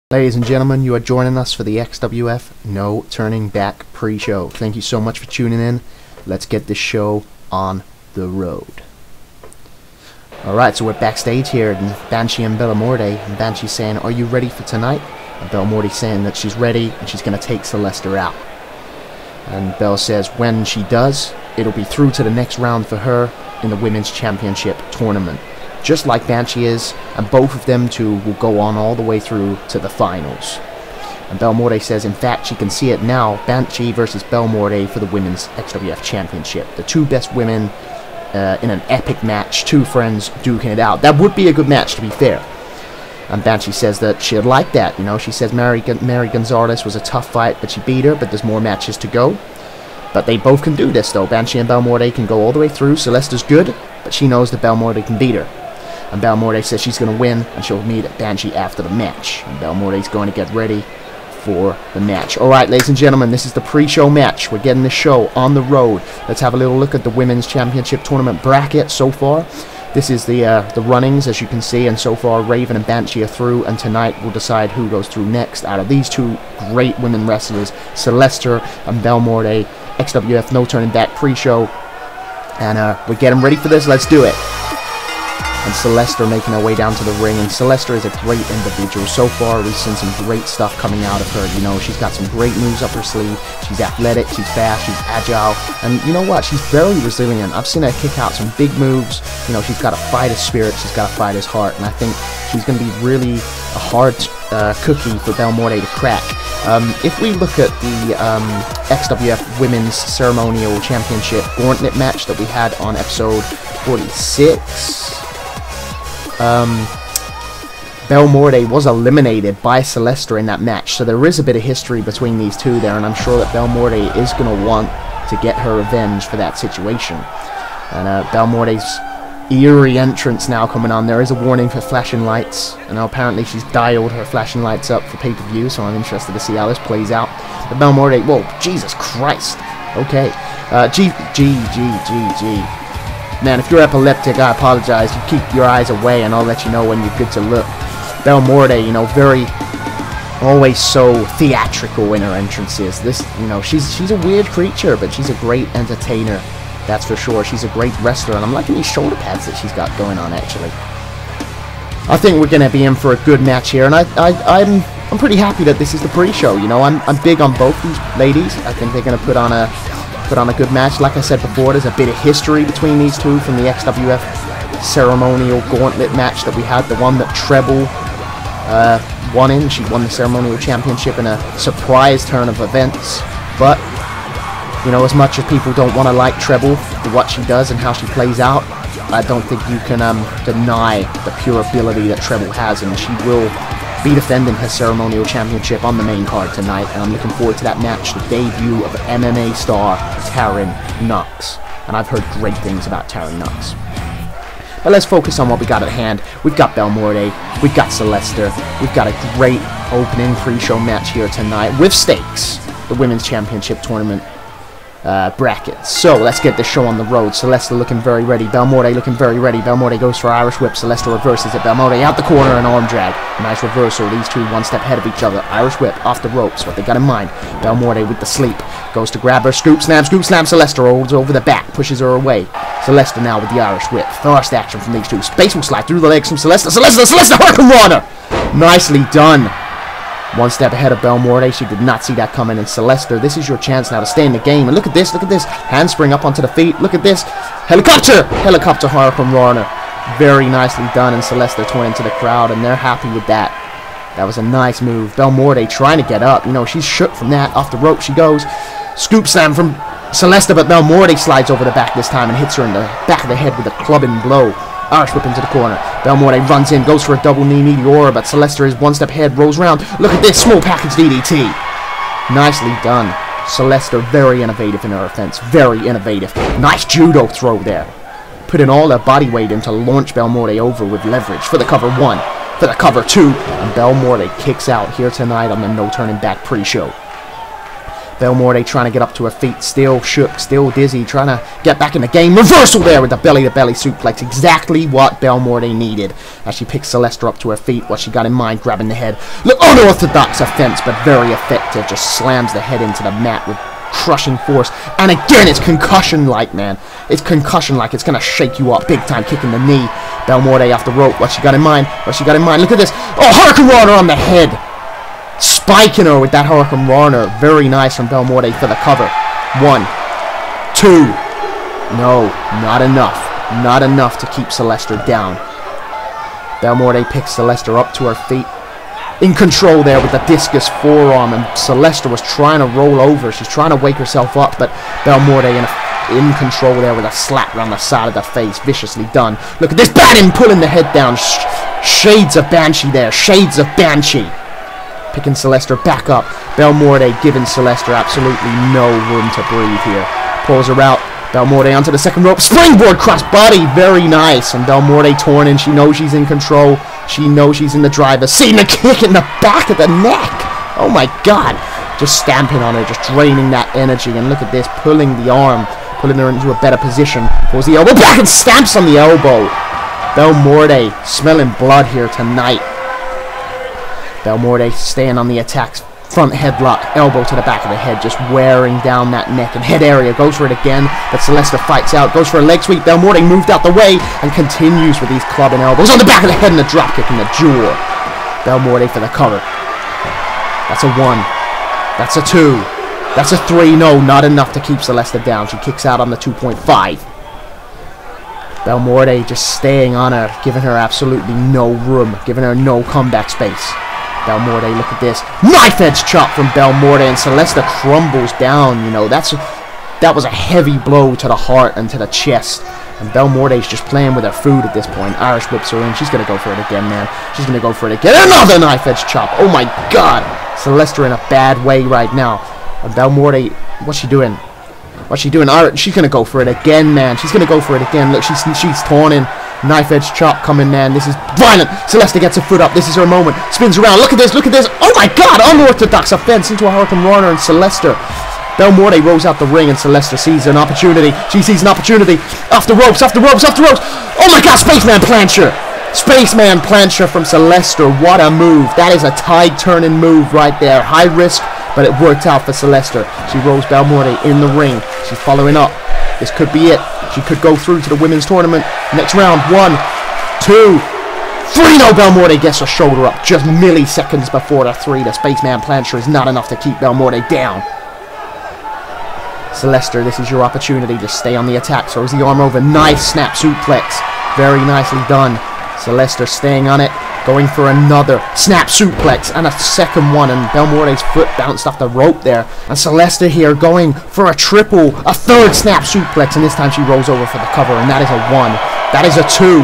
Ladies and gentlemen, you are joining us for the XWF No Turning Back pre-show. Thank you so much for tuning in. Let's get this show on the road. Alright, so we're backstage here, and Banshee and Belle Morte, and Banshee saying, "Are you ready for tonight?" And Belle Morte saying that she's ready, and she's going to take Celesta out. And Belle says when she does, it'll be through to the next round for her in the Women's Championship Tournament. Just like Banshee is, and both of them two will go on all the way through to the finals. And Belle Morte says, in fact, she can see it now, Banshee versus Belle Morte for the Women's XWF Championship. The two best women in an epic match, two friends duking it out. That would be a good match, to be fair. And Banshee says that she'd like that, you know. She says Mary Gonzalez was a tough fight, but she beat her, but there's more matches to go. But they both can do this, though. Banshee and Belle Morte can go all the way through. Celesta's good, but she knows that Belle Morte can beat her. And Belle Morte says she's going to win, and she'll meet Banshee after the match. And Belle Morte's going to get ready for the match. Alright, ladies and gentlemen, this is the pre-show match. We're getting the show on the road. Let's have a little look at the Women's Championship Tournament bracket so far. This is the runnings, as you can see, and so far Raven and Banshee are through, and tonight we'll decide who goes through next out of these two great women wrestlers, Celesta and Belle Morte. XWF No Turning Back pre-show. And we're getting ready for this. Let's do it. And Celesta making her way down to the ring, and Celesta is a great individual. So far, we've seen some great stuff coming out of her. You know, she's got some great moves up her sleeve. She's athletic, she's fast, she's agile, and you know what? She's very resilient. I've seen her kick out some big moves. You know, she's got a fighter's spirit, she's got a fighter's heart, and I think she's going to be really a hard cookie for Belle Morte to crack. If we look at the XWF Women's Ceremonial Championship Gauntlet match that we had on episode 46, Belle Morte was eliminated by Celesta in that match, so there is a bit of history between these two there, and I'm sure that Belle Morte is going to want to get her revenge for that situation. And Belle Morte's eerie entrance now coming on. There is a warning for flashing lights, and apparently she's dialed her flashing lights up for pay-per-view, so I'm interested to see how this plays out. But Belle Morte, whoa, Jesus Christ. Okay, G. Man, if you're epileptic, I apologize. You keep your eyes away, and I'll let you know when you're good to look. Belle Morte, you know, always so theatrical in her entrances. This, you know, she's a weird creature, but she's a great entertainer. That's for sure. She's a great wrestler, and I'm liking these shoulder pads that she's got going on, actually. I think we're going to be in for a good match here, and I'm pretty happy that this is the pre-show. You know, I'm big on both these ladies. I think they're going to put on a good match. Like I said before, there's a bit of history between these two from the XWF Ceremonial Gauntlet match that we had, the one that Treble won in. She won the Ceremonial Championship in a surprise turn of events. But, you know, as much as people don't want to like Treble for what she does and how she plays out, I don't think you can deny the pure ability that Treble has, and she will be defending her Ceremonial Championship on the main card tonight, and I'm looking forward to that match, the debut of MMA star Taryn Knox. And I've heard great things about Taryn Knox. But let's focus on what we got at hand. We've got Belle Morte, we've got Celesta, we've got a great opening pre-show match here tonight with stakes, the Women's Championship Tournament brackets. So let's get this show on the road. Celesta looking very ready. Belle Morte looking very ready. Belle Morte goes for Irish whip. Celesta reverses it. Belle Morte out the corner and arm drag. Nice reversal. These two one step ahead of each other. Irish whip off the ropes. What they got in mind. Belle Morte with the sleep. Goes to grab her. Scoop slam. Scoop slam. Celesta rolls over the back. Pushes her away. Celesta now with the Irish whip. Fast action from these two. Space will slide through the legs from Celesta. Celesta hurricane runner. Nicely done. One step ahead of Belle Morte. She did not see that coming. And Celesta, this is your chance now to stay in the game. And look at this. Look at this. Handspring up onto the feet. Look at this. Helicopter hurricane runner. Very nicely done. And Celesta turned into the crowd, and they're happy with that. That was a nice move. Belle Morte trying to get up. You know, she's shook from that. Off the rope she goes. Scoop slam from Celesta, but Belle Morte slides over the back this time and hits her in the back of the head with a clubbing blow. Irish whip into the corner. Belle Morte runs in, goes for a double knee meteora, but Celesta is one step ahead, rolls around. Look at this, small package DDT. Nicely done. Celesta very innovative in her offense. Very innovative. Nice judo throw there. Putting all her body weight in to launch Belle Morte over with leverage for the cover one, for the cover two, and Belle Morte kicks out here tonight on the No Turning Back pre-show. Belle Morte trying to get up to her feet, still shook, still dizzy, trying to get back in the game. Reversal there with the belly-to-belly suplex, exactly what Belle Morte needed as she picks Celesta up to her feet. What she got in mind, grabbing the head. Look, unorthodox offense, but very effective. Just slams the head into the mat with crushing force. And again, it's concussion-like, man. It's concussion-like. It's going to shake you up big time, kicking the knee. Belle Morte off the rope. What she got in mind? What she got in mind? Look at this. Oh, Hurricane Runner on the head. Spiking her with that Hurricane Runner. Very nice from Belle Morte for the cover. 1, 2. No, not enough. Not enough to keep Celesta down. Belle Morte picks Celesta up to her feet. In control there with the discus forearm. And Celesta was trying to roll over. She's trying to wake herself up. But Belle Morte in control there with a slap around the side of the face. Viciously done. Look at this. Batting, pulling the head down. Shades of Banshee there. Shades of Banshee. Picking Celesta back up. Belle Morte giving Celesta absolutely no room to breathe here. Pulls her out. Belle Morte onto the second rope. Springboard cross body. Very nice. And Belle Morte torn in. She knows she's in control. She knows she's in the driver's seat. And a kick in the back of the neck. Oh my God. Just stamping on her. Just draining that energy. And look at this. Pulling the arm. Pulling her into a better position. Pulls the elbow back and stamps on the elbow. Belle Morte smelling blood here tonight. Belle Morte staying on the attacks. Front headlock, elbow to the back of the head, just wearing down that neck and head area. Goes for it again, but Celesta fights out. Goes for a leg sweep. Belle Morte moved out the way and continues with these clubbing elbows on the back of the head and a drop kick in the jaw. Belle Morte for the cover. That's a 1. That's a 2. That's a 3. No, not enough to keep Celesta down. She kicks out on the 2.5. Belle Morte just staying on her, giving her absolutely no room, giving her no comeback space. Belle Morte, look at this. Knife edge chop from Belle Morte, and Celesta crumbles down. You know, that was a heavy blow to the heart and to the chest. And Belle Morte's just playing with her food at this point. Irish whips her in. She's going to go for it again, man. She's going to go for it again. Another knife edge chop. Oh my God. Celesta in a bad way right now. And Belle Morte, what's she doing? What's she doing? She's going to go for it again, man. She's going to go for it again. Look, she's torn in. Knife edge chop coming, man. This is violent. Celesta gets her foot up. This is her moment. Spins around. Look at this. Look at this. Oh my God. Unorthodox offense into a Hurricane Runner, and Celesta. Belle Morte rolls out the ring, and Celesta sees an opportunity. She sees an opportunity. Off the ropes. Off the ropes. Off the ropes. Oh my God. Spaceman plancher. Spaceman plancher from Celesta. What a move. That is a tide turning move right there. High risk, but it worked out for Celesta. She rolls Belle Morte in the ring. She's following up. This could be it. She could go through to the women's tournament. Next round. 1, 2, 3. No, Belle Morte gets her shoulder up just milliseconds before the 3. The Spaceman plancher is not enough to keep Belle Morte down. Celesta, this is your opportunity to stay on the attack. Throws the arm over. Nice snap suplex. Very nicely done. Celesta staying on it. Going for another snap suplex and a second one, and Belle Morte's foot bounced off the rope there. And Celesta here going for a third snap suplex, and this time she rolls over for the cover, and that is a 1. That is a 2.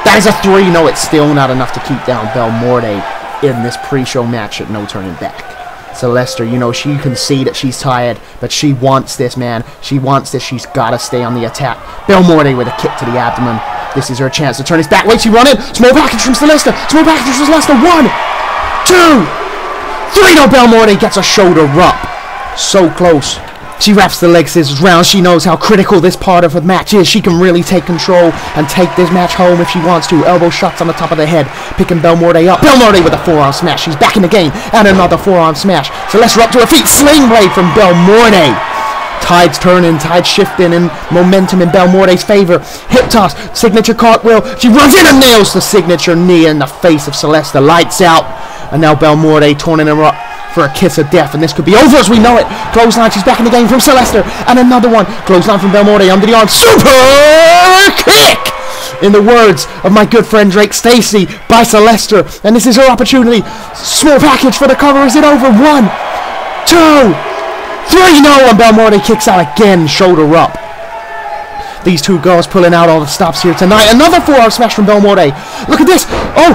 That is a 3. No, it's still not enough to keep down Belle Morte in this pre-show match at No Turning Back. Celesta, you know, she can see that she's tired, but she wants this, man. She wants this. She's got to stay on the attack. Belle Morte with a kick to the abdomen. This is her chance to turn this back. Wait, she run in. Small package from Celesta. Small package from Celesta. 1, 2, 3. No, Belle Morte gets a shoulder up. So close. She wraps the leg scissors round. She knows how critical this part of the match is. She can really take control and take this match home if she wants to. Elbow shots on the top of the head. Picking Belle Morte up. Belle Morte with a forearm smash. She's back in the game. And another forearm smash. Celesta up to her feet. Sling blade from Belle Morte. Tides turning, tides shifting, and momentum in Belle Morte's favor. Hip toss, signature cartwheel. She runs in and nails the signature knee in the face of Celesta. Lights out. And now Belle Morte turning her up for a kiss of death, and this could be over as we know it. Clothesline, she's back in the game from Celesta, and another one. Clothesline from Belle Morte under the arm. Super kick! In the words of my good friend Drake Stacy, by Celesta, and this is her opportunity. Small package for the cover. Is it over? 1, 2, 3. No, and Belle Morte kicks out again, shoulder up. These two girls pulling out all the stops here tonight. Another forearm smash from Belle Morte. Look at this. Oh,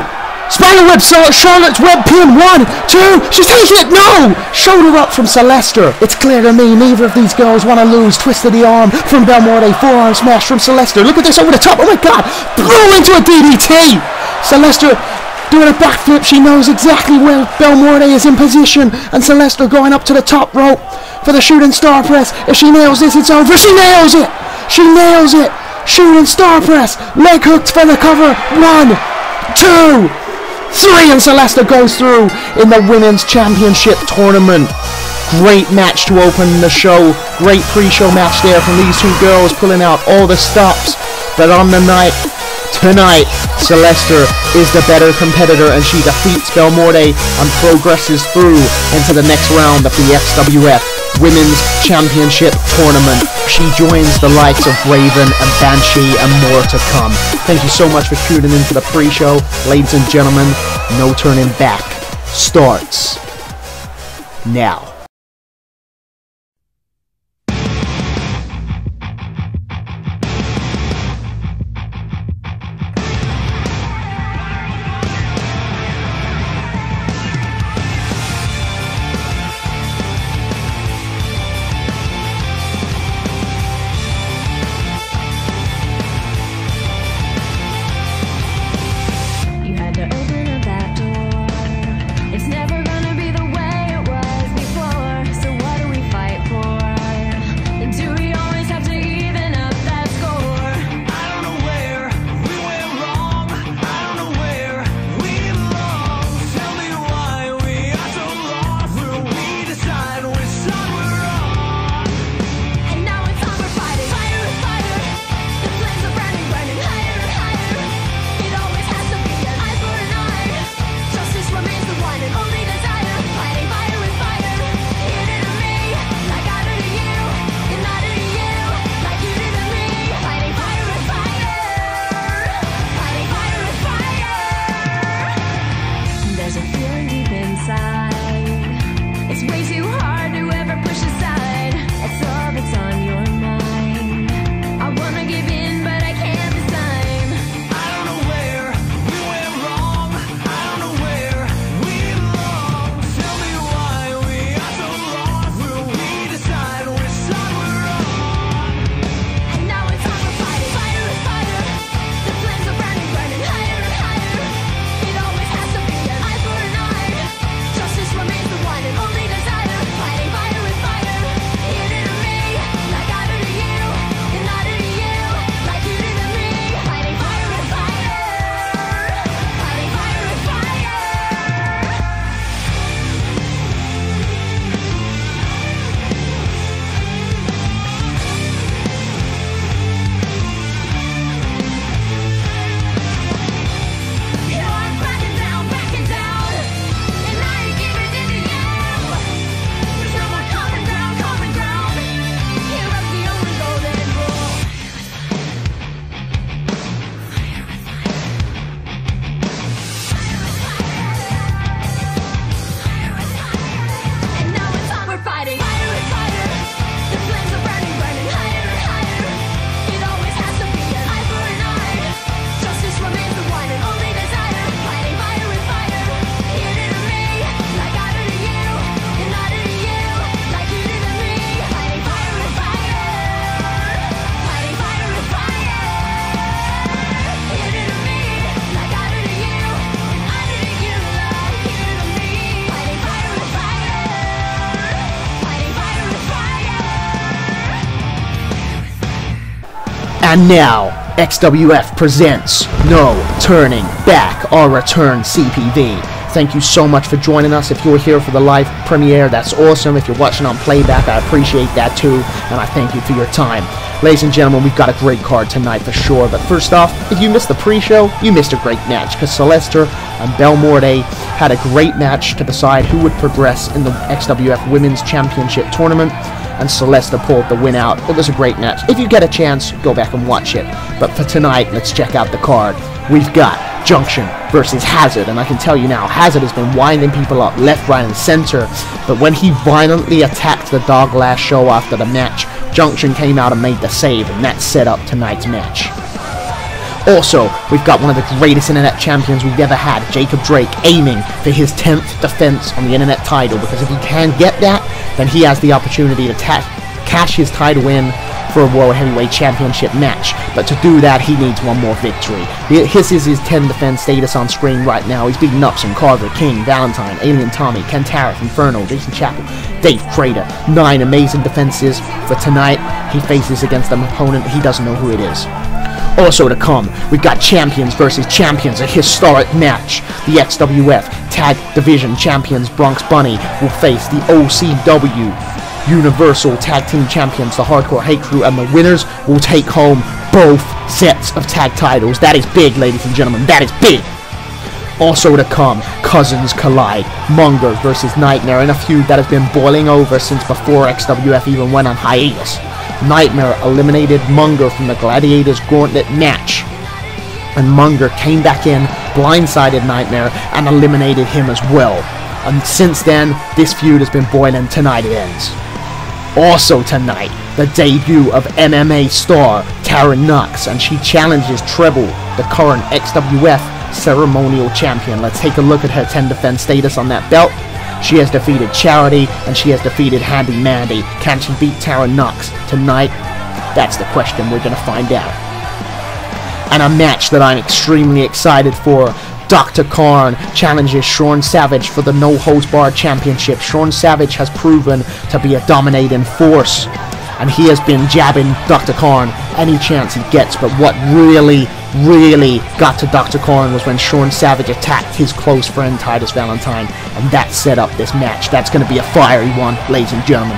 spider web, Charlotte's web pin. 1, 2. She's taking it. No, shoulder up from Celesta. It's clear to me neither of these girls want to lose. Twist of the arm from Belle Morte. Forearm smash from Celesta. Look at this over the top. Oh my God. Blew into a DDT. Celesta doing a backflip. She knows exactly where Belle Morte is in position, and Celesta going up to the top rope for the shooting star press. If she nails this, it's over. She nails it! She nails it! Shooting star press, leg hooked for the cover. 1, 2, 3, and Celesta goes through in the Women's Championship Tournament. Great match to open the show. Great pre-show match there from these two girls, pulling out all the stops. But on the night, tonight, Celesta is the better competitor, and she defeats Belle Morte and progresses through into the next round of the XWF Women's Championship Tournament. She joins the likes of Raven and Banshee and more to come. Thank you so much for tuning in for the pre-show. Ladies and gentlemen, No Turning Back starts now. And now, XWF presents No Turning Back, our return CPV. Thank you so much for joining us. If you're here for the live premiere, that's awesome. If you're watching on playback, I appreciate that too, and I thank you for your time. Ladies and gentlemen, we've got a great card tonight for sure, but first off, if you missed the pre-show, you missed a great match, because Celesta and Belle Morte had a great match to decide who would progress in the XWF Women's Championship Tournament, and Celesta pulled the win out. It was a great match. If you get a chance, go back and watch it. But for tonight, let's check out the card. We've got Junction versus Hazard, and I can tell you now, Hazard has been winding people up left, right, and center, but when he violently attacked the dog last show after the match, Junction came out and made the save, and that set up tonight's match. Also, we've got one of the greatest internet champions we've ever had, Jacob Drake, aiming for his 10th defense on the internet title, because if he can get that, then he has the opportunity to cash his title in for a World Heavyweight Championship match. But to do that, he needs one more victory. His is his 10 defense status on screen right now. He's beating up some Carver, King, Valentine, Alien Tommy, Ken Tariff, Inferno, Jason Chapel, Dave Crater. 9 amazing defenses for tonight. He faces against an opponent he doesn't know who it is. Also to come, we've got champions versus champions, a historic match. The XWF Tag Division Champions Bronx Bunny will face the OCW Universal Tag Team Champions, the Hardcore Hate Crew, and the winners will take home both sets of tag titles. That is big, ladies and gentlemen, that is big. Also to come, Cousins collide, Munger versus Nightmare in a feud that has been boiling over since before XWF even went on hiatus. Nightmare eliminated Munger from the Gladiators Gauntlet match, and Munger came back in, blindsided Nightmare, and eliminated him as well. And since then, this feud has been boiling. Tonight it ends. Also tonight, the debut of MMA star Tara Knox, and she challenges Treble, the current XWF Ceremonial Champion. Let's take a look at her 10 defense status on that belt. She has defeated Charity, and she has defeated Handy Mandy. Can she beat Tara Knox tonight? That's the question. We're going to find out. And a match that I'm extremely excited for. Dr. Khan challenges Sean Savage for the No Holds Barred Championship. Sean Savage has proven to be a dominating force, and he has been jabbing Dr. Khan any chance he gets. But what really got to Dr. Khan was when Sean Savage attacked his close friend Titus Valentine, and that set up this match. That's going to be a fiery one, ladies and gentlemen.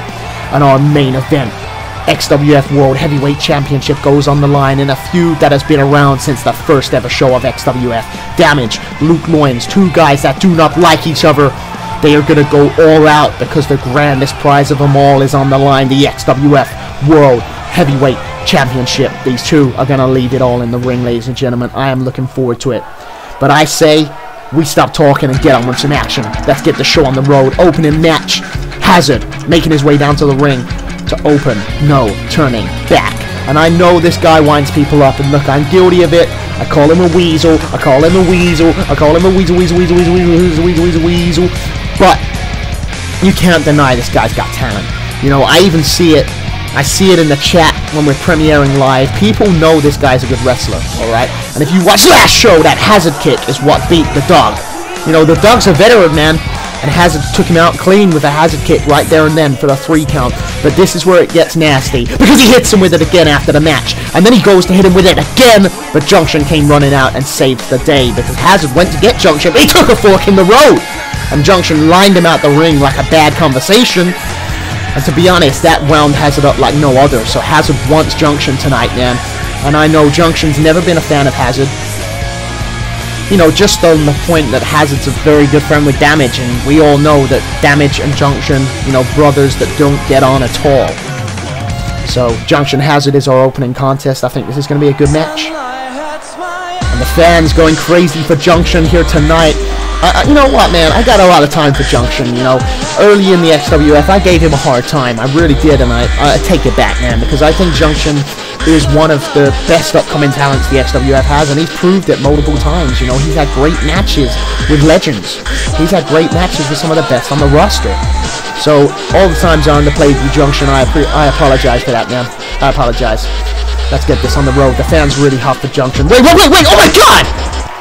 And our main event, XWF World Heavyweight Championship, goes on the line in a feud that has been around since the first ever show of XWF. Damage, Luke Loyens, 2 guys that do not like each other. They are going to go all out because the grandest prize of them all is on the line, the XWF World Heavyweight Championship. These two are going to leave it all in the ring, ladies and gentlemen. I am looking forward to it. But I say, we stop talking and get on with some action. Let's get the show on the road. Opening match, Hazard making his way down to the ring to open, no turning back. And I know this guy winds people up, and look, I'm guilty of it. I call him a weasel, I call him a weasel, I call him a weasel. But you can't deny this guy's got talent. You know, I even see it. I see it in the chat when we're premiering live. People know this guy's a good wrestler, alright? And if you watch last show, that Hazard kick is what beat the dog. You know, the dog's a veteran, man. And Hazard took him out clean with a Hazard kick right there and then for the 3 count. But this is where it gets nasty, because he hits him with it again after the match. And then he goes to hit him with it again, but Junction came running out and saved the day, because Hazard went to get Junction, but he took a fork in the road. And Junction lined him out the ring like a bad conversation. And to be honest, that wound Hazard up like no other. So Hazard wants Junction tonight, man. And I know Junction's never been a fan of Hazard. You know, just on the point that Hazard's a very good friend with Damage, and we all know that Damage and Junction, you know, brothers that don't get on at all. So, Junction Hazard is our opening contest. I think this is going to be a good match. And the fans going crazy for Junction here tonight. You know what, man? I got a lot of time for Junction, you know. Early in the XWF, I gave him a hard time. I really did, and I take it back, man, because I think Junction is one of the best upcoming talents the XWF has, and he's proved it multiple times. You know, he's had great matches with legends. He's had great matches with some of the best on the roster. So, all the times I underplayed with Junction, I apologize for that, man. I apologize. Let's get this on the road. The fans really hot for Junction. Wait! Oh my God!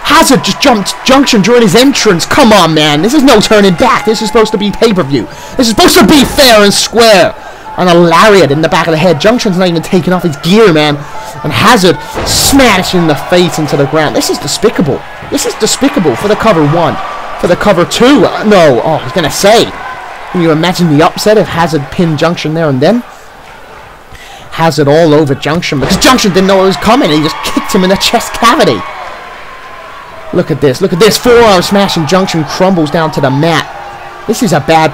Hazard just jumped Junction during his entrance. Come on, man. This is no turning back. This is supposed to be pay-per-view. This is supposed to be fair and square. And a lariat in the back of the head. Junction's not even taking off his gear, man. And Hazard smashing the face into the ground. This is despicable. This is despicable for the cover 1. For the cover 2. No. Oh, I was going to say. Can you imagine the upset if Hazard pinned Junction there and then? Hazard all over Junction because Junction didn't know it was coming. And he just kicked him in the chest cavity. Look at this. Look at this. Forearm smash, and Junction crumbles down to the mat. This is a bad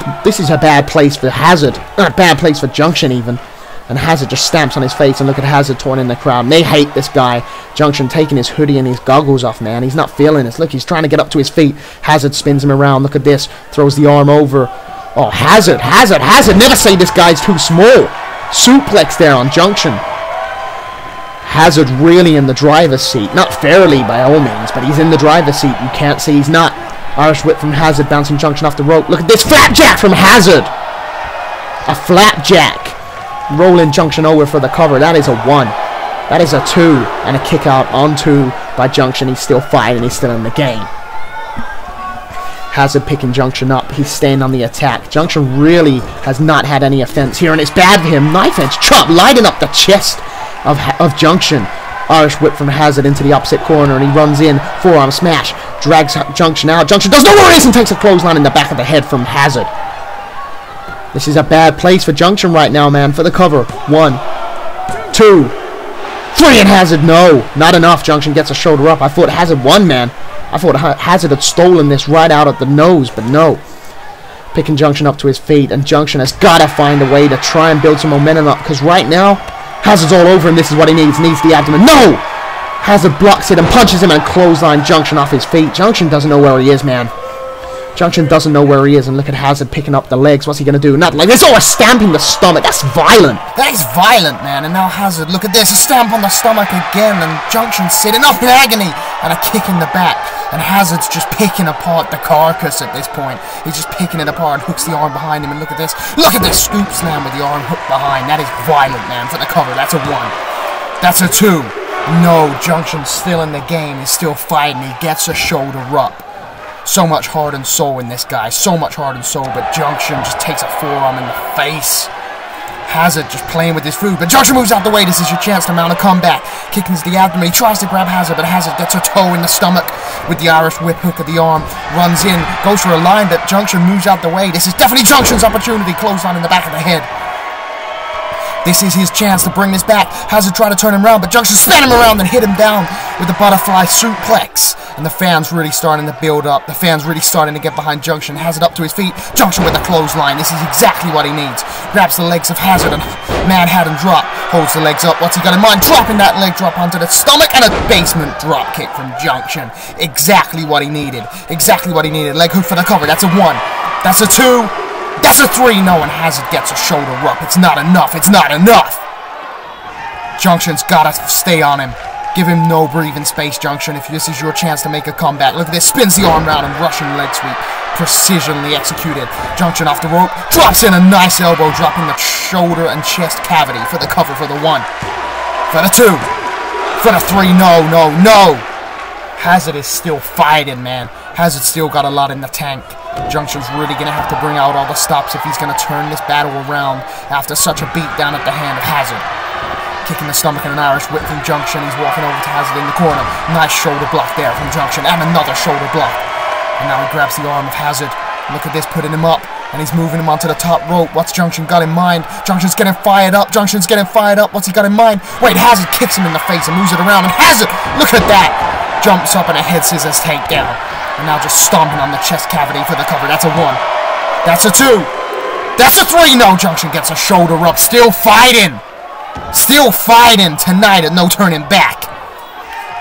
place for Hazard. A bad place for Junction even. And Hazard just stamps on his face, and look at Hazard torn in the crowd. And they hate this guy. Junction taking his hoodie and his goggles off, man. He's not feeling this. Look, he's trying to get up to his feet. Hazard spins him around. Look at this. Throws the arm over. Oh, Hazard. Never say this guy's too small. Suplex there on Junction. Hazard really in the driver's seat. Not fairly by all means, but he's in the driver's seat. You can't say he's not. Irish whip from Hazard, bouncing Junction off the rope. Look at this flapjack from Hazard. A flapjack. rolling Junction over for the cover. That is a 1. That is a 2. And a kick out on 2 by Junction. He's still fighting. He's still in the game. Hazard picking Junction up. He's staying on the attack. Junction really has not had any offense here, and it's bad for him. Knife edge chop, lighting up the chest of Junction. Irish whip from Hazard into the opposite corner, and he runs in. Forearm smash. Drags Junction out. Junction doesn't know where it is and takes a clothesline in the back of the head from Hazard. This is a bad place for Junction right now, man. For the cover. 1, 2, 3, and Hazard. No, not enough. Junction gets a shoulder up. I thought Hazard won, man. I thought Hazard had stolen this right out of the nose, but no. Picking Junction up to his feet, and Junction has got to find a way to try and build some momentum up, because right now, Hazard's all over him. This is what he needs the abdomen. No! Hazard blocks it and punches him and clothesline Junction off his feet. Junction doesn't know where he is, man. Junction doesn't know where he is, and look at Hazard picking up the legs. What's he going to do? Not like this. Oh, a stamping the stomach. That's violent. That is violent, man. And now Hazard, look at this. A stamp on the stomach again, and Junction sitting up in agony, and a kick in the back. And Hazard's just picking apart the carcass at this point. He's just picking it apart, hooks the arm behind him, and look at this. Look at this scoop slam with the arm hooked behind. That is violent, man. For the cover, that's a 1. That's a 2. No, Junction's still in the game. He's still fighting. He gets a shoulder up. So much heart and soul in this guy. So much heart and soul, but Junction just takes a forearm in the face. Hazard just playing with his food, but Junction moves out the way. This is your chance to mount a comeback. Kicking to the abdomen. He tries to grab Hazard, but Hazard gets a toe in the stomach with the Irish whip hook of the arm. Runs in, goes for a line, but Junction moves out the way. This is definitely Junction's opportunity. Clothesline in the back of the head. This is his chance to bring this back. Hazard tried to turn him around, but Junction spun him around and hit him down with the butterfly suplex. And the fans really starting to build up. The fans really starting to get behind Junction. Hazard up to his feet. Junction with a clothesline. This is exactly what he needs. Grabs the legs of Hazard and Mad Haddon drop. Holds the legs up. What's he got in mind? Dropping that leg drop onto the stomach and a basement drop kick from Junction. Exactly what he needed. Exactly what he needed. Leg hook for the cover. That's a 1. That's a 2. That's a 3. No, and Hazard gets a shoulder up. It's not enough. It's not enough. Junction's got to stay on him. Give him no breathing space, Junction, if this is your chance to make a comeback. Look at this. Spins the arm round and Russian leg sweep. Precisionally executed. Junction off the rope. Drops in a nice elbow, dropping the shoulder and chest cavity for the cover for the 1. For the 2. For the 3. No, no, no. Hazard is still fighting, man. Hazard's still got a lot in the tank. Junction's really going to have to bring out all the stops if he's going to turn this battle around after such a beat down at the hand of Hazard. Kicking the stomach and an Irish whip from Junction. He's walking over to Hazard in the corner. Nice shoulder block there from Junction, and another shoulder block. And now he grabs the arm of Hazard. Look at this, putting him up, and he's moving him onto the top rope. What's Junction got in mind? Junction's getting fired up. Junction's getting fired up. What's he got in mind? Wait, Hazard kicks him in the face and moves it around, and Hazard, look at that! Jumps up and a head scissors takedown. And now just stomping on the chest cavity for the cover. That's a 1. That's a 2. That's a 3. No, Junction gets a shoulder up. Still fighting. Still fighting tonight and no turning back.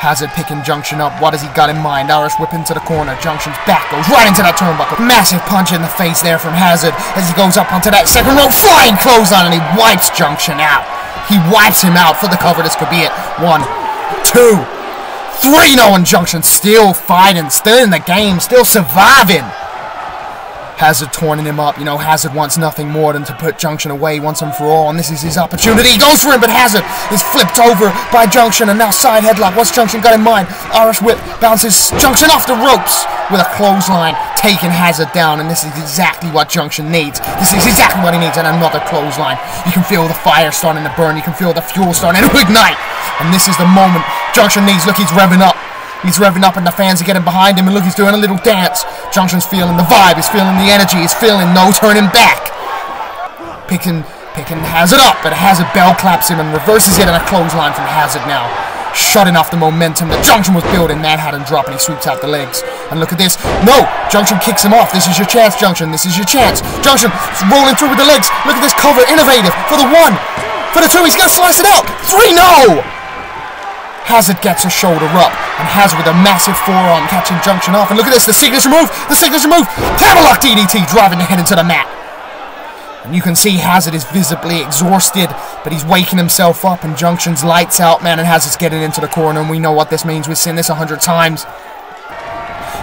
Hazard picking Junction up. What has he got in mind? Irish whip into the corner. Junction's back goes right into that turnbuckle. Massive punch in the face there from Hazard as he goes up onto that second rope. Flying clothesline, and he wipes Junction out. He wipes him out for the cover. This could be it. 1, 2, 3. No, and Junction still fighting, still in the game, still surviving. Hazard torning him up. You know, Hazard wants nothing more than to put Junction away once and for all, and this is his opportunity. He goes for him, but Hazard is flipped over by Junction, and now side headlock. What's Junction got in mind? Irish whip bounces Junction off the ropes with a clothesline, taking Hazard down, and this is exactly what Junction needs. This is exactly what he needs, and another clothesline. You can feel the fire starting to burn. You can feel the fuel starting to ignite, and this is the moment Junction needs. Look, he's revving up. He's revving up and the fans are getting behind him, and look, he's doing a little dance. Junction's feeling the vibe, he's feeling the energy, he's feeling no turning back. Picking Hazard up, but Hazard Belle claps him and reverses it, and a clothesline from Hazard now. Shutting off the momentum that Junction was building. Mad Haddon drop, and he sweeps out the legs. And look at this. No! Junction kicks him off. This is your chance, Junction. This is your chance. Junction rolling through with the legs. Look at this cover. Innovative. For the 1. For the 2. He's going to slice it out. 3. No! Hazard gets a shoulder up, and Hazard with a massive forearm catching Junction off. And look at this, the signature move, Hammerlock DDT driving the head into the mat. And you can see Hazard is visibly exhausted, but he's waking himself up, and Junction's lights out, man, and Hazard's getting into the corner, and we know what this means. We've seen this 100 times.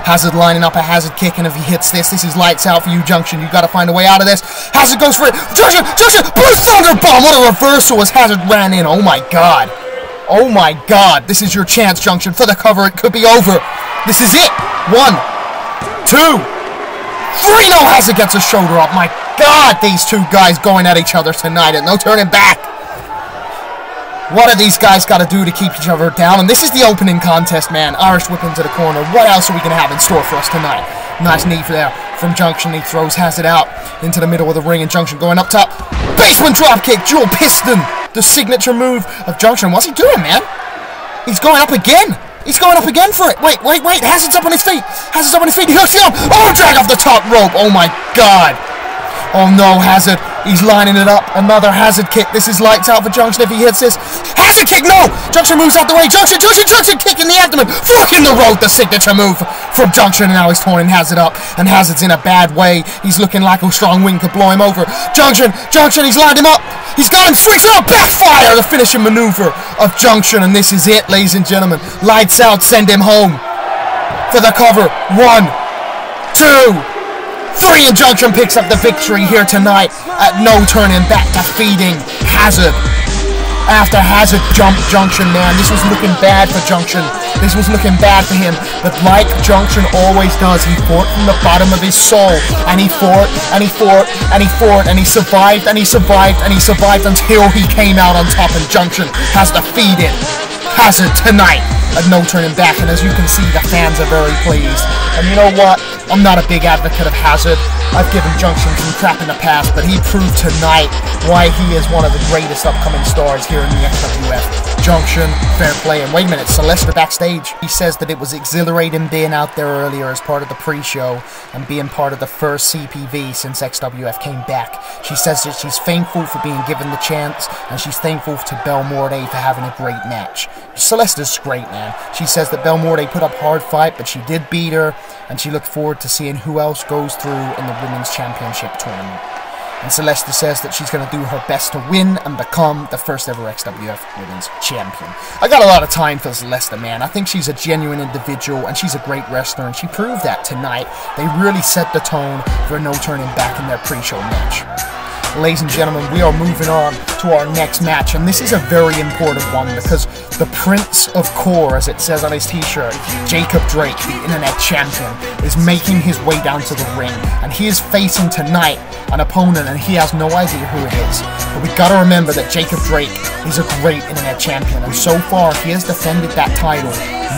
Hazard lining up a Hazard kick, and if he hits this is lights out for you, Junction. You got to find a way out of this. Hazard goes for it. Junction, Blue Thunder Bomb. What a reversal as Hazard ran in. Oh my god. Oh my god. This is your chance, Junction. For the cover, it could be over. This is it. 1, 2, 3. No, Hazard gets a shoulder up. My god, these two guys going at each other tonight, and no turning back. What do these guys got to do to keep each other down? And this is the opening contest, man. Irish whip into the corner. What else are we going to have in store for us tonight? Nice knee for there from Junction. He throws Hazard out into the middle of the ring, and Junction going up top. Basement dropkick, dual piston. The signature move of Junction. What's he doing, man? He's going up again. He's going up again for it. Wait. Hazard's up on his feet. Hazard's up on his feet. He hooks the arm. Oh, drag off the top rope. Oh, my God. Oh, no, Hazard. He's lining it up. Another Hazard kick. This is lights out for Junction if he hits this. Hazard kick. No. Junction moves out the way. Junction kick in the abdomen. Fork in the road. The signature move from Junction. And now he's touring Hazard up. And Hazard's in a bad way. He's looking like a strong wing could blow him over. Junction. He's lined him up. He's got him switched up. Backfire. The finishing maneuver of Junction. And this is it, ladies and gentlemen. Lights out. Send him home for the cover. 1, 2, 3, and Junction picks up the victory here tonight at no turning back, defeating Hazard. After Hazard jumped Junction, man, this was looking bad for Junction. This was looking bad for him. But like Junction always does, he fought from the bottom of his soul. And he fought, and he fought, and he fought, and he survived, and he survived, and he survived until he came out on top, and Junction has defeated Hazard tonight at no turning back. And as you can see, the fans are very pleased. And you know what? I'm not a big advocate of Hazard. I've given Junction some crap in the past, but he proved tonight why he is one of the greatest upcoming stars here in the XWF. Junction, fair play. And wait a minute, Celesta backstage. He says that it was exhilarating being out there earlier as part of the pre-show and being part of the first CPV since XWF came back. She says that she's thankful for being given the chance, and she's thankful to Belle Morte for having a great match. Celesta's great, man. She says that Belle Morte put up a hard fight, but she did beat her, and she looked forward to seeing who else goes through in the Women's Championship tournament. And Celesta says that she's going to do her best to win and become the first ever XWF Women's Champion. I got a lot of time for Celesta, man. I think she's a genuine individual, and she's a great wrestler, and she proved that tonight. They really set the tone for no turning back in their pre-show match. Ladies and gentlemen, we are moving on to our next match, and this is a very important one because the Prince of Core, as it says on his t-shirt, Jacob Drake, the Internet Champion, is making his way down to the ring, and he is facing tonight an opponent, and he has no idea who it is. But we gotta remember that Jacob Drake is a great Internet Champion, and so far he has defended that title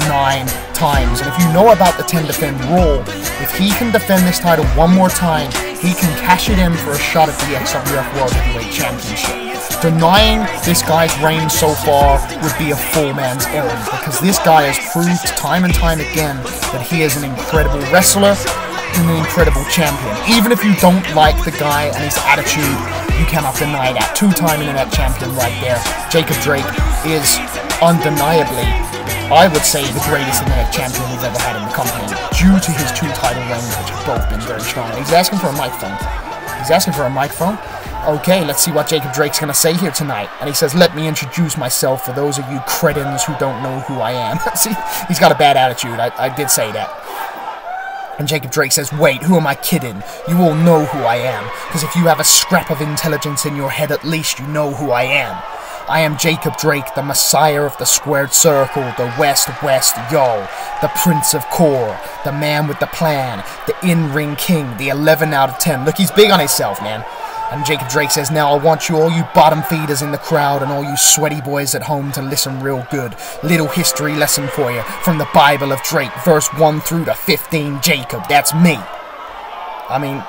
9 times. And if you know about the 10 defend rule, if he can defend this title one more time, he can cash it in for a shot at the XWF World Heavyweight Championship. Denying this guy's reign so far would be a full man's errand, because this guy has proved time and time again that he is an incredible wrestler and an incredible champion. Even if you don't like the guy and his attitude, you cannot deny that. 2-time Internet Champion right there. Jacob Drake is undeniably, I would say, the greatest Internet Champion we've ever had in the company, due to his 2 title reigns, which have both been very strong. He's asking for a microphone. He's asking for a microphone? Okay, let's see what Jacob Drake's going to say here tonight. And he says, let me introduce myself for those of you cretins who don't know who I am. See, he's got a bad attitude. I did say that. And Jacob Drake says, wait, who am I kidding? You all know who I am. Because if you have a scrap of intelligence in your head, at least you know who I am. I am Jacob Drake, the Messiah of the Squared Circle, the West Yo, the Prince of Core, the man with the plan, the in-ring king, the 11 out of 10. Look, he's big on himself, man. And Jacob Drake says, now I want you, all you bottom feeders in the crowd and all you sweaty boys at home, to listen real good. Little history lesson for you from the Bible of Drake, verse 1 through to 15. Jacob, that's me. I mean,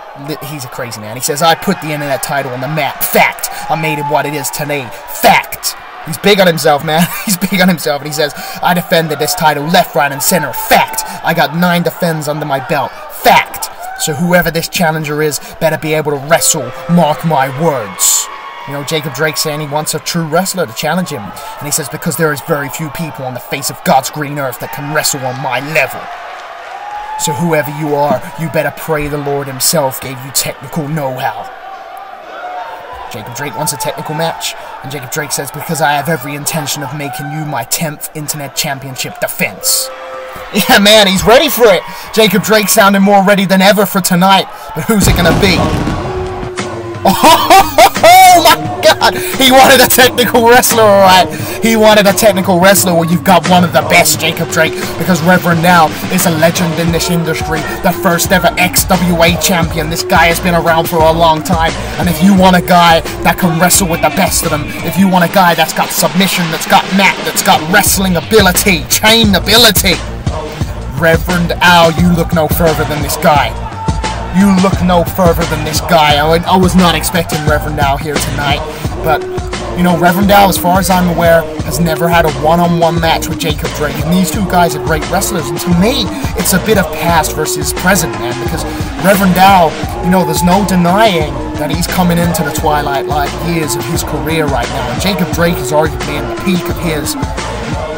he's a crazy man. He says, I put the Internet title on the map. Fact. I made it what it is today. Fact. He's big on himself, man. He's big on himself. And he says, I defended this title left, right, and center. Fact. I got 9 defends under my belt. Fact. So whoever this challenger is better be able to wrestle. Mark my words. You know, Jacob Drake saying he wants a true wrestler to challenge him. And he says, because there is very few people on the face of God's green earth that can wrestle on my level. So whoever you are, you better pray the Lord himself gave you technical know-how. Jacob Drake wants a technical match, and Jacob Drake says, because I have every intention of making you my 10th Internet Championship defense. Yeah, man, he's ready for it. Jacob Drake sounding more ready than ever for tonight. But who's it going to be? Oh my God! He wanted a technical wrestler, alright. He wanted a technical wrestler. Well, you've got one of the best, Jacob Drake, because Reverend now is a legend in this industry. The first ever XWA champion. This guy has been around for a long time. And if you want a guy that can wrestle with the best of them, if you want a guy that's got submission, that's got mat, that's got wrestling ability, chain ability, Reverend Al, you look no further than this guy. You look no further than this guy. I was not expecting Reverend Al here tonight, but, you know, Reverend Al, as far as I'm aware, has never had a one-on-one match with Jacob Drake, and these two guys are great wrestlers, and to me, it's a bit of past versus present, man, because Reverend Al, you know, there's no denying that he's coming into the twilight like years of his career right now, and Jacob Drake is arguably in the peak of his,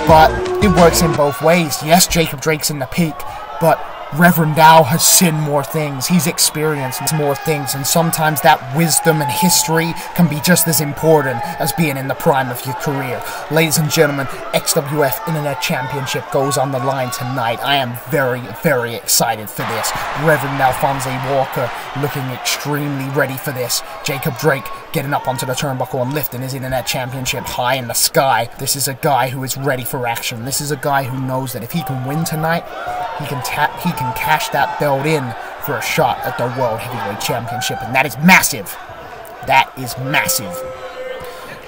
but it works in both ways. Yes, Jacob Drake's in the peak, but Reverend Al has seen more things, he's experienced more things, and sometimes that wisdom and history can be just as important as being in the prime of your career. Ladies and gentlemen, XWF Internet Championship goes on the line tonight. I am very, very excited for this. Reverend Alphonse Walker looking extremely ready for this. Jacob Drake getting up onto the turnbuckle and lifting his Internet Championship high in the sky. This is a guy who is ready for action. This is a guy who knows that if he can win tonight, he can cash that belt in for a shot at the World Heavyweight Championship, and that is massive. That is massive.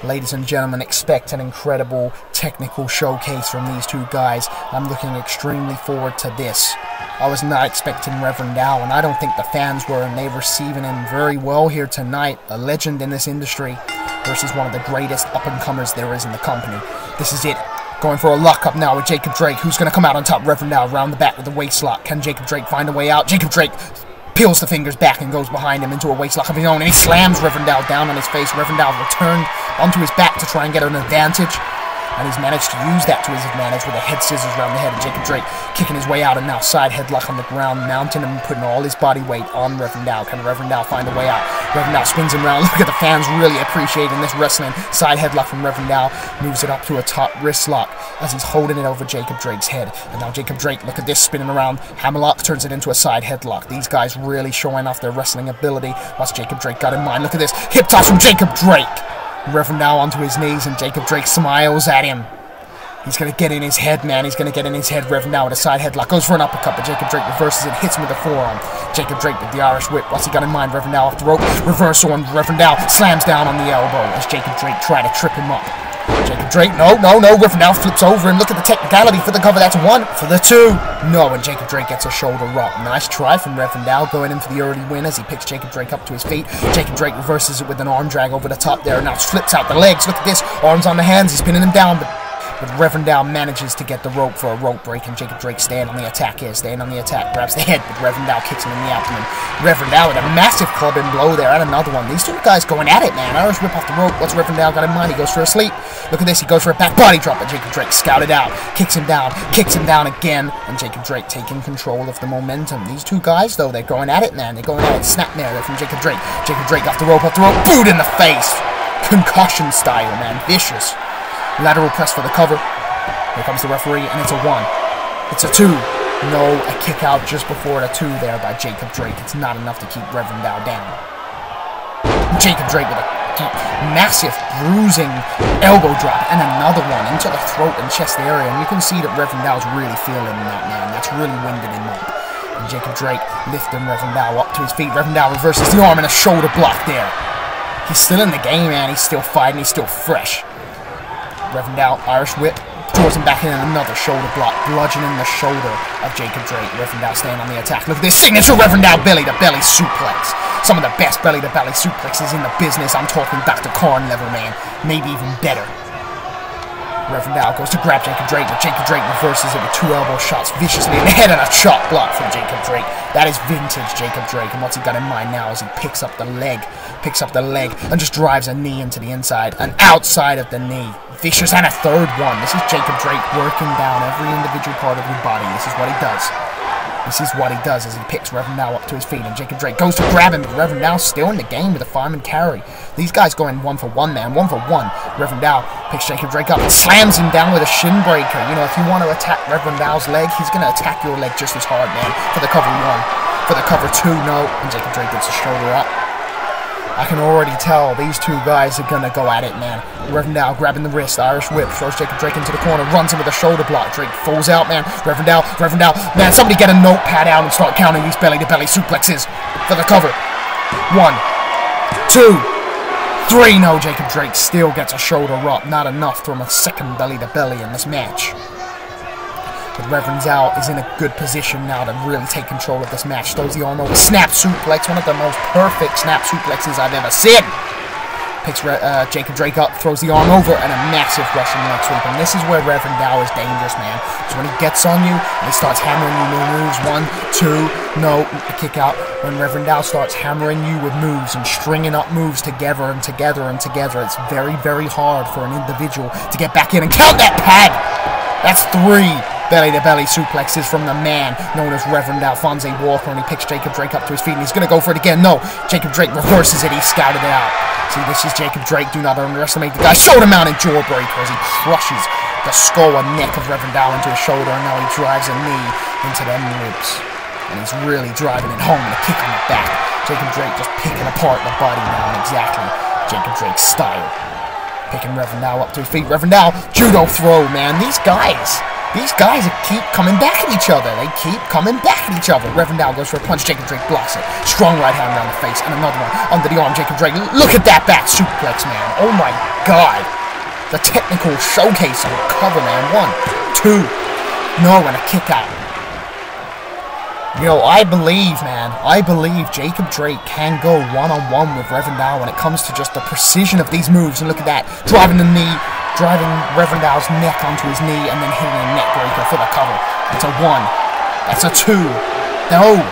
Ladies and gentlemen, expect an incredible technical showcase from these two guys. I'm looking extremely forward to this. I was not expecting Reverend Al, and I don't think the fans were, and they're receiving him very well here tonight. A legend in this industry versus one of the greatest up-and-comers there is in the company. This is it. Going for a lock-up now with Jacob Drake, who's going to come out on top. Reverend Al around the back with the waist lock. Can Jacob Drake find a way out? Jacob Drake peels the fingers back and goes behind him into a waist lock of his own, and he slams Reverend Al down on his face. Reverend Al returned onto his back to try and get an advantage, and he's managed to use that to his advantage with a head scissors around the head of Jacob Drake, kicking his way out, and now side headlock on the ground, mounting him and putting all his body weight on Reverend Al. Can Reverend Al find a way out? Reverend Al spins him around. Look at the fans really appreciating this wrestling. Side headlock from Reverend Al, moves it up to a top wrist lock as he's holding it over Jacob Drake's head. And now Jacob Drake, look at this, spinning around. Hammerlock turns it into a side headlock. These guys really showing off their wrestling ability. What's Jacob Drake got in mind? Look at this, hip toss from Jacob Drake. Reverend Al onto his knees, and Jacob Drake smiles at him. He's going to get in his head, man. He's going to get in his head. Reverend Al with a side headlock. Goes for an uppercut, but Jacob Drake reverses it. Hits him with the forearm. Jacob Drake with the Irish whip. What's he got in mind? Reverend Al off the rope. Reversal, and Reverend Al slams down on the elbow as Jacob Drake try to trip him up. Jacob Drake, no. Reverend Al flips over, and look at the technicality for the cover. That's one. For the two. No, and Jacob Drake gets a shoulder rock. Nice try from Reverend Al going in for the early win as he picks Jacob Drake up to his feet. Jacob Drake reverses it with an arm drag over the top there, and now flips out the legs. Look at this. Arms on the hands. He's pinning him down, but Reverend Al manages to get the rope for a rope break, and Jacob Drake staying on the attack here. Staying on the attack. Grabs the head, but Reverend Al kicks him in the abdomen. Reverend Al with a massive club and blow there, and another one. These two guys going at it, man. Irish whip off the rope. What's Reverend Al got in mind? He goes for a sleep. Look at this. He goes for a back body drop, but Jacob Drake scouted out. Kicks him down again, and Jacob Drake taking control of the momentum. These two guys, though, they're going at it, man. They're going at it. Snapmare there from Jacob Drake. Jacob Drake off the rope. Boot in the face. Concussion style, man. Vicious. Lateral press for the cover. Here comes the referee, and it's a 1. It's a 2. No, a kick out just before the 2 there by Jacob Drake. It's not enough to keep Reverend Al down. Jacob Drake with a massive bruising elbow drop, and another one into the throat and chest area. And you can see that Reverend Al's really feeling that, man. That's really winded him up. And Jacob Drake lifting Reverend Al up to his feet. Reverend Al reverses the arm and a shoulder block there. He's still in the game, man. He's still fighting. He's still fresh. Reverend Al, Irish whip. Draws him back in, and another shoulder block, bludgeoning the shoulder of Jacob Drake. Reverend Al staying on the attack. Look at this signature Reverend Al belly to belly suplex. Some of the best belly to belly suplexes in the business. I'm talking Dr. Khan level, man. Maybe even better. Reverend Al goes to grab Jacob Drake, but Jacob Drake reverses it with 2 elbow shots viciously in the head, and a chop block from Jacob Drake. That is vintage Jacob Drake, and what's he got in mind now as he picks up the leg, and just drives a knee into the inside and outside of the knee. Vicious, and a third one. This is Jacob Drake working down every individual part of your body. This is what he does. This is what he does as he picks Reverend Now up to his feet, and Jacob Drake goes to grab him, but Reverend Now still in the game with a fireman carry. These guys going 1-for-1, man, 1-for-1. Reverend Now picks Jacob Drake up and slams him down with a shin breaker. You know, if you want to attack Reverend Now's leg, he's going to attack your leg just as hard, man. For the cover 1. For the cover 2, no. And Jacob Drake gets a shoulder up. I can already tell these two guys are going to go at it, man. Reverend Now grabbing the wrist, Irish whip, throws Jacob Drake into the corner, runs him with a shoulder block. Drake falls out, man. Reverend Now, man, somebody get a notepad out and start counting these belly-to-belly suplexes for the cover. 1, 2, 3. No, Jacob Drake still gets a shoulder up. Not enough from a second belly-to-belly in this match. But Reverend Now is in a good position now to really take control of this match. Throws the arm over, snap suplex, one of the most perfect snap suplexes I've ever seen. Picks Jacob Drake up, throws the arm over, and a massive Russian leg sweep. And this is where Reverend Now is dangerous, man. Because when he gets on you, and he starts hammering you with moves, 1, 2, no, a kick out. When Reverend Now starts hammering you with moves and stringing up moves together and together and together, it's very, very hard for an individual to get back in and count that pad. That's 3 belly-to-belly suplexes from the man known as Reverend Alphonse Walker, and he picks Jacob Drake up to his feet, and he's going to go for it again. No, Jacob Drake reverses it. He scouted it out. See, this is Jacob Drake. Do not underestimate the guy. Shoulder mounted jawbreaker as he crushes the skull and neck of Reverend Dow into his shoulder, and now he drives a knee into them ribs. And he's really driving it home with a kick on the back. Jacob Drake just picking apart the body now in exactly Jacob Drake's style. Picking Reverend Dow up to his feet. Reverend Dow, judo throw, man. These guys keep coming back at each other. They keep coming back at each other. Reverend Dow goes for a punch. Jacob Drake blocks it. Strong right hand around the face. And another one under the arm. Jacob Drake. Look at that back suplex, man. Oh my God. The technical showcase on the cover, man. 1, 2. No, and a kick out. You know, I believe Jacob Drake can go one-on-one with Reverend Dow when it comes to just the precision of these moves. And look at that. Driving the knee. Driving Reverend Dow's neck onto his knee and then hitting a neck breaker for the cover. That's a 1. That's a 2. No!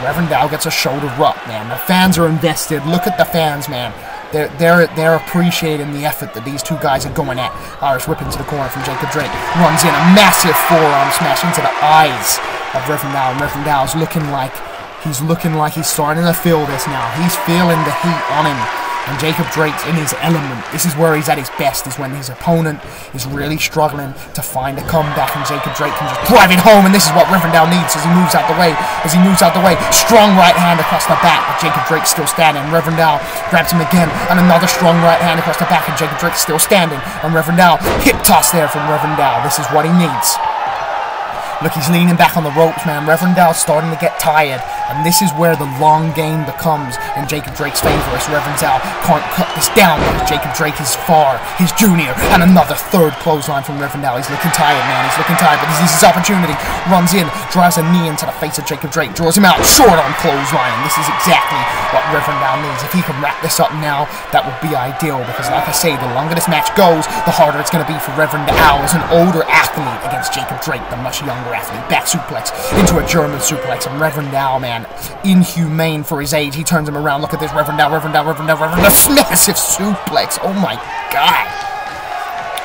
Reverend Dow gets a shoulder up, man. The fans are invested. Look at the fans, man. They're appreciating the effort that these two guys are going at. Irish whip into the corner from Jacob Drake. Runs in a massive forearm smash into the eyes of Reverend Dow. And Reverend Dow's looking like he's starting to feel this now. He's feeling the heat on him. And Jacob Drake's in his element. This is where he's at his best, is when his opponent is really struggling to find a comeback, and Jacob Drake can just drive it home, and this is what Reverend Dow needs as he moves out the way. Strong right hand across the back, but Jacob Drake's still standing. Reverend Dow grabs him again, and another strong right hand across the back, and Jacob Drake's still standing. And Reverend Dow, hip toss there from Reverend Dow. This is what he needs. Look, he's leaning back on the ropes, man. Reverend Dow's starting to get tired, and this is where the long game becomes in Jacob Drake's favor, as Reverend Dow can't cut this down because Jacob Drake is far, his junior, and another third clothesline from Reverend Dow. He's looking tired, man. He's looking tired, but this is his opportunity. Runs in, drives a knee into the face of Jacob Drake, draws him out, short on clothesline, and this is exactly what Reverend Dow needs. If he can wrap this up now, that would be ideal, because like I say, the longer this match goes, the harder it's going to be for Reverend Dow as an older athlete against Jacob Drake, the much younger athlete. Back suplex into a German suplex, and Reverend Dow, man, inhumane for his age. He turns him around. Look at this, Reverend Dow, massive suplex. Oh my God.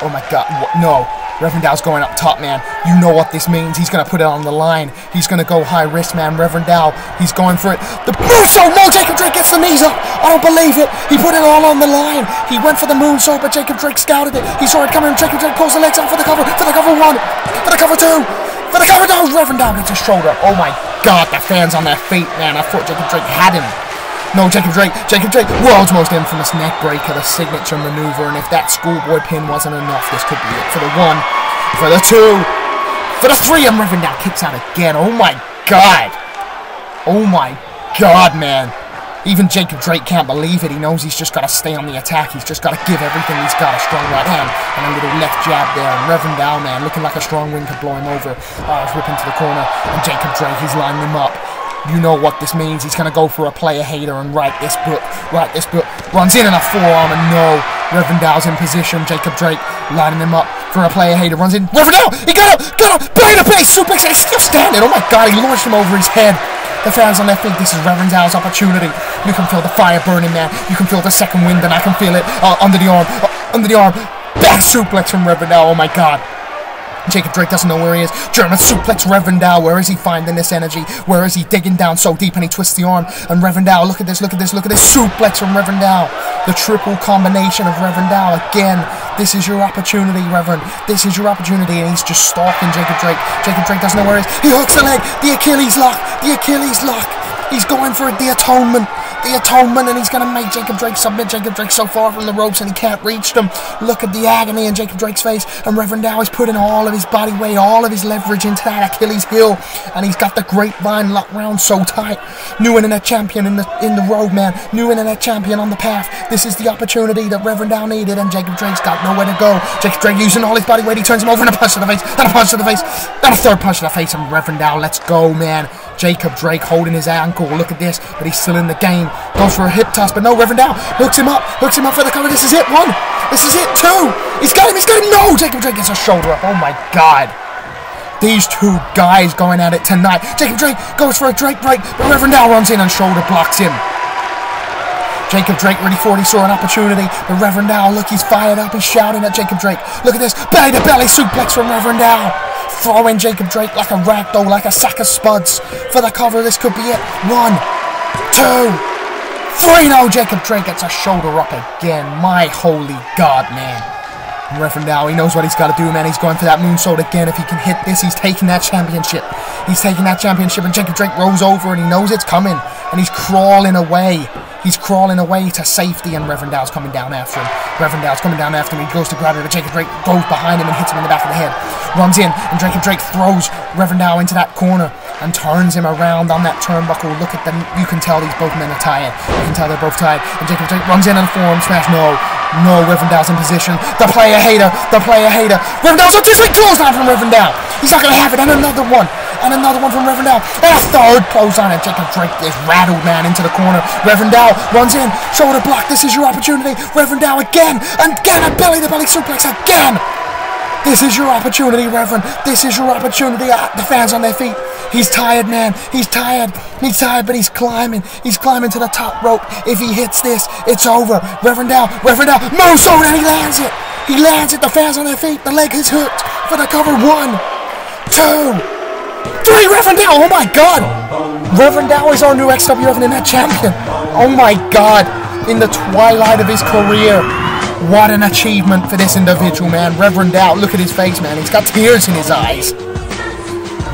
Oh my God. No. Reverend Dow's going up top, man. You know what this means. He's going to put it on the line. He's going to go high risk, man. Reverend Dow, he's going for it. The moonsault! No, Jacob Drake gets the knees up. I don't believe it. He put it all on the line. He went for the moonsault, but Jacob Drake scouted it. He saw it coming. Jacob Drake pulls the legs out for the cover. For the cover 1. For the cover 2. For the cover 2. Reverend Dow gets his shoulder. Oh my God, the fans on their feet, man. I thought Jacob Drake had him. No, Jacob Drake, world's most infamous neck breaker, the signature maneuver, and if that schoolboy pin wasn't enough, this could be it. For the 1, for the 2, for the 3, and Reverend Dow kicks out again. Oh my God. Oh my God, man. Even Jacob Drake can't believe it. He knows he's just got to stay on the attack. He's just got to give everything he's got. A strong right hand and a little left jab there. And Reverend Dow, man, looking like a strong wind could blow him over. Whip into the corner, and Jacob Drake, he's lining him up. You know what this means. He's going to go for a player hater and write this book. Runs in a forearm, and no. Reverend Dow's in position. Jacob Drake lining him up for a player hater. Runs in. Reverend Dow! He got up! Belly to base suplex! He's still standing! Oh my God, he launched him over his head. The fans on their feet. This is Reverend Dow's opportunity. You can feel the fire burning, man. You can feel the second wind, and I can feel it under the arm. Back suplex from Reverend Dow. Oh my God. Jacob Drake doesn't know where he is. German suplex Reverend Dow. Where is he finding this energy? Where is he digging down so deep? And he twists the arm. And Reverend Dow, look at this, look at this, look at this. Suplex from Reverend Dow. The triple combination of Reverend Dow. Again, this is your opportunity, Reverend. This is your opportunity. And he's just stalking Jacob Drake. Jacob Drake doesn't know where he is. He hooks the leg. The Achilles lock. The Achilles lock. He's going for the atonement. The atonement, and he's going to make Jacob Drake submit. Jacob Drake so far from the ropes and he can't reach them. Look at the agony in Jacob Drake's face, and Reverend Dow is putting all of his body weight, all of his leverage into that Achilles heel, and he's got the grapevine locked round so tight. New internet champion in the road, man. New internet champion on the path. This is the opportunity that Reverend Dow needed, and Jacob Drake's got nowhere to go. Jacob Drake using all his body weight. He turns him over and a punch to the face, and a punch to the face, and a third punch to the face, and Reverend Dow, let's go, man. Jacob Drake holding his ankle. Look at this, but he's still in the game. Goes for a hip toss, but no, Reverend Dow hooks him up for the cover. This is it, 1. This is it, 2. He's got him, no! Jacob Drake gets a shoulder up. Oh my God. These two guys going at it tonight. Jacob Drake goes for a Drake break, but Reverend Dow runs in and shoulder blocks him. Jacob Drake ready for it. He saw an opportunity, but Reverend Dow, look, he's fired up. He's shouting at Jacob Drake. Look at this, belly to belly suplex from Reverend Dow. Throwing Jacob Drake like a ragdoll, like a sack of spuds. For the cover, this could be it. 1, 2, 3. No, Jacob Drake gets a shoulder up again. My holy God, man. And Reverend Dow, he knows what he's got to do, man. He's going for that moonsault again. If he can hit this, he's taking that championship. He's taking that championship, and Jacob Drake rolls over, and he knows it's coming. And he's crawling away. He's crawling away to safety, and Reverend Dow's coming down after him. Reverend Dow's coming down after him. He goes to grab it, but Jacob Drake goes behind him and hits him in the back of the head. Runs in, and Jacob Drake throws Reverend Dow into that corner and turns him around on that turnbuckle. Look at them. You can tell these both men are tired. You can tell they're both tired. And Jacob Drake runs in and forearm smash. No, Reverend Dow's in position. The player hater. Reverend Dow's on 2 feet. Clothesline from Reverend Dow. He's not going to have it. And another one. And another one from Reverend Dow. And a third clothesline. And Jacob Drake is rattled, man, into the corner. Reverend Dow runs in. Shoulder block. This is your opportunity. Reverend Dow again. And again. A belly-to-belly suplex again. This is your opportunity, Reverend. This is your opportunity. The fans on their feet. He's tired, man. He's tired, but he's climbing. He's climbing to the top rope. If he hits this, it's over. Reverend Dow, moonsault, and he lands it. He lands it. The fans on their feet. The leg is hooked for the cover. 1, 2, 3. Reverend Dow. Oh my God. Reverend Dow is our new XWF Internet champion. Oh my God. In the twilight of his career. What an achievement for this individual, man. Reverend Dow, look at his face, man. He's got tears in his eyes.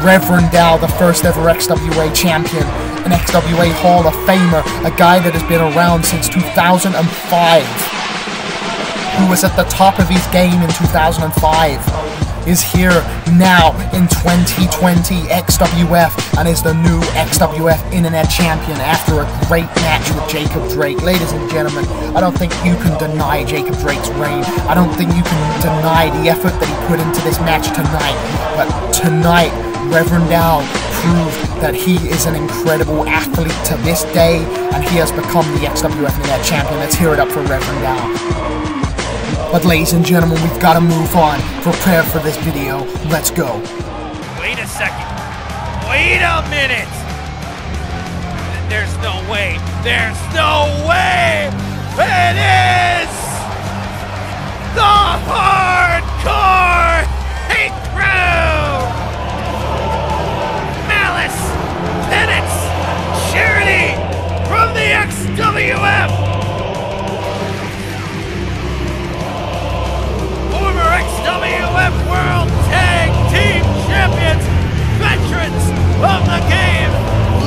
Reverend Dow, the first ever XWA champion, an XWA Hall of Famer, a guy that has been around since 2005, who was at the top of his game in 2005, is here now in 2020 XWF and is the new XWF Internet Champion after a great match with Jacob Drake. Ladies and gentlemen, I don't think you can deny Jacob Drake's reign. I don't think you can deny the effort that he put into this match tonight. But tonight, Reverend Dow proved that he is an incredible athlete to this day, and he has become the XWF Internet Champion. Let's hear it up for Reverend Dow. But ladies and gentlemen, we've got to move on. Prepare for this video. Let's go. Wait a second. Wait a minute. There's no way. There's no way. It is the Hardcore Hate Crew. Malice, Penance, Charity from the XWF. XWF World Tag Team Champions, veterans of the game,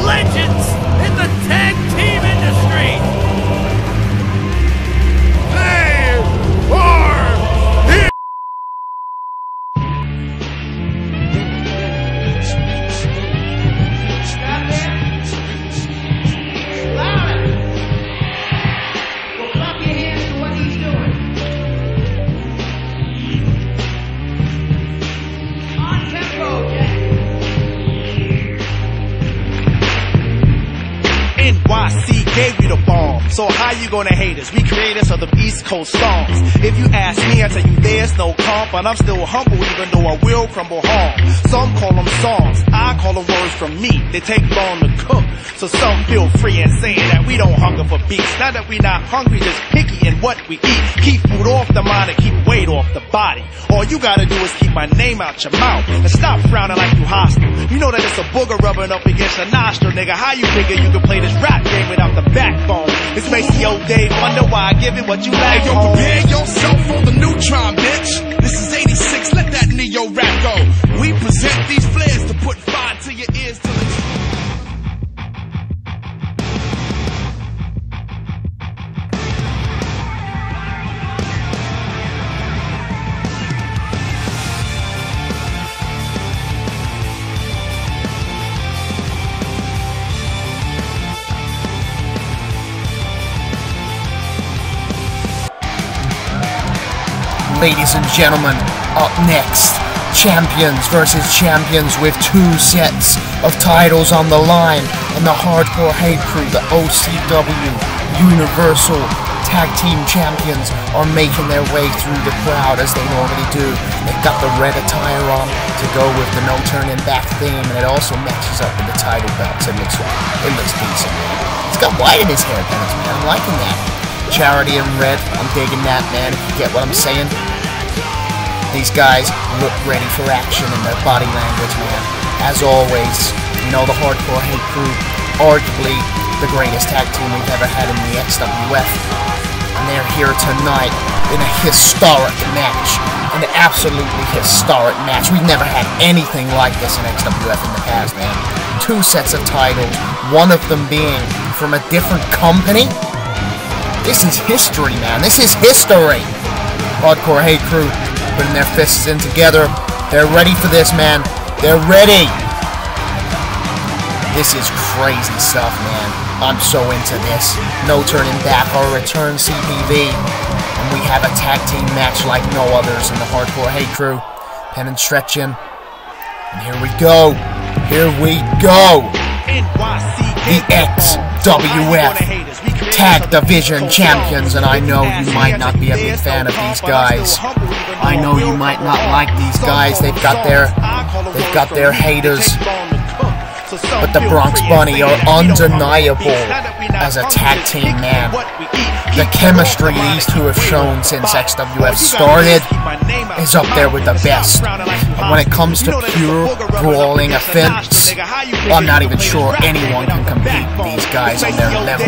legends in the tag team industry. So how you gonna hate us? We creators of the East Coast songs. If you ask me, I tell you there's no comp, and I'm still humble even though I will crumble hard. Some call them songs, I call them words from me. They take long to cook, so some feel free in saying that we don't hunger for beats. Not that we not hungry, just picky in what we eat. Keep food off the mind and keep weight off the body. All you gotta do is keep my name out your mouth and stop frowning like you hostile. You know that it's a booger rubbing up against a nostril, nigga. How you figure you can play this rap game without the backbone? It's Maceo Dave wonder why I give it what you like. Hey, yo, prepare yourself for the neutron, bitch. This is 86, let that neo rap go. We present these flares to put fire to your ears till it's... Ladies and gentlemen, up next, champions versus champions with 2 sets of titles on the line, and the Hardcore Hate Crew, the OCW Universal Tag Team Champions, are making their way through the crowd as they normally do. They've got the red attire on to go with the no turning back theme, and it also matches up with the title belts. It looks decent. He's got white in his hair, man. I'm liking that. Charity in red, I'm digging that, man, if you get what I'm saying. These guys look ready for action in their body language, man. As always, you know, the Hardcore Hate Crew, arguably the greatest tag team we've ever had in the XWF. And they're here tonight in a historic match. An absolutely historic match. We've never had anything like this in XWF in the past, man. 2 sets of titles, one of them being from a different company. This is history, man. This is history. Hardcore Hate Crew putting their fists in together. They're ready for this, man. They're ready. This is crazy stuff, man. I'm so into this. No turning back, our return CPV. And we have a tag team match like no others in the Hardcore Hate Crew. Pen and stretch in. And here we go. Here we go. The XWF Tag Division Champions, and I know you might not be a big fan of these guys. I know you might not like these guys. They've got their haters. But the Bronx Bunny are undeniable as a tag team, man. The chemistry these two have shown since XWF started is up there with the best. And when it comes to pure brawling offense, I'm not even sure anyone can compete with these guys on their level.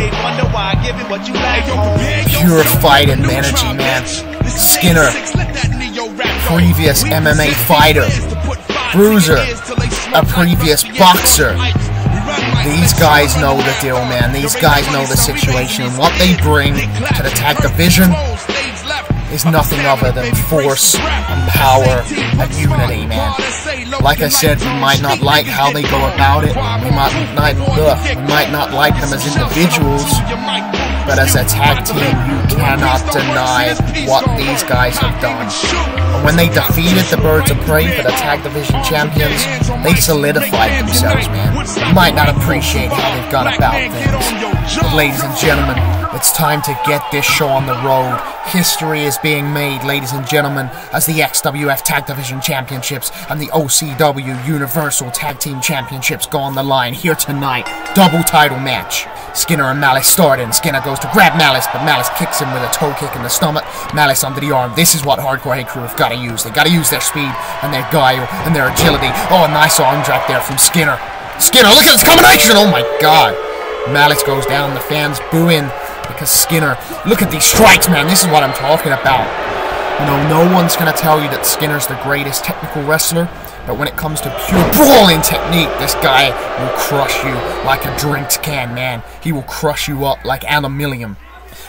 Pure fight and energy, man. Skinner, previous MMA fighter. Bruiser, a previous boxer. These guys know the deal, man. These guys know the situation. What they bring to the tag division is nothing other than force and power and unity, man. Like I said, we might not like how they go about it. We might not like them as individuals. But as a tag team, you cannot deny what these guys have done. And when they defeated the Birds of Prey for the Tag Division Champions, they solidified themselves, man. You might not appreciate how they've gone about things. But ladies and gentlemen, it's time to get this show on the road. History is being made, ladies and gentlemen, as the XWF Tag Division Championships and the OCW Universal Tag Team Championships go on the line here tonight. Double title match. Skinner and Malice start in. Skinner goes to grab Malice, but Malice kicks him with a toe kick in the stomach. Malice under the arm. This is what Hardcore Hate Crew have got to use. They got to use their speed and their guile and their agility. Oh, a nice arm drag there from Skinner. Skinner, look at this combination! Oh my god. Malice goes down. The fans boo in because Skinner, look at these strikes, man. This is what I'm talking about. You know, no one's going to tell you that Skinner's the greatest technical wrestler, but when it comes to pure brawling technique, this guy will crush you like a drinks can, man. He will crush you up like aluminium.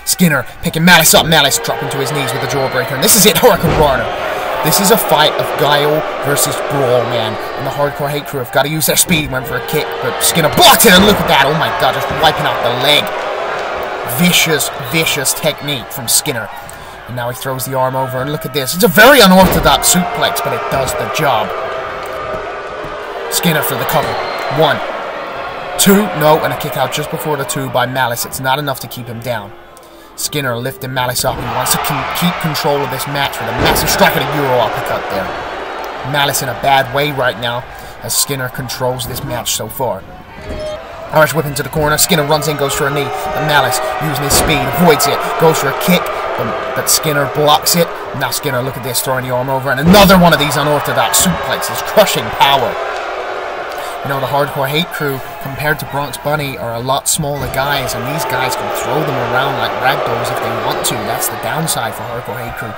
Skinner picking Malice up. Malice dropping to his knees with a jawbreaker. And this is it, Hurricane Rana. This is a fight of guile versus brawl, man. And the Hardcore Hate Crew have got to use their speed. Went for a kick, but Skinner blocked it, and look at that. Oh my god, just wiping out the leg. Vicious, vicious technique from Skinner. And now he throws the arm over, and look at this. It's a very unorthodox suplex, but it does the job. Skinner for the cover. 1, 2, no, and a kick out just before the 2 by Malice. It's not enough to keep him down. Skinner lifting Malice up. He wants to keep control of this match with a massive strike and a Euro uppercut there. Malice in a bad way right now as Skinner controls this match so far. Irish whip into the corner. Skinner runs in, goes for a knee. But Malice, using his speed, avoids it. Goes for a kick, but Skinner blocks it. Now Skinner, look at this, throwing the arm over. And another one of these unorthodox suplexes. Crushing power. You know, the Hardcore Hate Crew, compared to Bronx Bunny, are a lot smaller guys, and these guys can throw them around like ragdolls if they want to. That's the downside for Hardcore Hate Crew.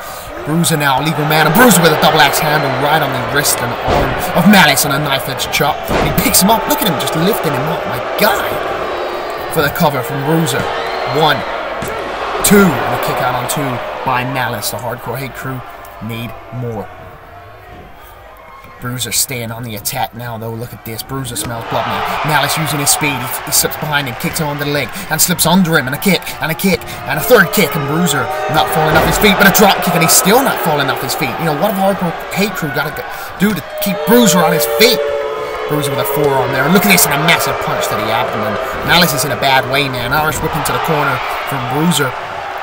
Bruiser now, legal man, and Bruiser with a double axe handle right on the wrist and arm of Malice and a knife-edge chop. And he picks him up. Look at him just lifting him up. My God. For the cover from Bruiser. 1, 2, and a kick out on 2 by Malice. The Hardcore Hate Crew need more. Bruiser staying on the attack now, though. Look at this. Bruiser smells blood now. Malice using his speed. He slips behind him, kicks him on the leg, and slips under him, and a kick, and a kick, and a third kick, and Bruiser not falling off his feet, but a drop kick, and he's still not falling off his feet. You know, what have Hardcore Hate Crew got to do to keep Bruiser on his feet? Bruiser with a forearm there, and look at this, and a massive punch to the abdomen. Malice is in a bad way, man. Irish whip into the corner from Bruiser.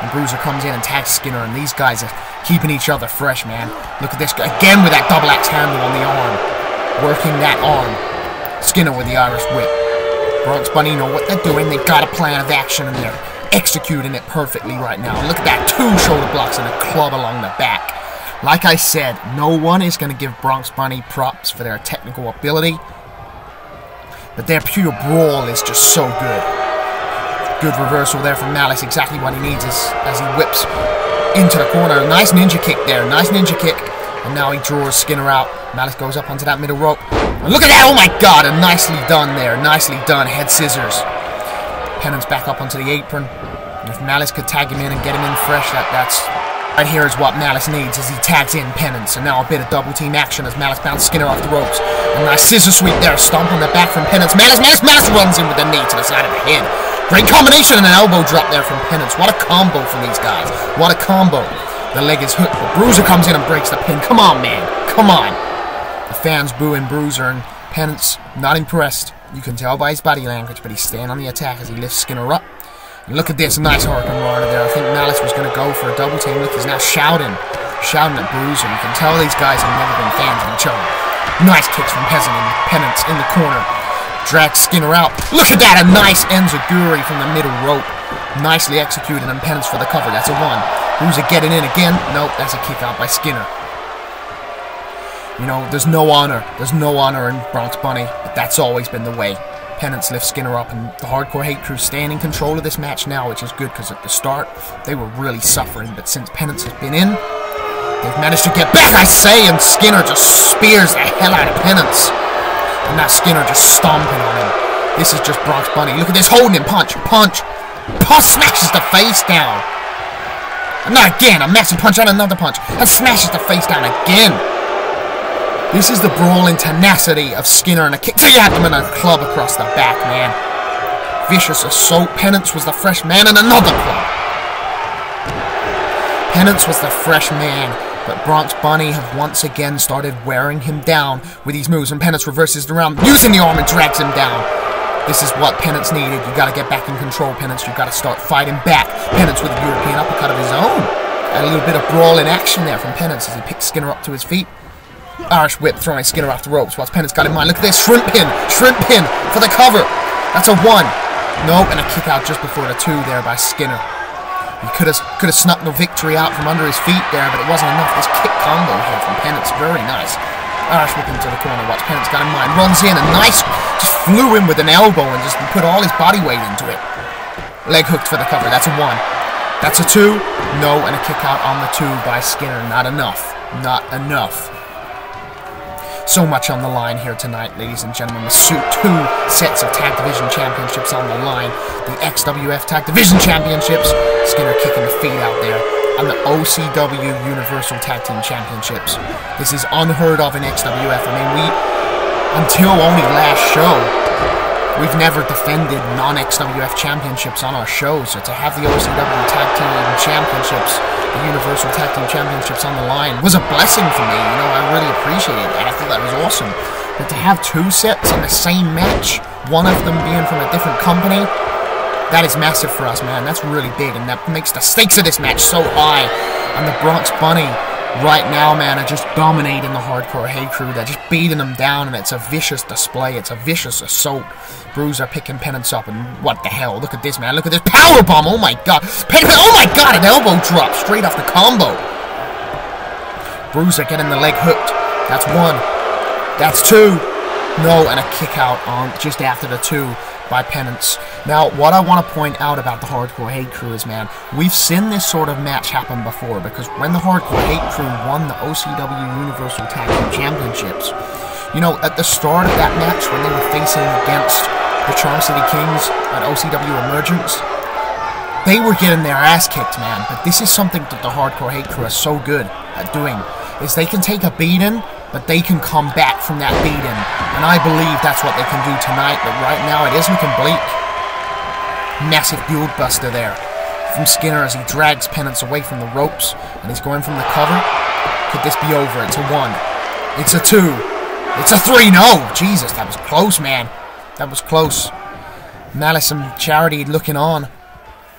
And Bruiser comes in and tags Skinner, and these guys are keeping each other fresh, man. Look at this guy again with that double axe handle on the arm. Working that arm. Skinner with the Irish whip. Bronx Bunny know what they're doing. They've got a plan of action, and they're executing it perfectly right now. Look at that, 2 shoulder blocks and a club along the back. Like I said, no one is going to give Bronx Bunny props for their technical ability, but their pure brawl is just so good. Good reversal there from Malice. Exactly what he needs as he whips into the corner. Nice ninja kick there. Nice ninja kick. And now he draws Skinner out. Malice goes up onto that middle rope. And look at that. Oh my God. And nicely done there. Nicely done. Head scissors. Penance back up onto the apron. And if Malice could tag him in and get him in fresh, that's right here is what Malice needs as he tags in Penance. And now a bit of double team action as Malice bounces Skinner off the ropes. A nice scissor sweep there. Stomp on the back from Penance. Malice runs in with a knee to the side of the head. Great combination and an elbow drop there from Penance. What a combo from these guys. What a combo. The leg is hooked, but Bruiser comes in and breaks the pin. Come on, man. Come on. The fans booing Bruiser, and Penance not impressed. You can tell by his body language, but he's staying on the attack as he lifts Skinner up. And look at this. A nice hurricane runner there. I think Malice was going to go for a double team. Look, he's now shouting at Bruiser. You can tell these guys have never been fans of each other. Nice kicks from Penance in the corner. Drags Skinner out. Look at that, a nice enziguri from the middle rope. Nicely executed, and Penance for the cover. That's a 1. Bruiser getting in again. Nope, that's a kick out by Skinner. You know, there's no honor. There's no honor in Bronx Bunny, but that's always been the way. Penance lifts Skinner up, and the Hardcore Hate Crew staying in control of this match now, which is good, because at the start, they were really suffering, but since Penance has been in, they've managed to get back, I say, and Skinner just spears the hell out of Penance. And now Skinner just stomping on him. This is just Bronx Bunny. Look at this, holding him. Punch. Smashes the face down. And now again, a massive punch and another punch. And smashes the face down again. This is the brawling tenacity of Skinner, and a kick to the abdomen and a club across the back, man. Vicious assault. Penance was the fresh man, and another club. Penance was the fresh man. But Bronx Bunny have once again started wearing him down with these moves, and Penance reverses it around, using the arm and drags him down. This is what Penance needed. You got to get back in control, Penance. You got to start fighting back. Penance with a European uppercut of his own. And a little bit of brawl in action there from Penance as he picks Skinner up to his feet. Irish whip throwing Skinner off the ropes. What's Penance got in mind? Look at this, shrimp pin for the cover. That's a 1. Nope, and a kick out just before the 2 there by Skinner. He could have snuck the victory out from under his feet there, but it wasn't enough. This kick combo here from Penance, very nice. Irish whip into the corner. What's Penance got in mind? Runs in, and nice, just flew in with an elbow and just put all his body weight into it. Leg hooked for the cover. That's a 1. That's a 2. No, and a kick out on the 2 by Skinner. Not enough. Not enough. So much on the line here tonight, ladies and gentlemen. With 2 sets of Tag Division Championships on the line. The XWF Tag Division Championships. Skinner kicking the feet out there. And the OCW Universal Tag Team Championships. This is unheard of in XWF. I mean, until only last show, we've never defended non-XWF championships on our shows. So to have the OCW Tag Team Championships, the Universal Tag Team Championships on the line was a blessing for me. You know, I really appreciated that. I thought that was awesome. But to have 2 sets in the same match one of them being from a different company, that is massive for us, man. That's really big, and that makes the stakes of this match so high. And the Bronx Bunny, right now, man, are just dominating the Hardcore Hate Crew. They're just beating them down, and it's a vicious display. It's a vicious assault. Bruiser picking Penance up, and what the hell? Look at this, man. Look at this powerbomb. Oh, my God. Oh, my God, an elbow drop straight off the combo. Bruiser getting the leg hooked. That's one. That's two. No, and a kick out on just after the two by Penance. Now, what I want to point out about the Hardcore Hate Crew is, man, we've seen this sort of match happen before, because when the Hardcore Hate Crew won the OCW Universal Tag Team Championships, you know, at the start of that match, when they were facing against the Charm City Kings at OCW Emergence, they were getting their ass kicked, man. But this is something that the Hardcore Hate Crew is so good at doing, is they can take a beating, but they can come back from that beating. And I believe that's what they can do tonight, but right now it is looking bleak. Massive build buster there from Skinner as he drags Penance away from the ropes, and he's going from the cover. Could this be over? It's a 1. It's a 2. It's a 3. No! Jesus, that was close, man. That was close. Malice and Charity looking on.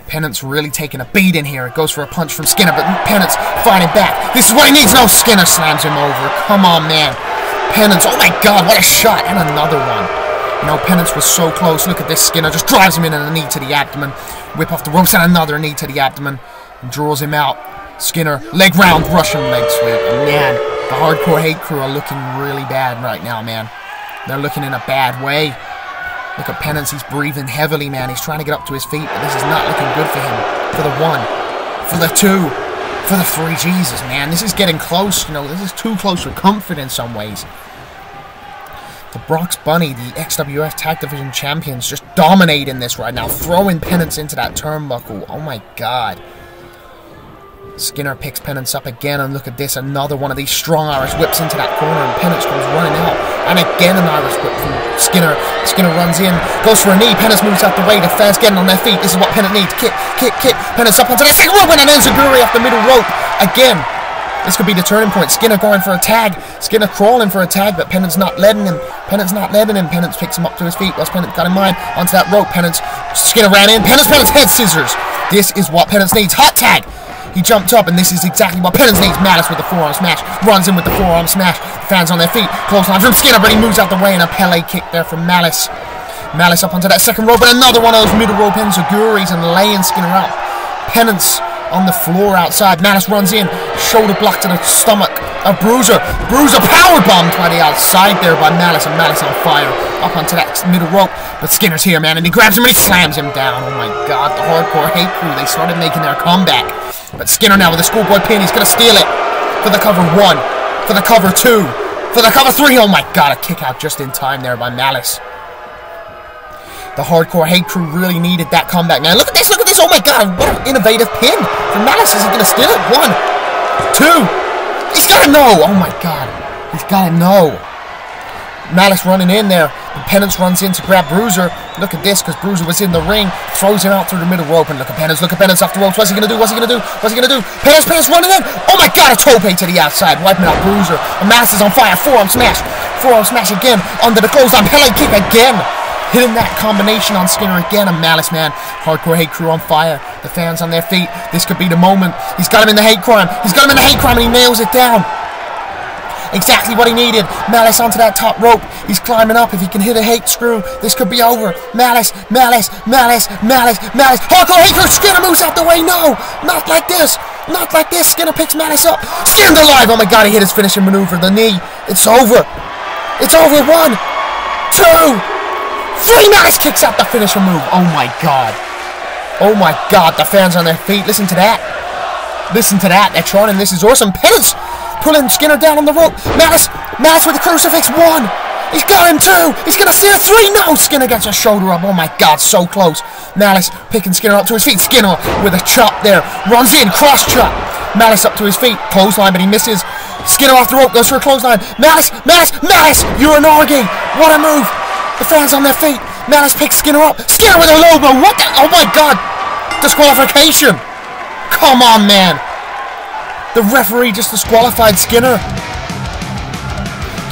Penance really taking a beating here. It goes for a punch from Skinner, but Penance fighting back. This is what he needs. No, Skinner slams him over. Come on, man. Penance, oh my God, what a shot. And another one. You know, Penance was so close. Look at this. Skinner just drives him in and a knee to the abdomen. Whip off the ropes and another knee to the abdomen. And draws him out. Skinner, leg round, Russian leg sweep. And man, the Hardcore Hate Crew are looking really bad right now, man. They're looking in a bad way. Look at Penance, he's breathing heavily, man. He's trying to get up to his feet, but this is not looking good for him. For the 1, for the 2, for the 3. Jesus, man, this is getting close. You know, this is too close for comfort in some ways. The Bronx Bunny, the XWF Tag Division Champions, just dominating this right now, throwing Penance into that turnbuckle. Oh my God. Skinner picks Penance up again, and look at this, another one of these strong Irish whips into that corner, and Penance comes running out, and again an Irish whip from Skinner. Skinner runs in, goes for a knee, Penance moves out the way, the fans getting on their feet. This is what Penance needs. Kick, kick, kick, Penance up onto the second rope, and an enziguri off the middle rope. Again, this could be the turning point. Skinner going for a tag, Skinner crawling for a tag, but Penance not letting him. Penance picks him up to his feet. What's Penance got in mind? Onto that rope, Skinner ran in, Penance head scissors. This is what Penance needs. Hot tag. He jumped up, and this is exactly what Penance needs. Malice with the forearm smash. Runs in with the forearm smash. Fans on their feet. Clothesline from Skinner, but he moves out the way, and a Pele kick there from Malice. Malice up onto that second rope, and another one of those middle rope enziguris, and laying Skinner out. Penance on the floor outside. Malice runs in. Shoulder block to the stomach of Bruiser. Bruiser powerbombed by the outside there by Malice, and Malice on fire. Up onto that middle rope. But Skinner's here, man, and he grabs him and he slams him down. Oh my God, the Hardcore Hate Crew, they started making their comeback. But Skinner now with the schoolboy pin, he's going to steal it. For the cover 1, for the cover 2, for the cover 3. Oh my God, a kick out just in time there by Malice. The Hardcore Hate Crew really needed that comeback, man. Look at this, oh my God, what an innovative pin from Malice. Is he going to steal it? 1, 2, he's got to know. Oh my God, he's got to know. Malice running in there. And Penance runs in to grab Bruiser. Look at this, because Bruiser was in the ring. Throws him out through the middle rope. And look at Penance off the ropes. What's he going to do? Penance running in. Oh my God, a tope to the outside. Wiping out Bruiser. And Malice is on fire. Forearm smash again. Under the clothesline. Pele kick again. Hitting that combination on Skinner again. And Malice, man. Hardcore Hate Crew on fire. The fans on their feet. This could be the moment. He's got him in the hate crime. And he nails it down. Exactly what he needed. Malice onto that top rope. He's climbing up. If he can hit a hate screw, this could be over. Malice. Hardcore Hate Crew. Skinner moves out the way. No, not like this. Skinner picks Malice up. Skinner alive. Oh my God, he hit his finishing maneuver. The knee. It's over. 1, 2, 3. Malice kicks out the finishing move. Oh my God. The fans on their feet. Listen to that. They're trying, and this is awesome. Penance pulling Skinner down on the rope. Malice with the crucifix. 1. He's got him 2. He's going to steal 3. No, Skinner gets a shoulder up. Oh my God, so close. Malice picking Skinner up to his feet. Skinner with a chop there. Runs in, cross chop. Malice up to his feet. Clothesline, but he misses. Skinner off the rope, goes for a clothesline. Malice. You're an orgy. What a move. The fans on their feet. Malice picks Skinner up. Skinner with a low blow. What the? Oh my God. Disqualification. Come on, man. The referee just disqualified Skinner.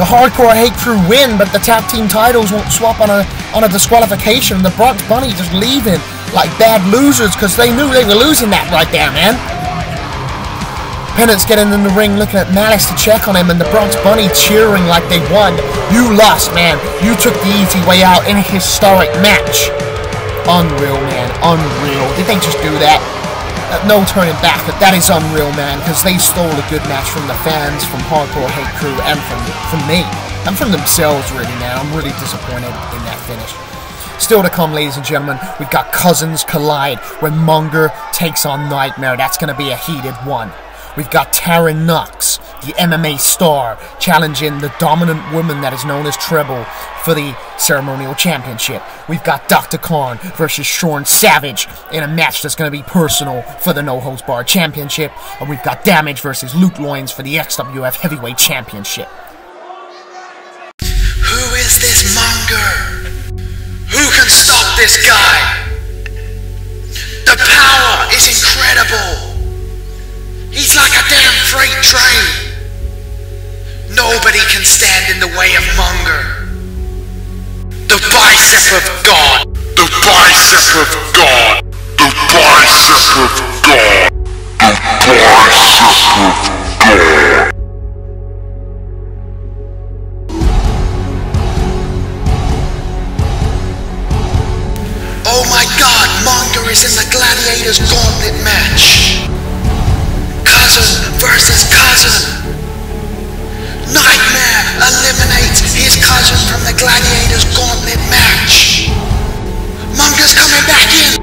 The Hardcore Hate Crew win, but the tag team titles won't swap on on a disqualification, and the Bronx Bunny just leaving like bad losers because they knew they were losing that right there, man. Pennant's getting in the ring looking at Malice to check on him, and the Bronx Bunny cheering like they won. You lost, man. You took the easy way out in a historic match. Unreal, man. Unreal. Did they just do that? No turning back. That is unreal, man, because they stole a good match from the fans, from Hardcore Hate Crew, and from me. And from themselves, really, man. I'm really disappointed in that finish. Still to come, ladies and gentlemen, we've got Cousins Collide when Munger takes on Nightmare. That's going to be a heated one. We've got Taryn Knox, the MMA star, challenging the dominant woman that is known as Treble for the Ceremonial Championship. We've got Dr. Khan versus Sean Savage in a match that's going to be personal for the No Holds Barred Championship. And we've got Damage versus Luke Loins for the XWF Heavyweight Championship. Who is this Munger? Who can stop this guy? The power is incredible. He's like a damn freight train. Nobody can stand in the way of Munger. The bicep of God. The bicep of God. The bicep of God. The bicep of God. Oh my God, Munger is in the Gladiators Gauntlet match. Cousin versus cousin. Nightmare eliminates his cousin from the Gladiators Gauntlet match. Munger's coming back in.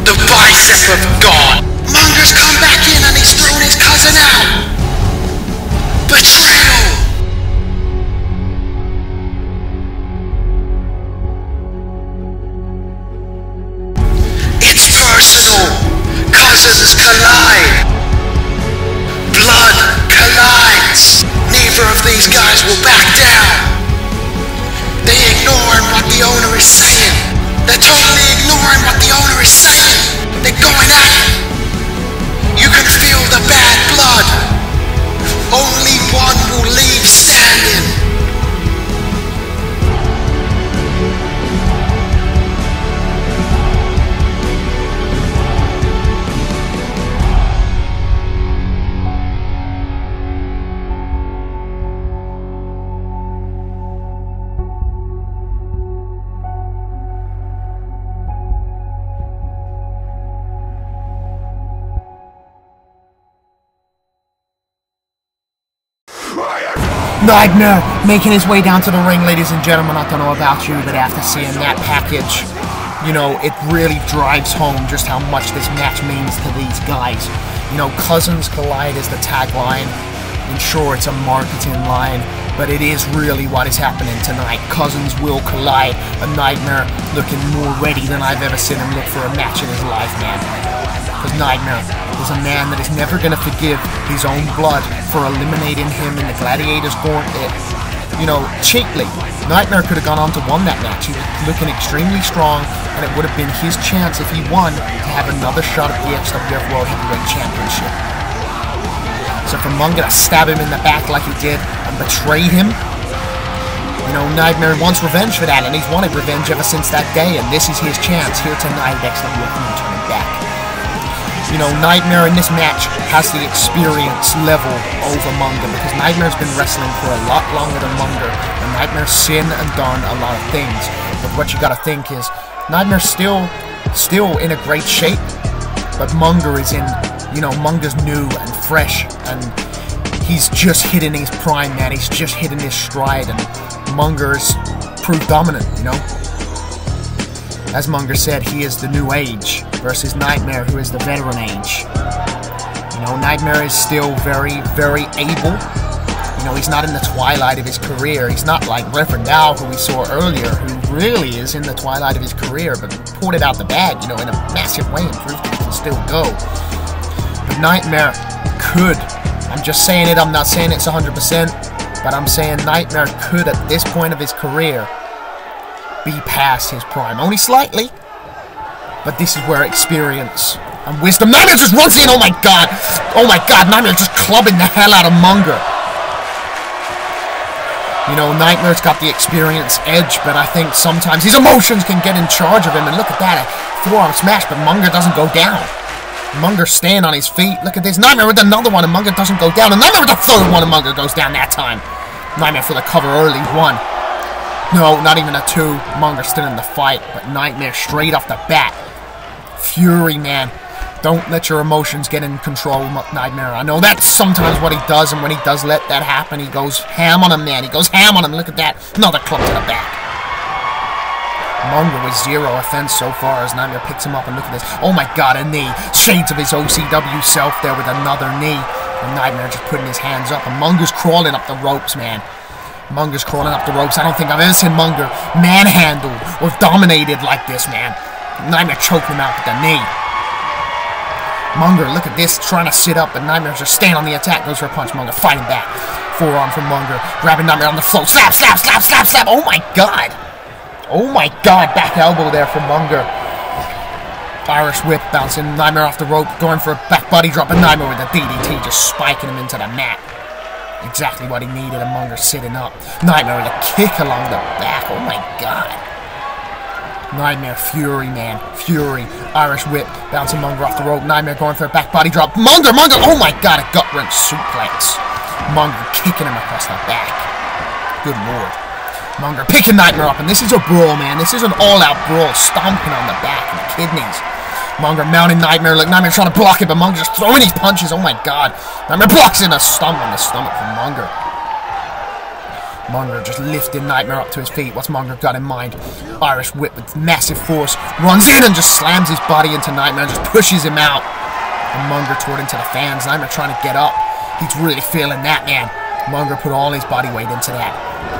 The bicep of God. Munger's come back in and he's thrown his cousin out. Betrayal. It's personal. Cousins collide. Blood collides. Neither of these guys will back down. They're ignoring what the owner is saying. They're totally ignoring what the owner is saying. They're going at it. You can feel the bad blood. Only one will leave standing. Nightmare making his way down to the ring, ladies and gentlemen. I don't know about you, but after seeing that package, you know, it really drives home just how much this match means to these guys. You know, Cousins Collide is the tagline, and sure, it's a marketing line, but it is really what is happening tonight. Cousins will collide. A Nightmare looking more ready than I've ever seen him look for a match in his life, man. Because Nightmare is a man that is never going to forgive his own blood for eliminating him in the Gladiators Gauntlet, you know, cheaply. Nightmare could have gone on to win that match. He was looking extremely strong, and it would have been his chance if he won to have another shot at the XWF World Heavyweight Championship. So for Munger to stab him in the back like he did and betray him, you know, Nightmare wants revenge for that, and he's wanted revenge ever since that day, and this is his chance here tonight at XWF and turning back. You know, Nightmare in this match has the experience level over Munger, because Nightmare's been wrestling for a lot longer than Munger, and Nightmare's seen and done a lot of things. But what you gotta think is, Nightmare's still in a great shape, but Munger is in, you know, Munger's new and fresh, and he's just hitting his prime, man. He's just hitting his stride, and Munger's proved dominant, you know. As Munger said, he is the new age versus Nightmare, who is the veteran age. You know, Nightmare is still very, very able. You know, he's not in the twilight of his career. He's not like Reverend Al, who we saw earlier, who really is in the twilight of his career, but pulled it out the bag, you know, in a massive way and proved that he can still go. But Nightmare could, I'm just saying it, I'm not saying it's 100%, but I'm saying Nightmare could, at this point of his career, be past his prime. Only slightly, but this is where experience and wisdom. Nightmare just runs in, oh my god! Oh my god, Nightmare just clubbing the hell out of Munger. You know, Nightmare's got the experience edge, but I think sometimes his emotions can get in charge of him. And look at that, a forearm smash, but Munger doesn't go down. Munger's staying on his feet. Look at this. Nightmare with another one, and Munger doesn't go down. And Nightmare with the third one, and Munger goes down that time. Nightmare for the cover early. 1. No, not even a 2. Munger still in the fight, but Nightmare straight off the bat. Fury, man. Don't let your emotions get in control, Nightmare. I know that's sometimes what he does, and when he does let that happen, he goes ham on him, man. He goes ham on him. Look at that. Another club to the back. Munger with 0 offense so far as Nightmare picks him up, and look at this. Oh my god, a knee. Shades of his OCW self there with another knee. And Nightmare just putting his hands up, and Munger's crawling up the ropes, man. Munger's crawling up the ropes. I don't think I've ever seen Munger manhandled or dominated like this, man. Nightmare choked him out with the knee. Munger, look at this, trying to sit up, but Nightmare's just staying on the attack. Goes for a punch. Munger fighting back. Forearm from Munger, grabbing Nightmare on the float. Slap, slap, slap, slap, slap. Oh my god. Oh my god, back elbow there from Munger. Irish whip bouncing Nightmare off the rope, going for a back body drop, and Nightmare with a DDT, just spiking him into the mat. Exactly what he needed, and Munger sitting up. Nightmare with a kick along the back. Oh my god. Nightmare, Fury, man. Fury. Irish whip, bouncing Munger off the rope. Nightmare going for a back body drop. Munger! Oh my god, a gut-wrench suplex. Munger kicking him across the back. Good lord. Munger picking Nightmare up, and this is a brawl, man. This is an all-out brawl, stomping on the back and the kidneys. Munger mounting Nightmare, like Nightmare trying to block it, but Munger just throwing his punches. Oh my god. Nightmare blocks in a stomp on the stomach from Munger. Munger just lifting Nightmare up to his feet. What's Munger got in mind? Irish whip with massive force. Runs in and just slams his body into Nightmare and just pushes him out. And Munger toward into the fans. Nightmare trying to get up. He's really feeling that, man. Munger put all his body weight into that.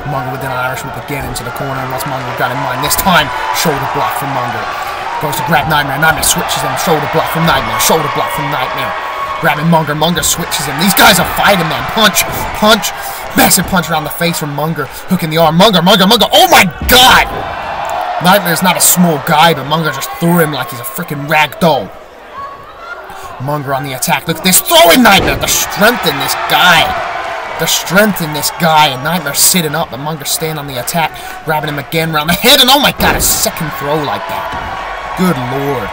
Munger with an Irish whip again into the corner. And what's Munger got in mind? This time, shoulder block from Munger. Goes to grab Nightmare. Nightmare switches him. Shoulder block from Nightmare. Shoulder block from Nightmare. Grabbing Munger. Munger switches him. These guys are fighting, man. Punch. Punch. Massive punch around the face from Munger. Hooking the arm. Munger. Oh my god! Nightmare's not a small guy, but Munger just threw him like he's a freaking rag doll. Munger on the attack. Look at this. Throwing Nightmare. The strength in this guy. The strength in this guy. And Nightmare sitting up, but Munger staying on the attack. Grabbing him again around the head. And oh my god, a second throw like that. Good lord.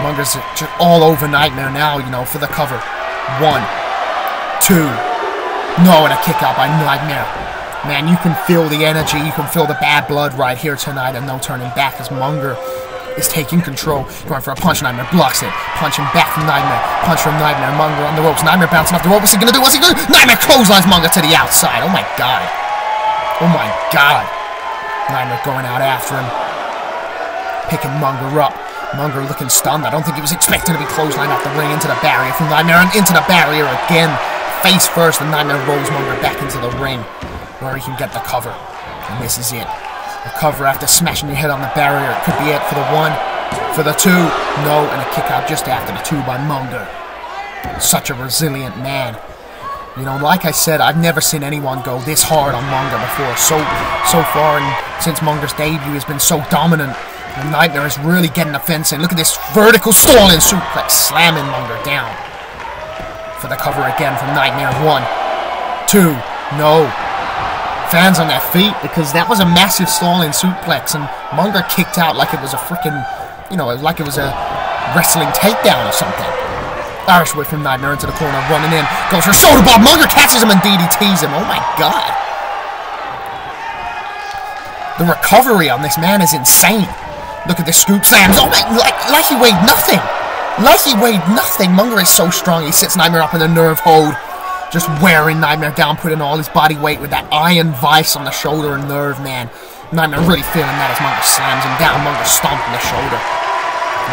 Munger's just all over Nightmare now, you know, for the cover. 1, 2. No, and a kick out by Nightmare. Man, you can feel the energy. You can feel the bad blood right here tonight, and no turning back as Munger is taking control. Going for a punch. Nightmare blocks it. Punching back from Nightmare. Punch from Nightmare. Munger on the ropes. Nightmare bouncing off the rope. What's he going to do? What's he going to do? Nightmare clotheslines Munger to the outside. Oh my god. Oh my god. Nightmare going out after him. Picking Munger up. Munger looking stunned. I don't think he was expecting to be clotheslined off the ring into the barrier from Nightmare, and into the barrier again. Face first, and Nightmare rolls Munger back into the ring where he can get the cover. And this is it. The cover after smashing your head on the barrier. It could be it for the 1, for the 2. No, and a kick out just after the 2 by Munger. Such a resilient man. You know, like I said, I've never seen anyone go this hard on Munger before. So far, and since Munger's debut has been so dominant. And Nightmare is really getting the fence in. Look at this vertical stalling suplex, slamming Munger down. For the cover again from Nightmare. 1, 2, no. Fans on their feet, because that was a massive stalling suplex, and Munger kicked out like it was a freaking, you know, like it was a wrestling takedown or something. Irish whip from Nightmare into the corner, running in, goes for a shoulder block. Munger catches him and DDTs him. Oh my god. The recovery on this man is insane. Look at the scoop slams. Oh my, like he weighed nothing. Like he weighed nothing. Munger is so strong. He sits Nightmare up in a nerve hold. Just wearing Nightmare down, putting all his body weight with that iron vice on the shoulder and nerve, man. Nightmare really feeling that as Munger slams him down. Munger stomping the shoulder.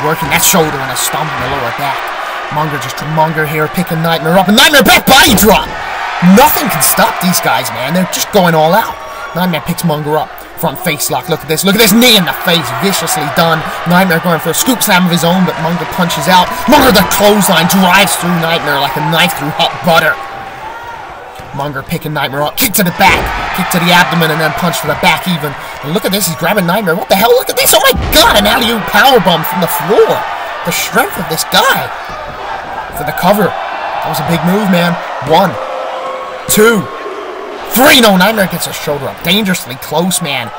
Working that shoulder and a stomp in the lower back. Munger here picking Nightmare up. And Nightmare back body drop. Nothing can stop these guys, man. They're just going all out. Nightmare picks Munger up. Front face lock. Look at this. Look at this knee in the face. Viciously done. Nightmare going for a scoop slam of his own, but Munger punches out. Munger, the clothesline, drives through Nightmare like a knife through hot butter. Munger picking Nightmare up. Kick to the back. Kick to the abdomen, and then punch for the back even. And look at this. He's grabbing Nightmare. What the hell? Look at this. Oh my god. An alley-oop powerbomb from the floor. The strength of this guy. For the cover. That was a big move, man. 1, 2, 3. No, Nightmare gets his shoulder up. Dangerously close, man.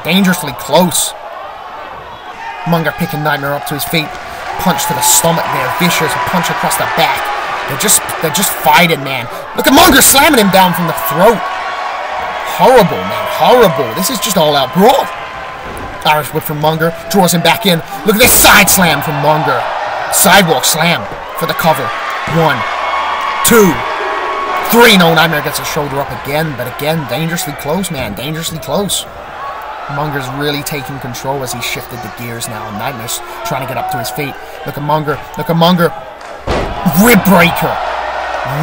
Dangerously close. Munger picking Nightmare up to his feet. Punch to the stomach there. Vicious. A punch across the back. They're just fighting, man. Look at Munger slamming him down from the throat. Horrible, man. Horrible. This is just all-out brawl. Irish whip from Munger. Draws him back in. Look at this side slam from Munger. Sidewalk slam for the cover. 1, 2, 3. No, Nightmare gets his shoulder up again. But again, dangerously close, man. Dangerously close. Munger's really taking control as he shifted the gears now. And Nightmare's trying to get up to his feet. Look at Munger. Look at Munger. Rib breaker.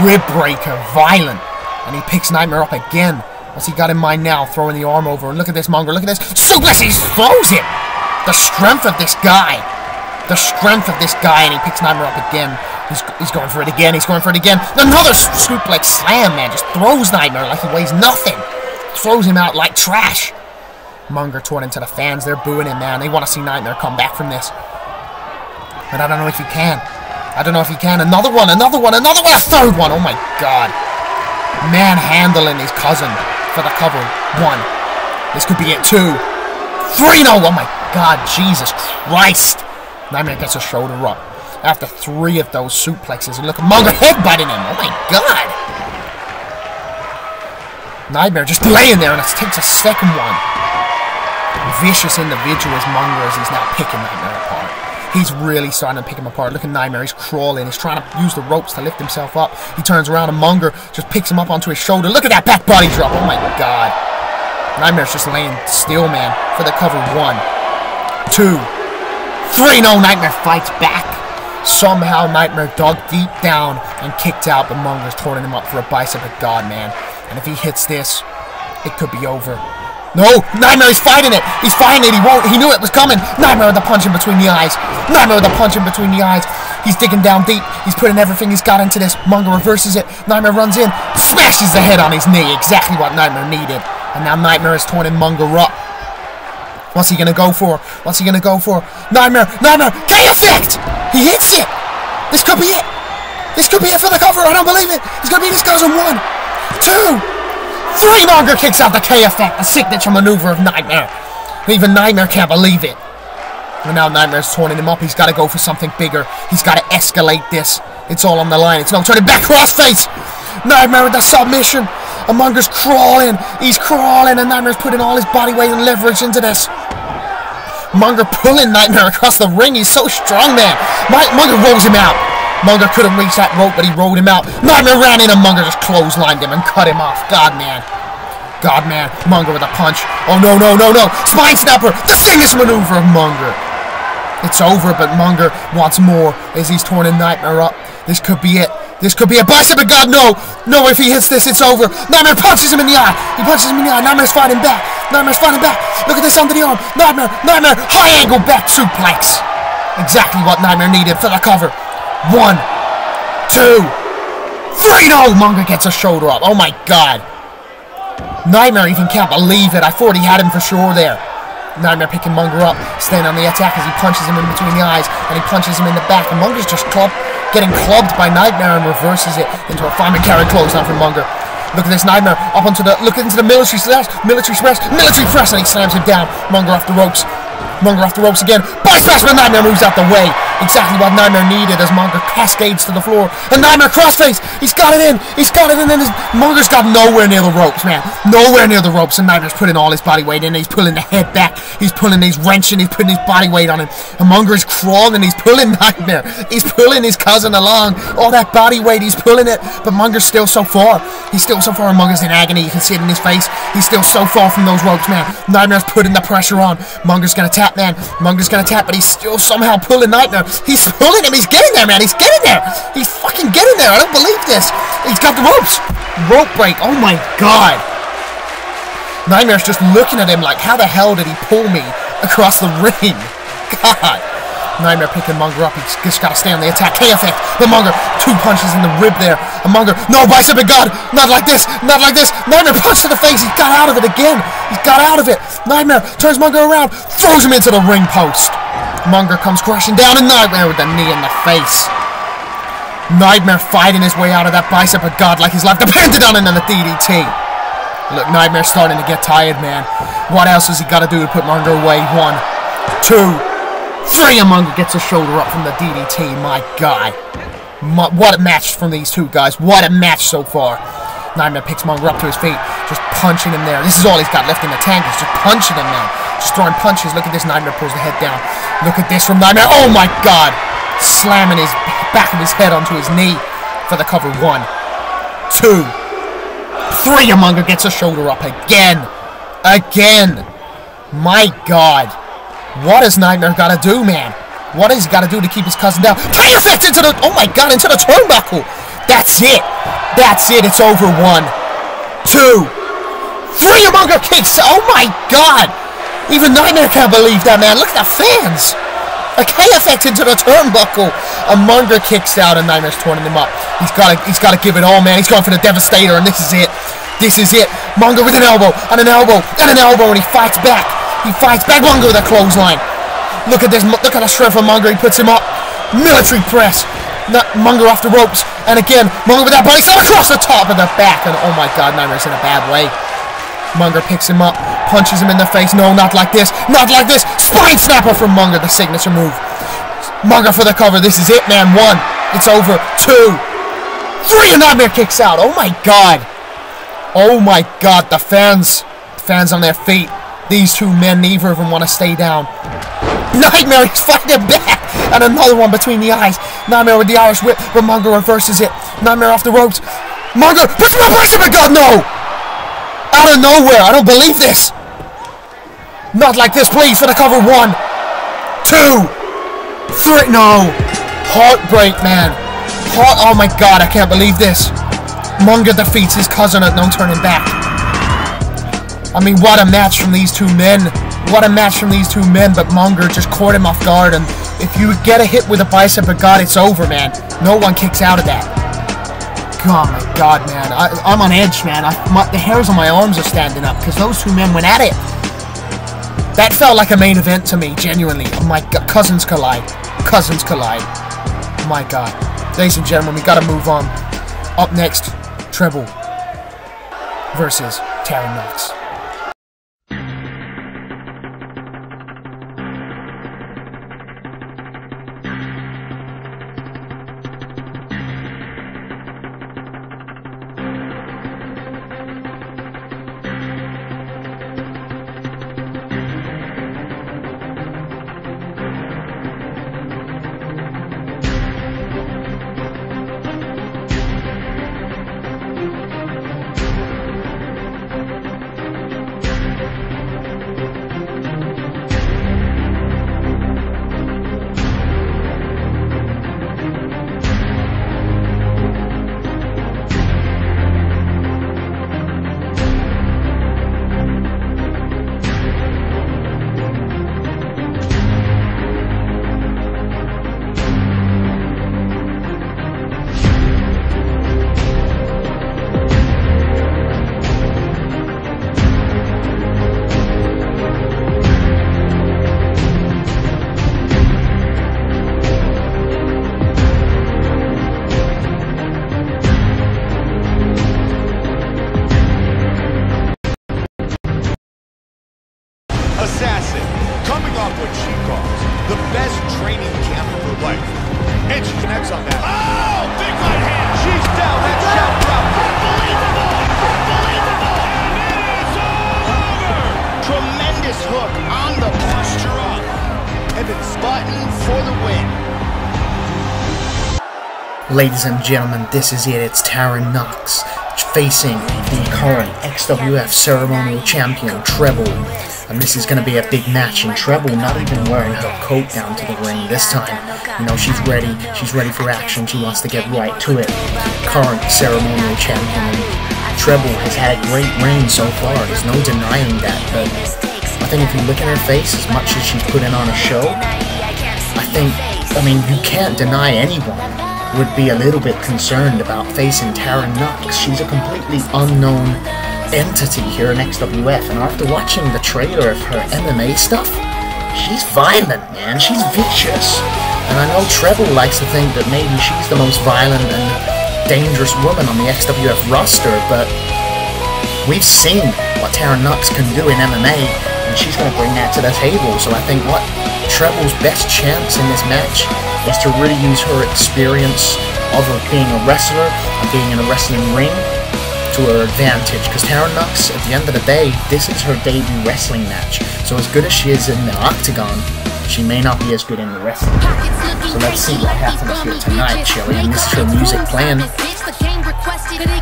Rib breaker. Violent. And he picks Nightmare up again. What's he got in mind now? Throwing the arm over. And look at this, Munger. Look at this. Suplex. He throws him. The strength of this guy. The strength of this guy. And he picks Nightmare up again. He's going for it again. He's going for it again. Another suplex slam, man. Just throws Nightmare like he weighs nothing. Throws him out like trash. Munger torn into the fans. They're booing him, man. They want to see Nightmare come back from this. But I don't know if he can. I don't know if he can. Another one. Another one. Another one. A third one. Oh, my God. Manhandling his cousin for the cover. 1. This could be it. 2. 3. No. Oh, my God. Jesus Christ. Nightmare gets a shoulder up. After 3 of those suplexes. And look at Munger headbutting him. Oh, my God. Nightmare just laying there, and it takes a second one. Vicious individual as Munger as he's now picking Nightmare apart. He's really starting to pick him apart. Look at Nightmare. He's crawling. He's trying to use the ropes to lift himself up. He turns around, and Munger just picks him up onto his shoulder. Look at that back body drop. Oh, my God. Nightmare's just laying still, man, for the cover. 1, 2, 3. No, Nightmare fights back. Somehow Nightmare dug deep down and kicked out, but Munger's torn him up for a bicep of God, man. And if he hits this, it could be over. No! Nightmare is fighting it! He's fighting it! He won't! He knew it was coming! Nightmare with the punch in between the eyes! Nightmare with the punch in between the eyes! He's digging down deep. He's putting everything he's got into this. Munger reverses it. Nightmare runs in. Smashes the head on his knee. Exactly what Nightmare needed. And now Nightmare is torn Munger up. What's he gonna go for? What's he gonna go for? Nightmare! Nightmare! K-effect! He hits it! This could be it! This could be it for the cover! I don't believe it! He's gonna beat his cousin. 1, 2, 3. Munger kicks out the K-effect, the signature maneuver of Nightmare. Even Nightmare can't believe it. And now Nightmare's torn him up. He's got to go for something bigger. He's got to escalate this. It's all on the line. It's no turning back. Crossface. Nightmare with the submission. And Munger's crawling. He's crawling, and Nightmare's putting all his body weight and leverage into this. Munger pulling Nightmare across the ring. He's so strong, man. Munger rolls him out. Munger couldn't reach that rope, but he rolled him out. Nightmare ran in, and Munger just clotheslined him and cut him off. God, man. God, man. Munger with a punch. Oh, no, no, no, no. Spine snapper. The signature maneuver of Munger. It's over, but Munger wants more as he's torn Nightmare up. This could be it. This could be a bicep of God. No. No, if he hits this, it's over. Nightmare punches him in the eye. He punches him in the eye. Nightmare's fighting back. Nightmare's fighting back. Look at this under the arm. Nightmare. Nightmare. High angle back suplex. Exactly what Nightmare needed for the cover. 1, 2, 3. No, Munger gets a shoulder up. Oh, my God. Nightmare even can't believe it. I thought he had him for sure there. Nightmare picking Munger up, staying on the attack as he punches him in between the eyes, and he punches him in the back. And Munger's just getting clubbed by Nightmare and reverses it into a fireman carry clothesline from Munger. Look at this Nightmare up onto the military press, and he slams him down. Munger off the ropes. Munger off the ropes again. Body smash, but Nightmare moves out the way. Exactly what Nightmare needed as Munger cascades to the floor. And Nightmare crossface. He's got it in. He's got it in. And Munger's got nowhere near the ropes, man. Nowhere near the ropes. And Nightmare's putting all his body weight in. He's pulling the head back. He's pulling, he's wrenching. He's putting his body weight on him. And Munger is crawling. He's pulling Nightmare. He's pulling his cousin along. All that body weight, he's pulling it. But Munger's still so far. He's still so far. And Munger's in agony. You can see it in his face. He's still so far from those ropes, man. Nightmare's putting the pressure on. Munger's gonna tap, man. Munger's gonna tap, but he's still somehow pulling Nightmare. He's pulling him. He's getting there, man. He's getting there. He's fucking getting there. I don't believe this. He's got the ropes. Rope break. Oh, my God. Nightmare's just looking at him like, how the hell did he pull me across the ring? God. Nightmare picking Munger up. He's just got to stay on the attack. K-effect. But Munger, 2 punches in the rib there. And Munger, no, bicep of God. Not like this. Not like this. Nightmare punch to the face. He got out of it again. He got out of it. Nightmare turns Munger around. Throws him into the ring post. Munger comes crashing down, and Nightmare with the knee in the face. Nightmare fighting his way out of that bicep of God like his life depended on it in the DDT. Look, Nightmare's starting to get tired, man. What else has he got to do to put Munger away? 1, 2, 3, and Munger gets a shoulder up from the DDT. My God. What a match from these two guys. What a match so far. Nightmare picks Munger up to his feet, just punching him there. This is all he's got left in the tank, is just punching him, man. Just throwing punches. Look at this, Nightmare pulls the head down. Look at this from Nightmare. Oh my God. Slamming his back of his head onto his knee for the cover. 1, 2, 3, and Munger gets a shoulder up again. Again. My God. What has Nightmare got to do, man? What has he got to do to keep his cousin down? Tie effect into the... Oh my God, into the turnbuckle. That's it. That's it. It's over. 1, 2, 3, and Munger kicks. Oh my God. Even Nightmare can't believe that, man. Look at the fans. A K effect into the turnbuckle. A Munger kicks out, and Nightmare's turning him up. He's got to give it all, man. He's going for the Devastator, and this is it. This is it. Munger with an elbow, and an elbow, and an elbow, and he fights back. He fights back. Munger with a clothesline. Look at this. Look at the strength of Munger. He puts him up. Military press. Munger off the ropes. And again, Munger with that body slam across the top of the back. And oh my God, Nightmare's in a bad way. Munger picks him up. Punches him in the face. No, not like this. Not like this. Spine snapper from Munger. The signature move. Munger for the cover. This is it, man. 1. It's over. 2, 3, and Nightmare kicks out. Oh my God. Oh my God. The fans on their feet. These two men, neither of them want to stay down. Nightmare is fighting back. And another one between the eyes. Nightmare with the Irish whip, but Munger reverses it. Nightmare off the ropes. Munger puts him up. Oh my God, no. Out of nowhere. I don't believe this. Not like this, please, for the cover. 1, 2, 3. No. Heartbreak, man. Oh my God, I can't believe this. Munger defeats his cousin at no turning back. I mean, what a match from these two men. What a match from these two men, but Munger just caught him off guard, and if you get a hit with a bicep of God, it's over, man. No one kicks out of that. Oh my God, man. I'm on edge, man. The hairs on my arms are standing up, because those two men went at it. That felt like a main event to me, genuinely. Oh my God. Cousins collide. Cousins collide. Oh my God. Ladies and gentlemen, we gotta move on. Up next, Treble versus Terry Knox. Assassin, coming off what she calls the best training camp of her life. And she connects on that. Oh, big right hand. She's down. That shot drop. Unbelievable. Unbelievable. And it's over. Tremendous hook on the posture up. Evans button for the win. Ladies and gentlemen, this is it. It's Terry Knox facing the current XWF Ceremonial Champion, Treble. And this is going to be a big match, and Treble not even wearing her coat down to the ring this time. You know, she's ready for action, she wants to get right to it. Current Ceremonial Champion, Treble has had a great reign so far, there's no denying that, but I think if you look at her face, as much as she's put in on a show, I mean, you can't deny anyone would be a little bit concerned about facing Tara Knox. She's a completely unknown entity here in XWF, and after watching the trailer of her MMA stuff, she's violent, man. She's vicious, and I know Treble likes to think that maybe she's the most violent and dangerous woman on the XWF roster, but We've seen what Tara Knox can do in MMA, and she's going to bring that to the table. So I think what Treble's best chance in this match is to really use her experience of her being a wrestler and being in a wrestling ring to her advantage, because Tara Knox, at the end of the day, this is her debut wrestling match. So as good as she is in the octagon, she may not be as good in the wrestling. So let's see what happens here tonight, shall we? And this is her music playing.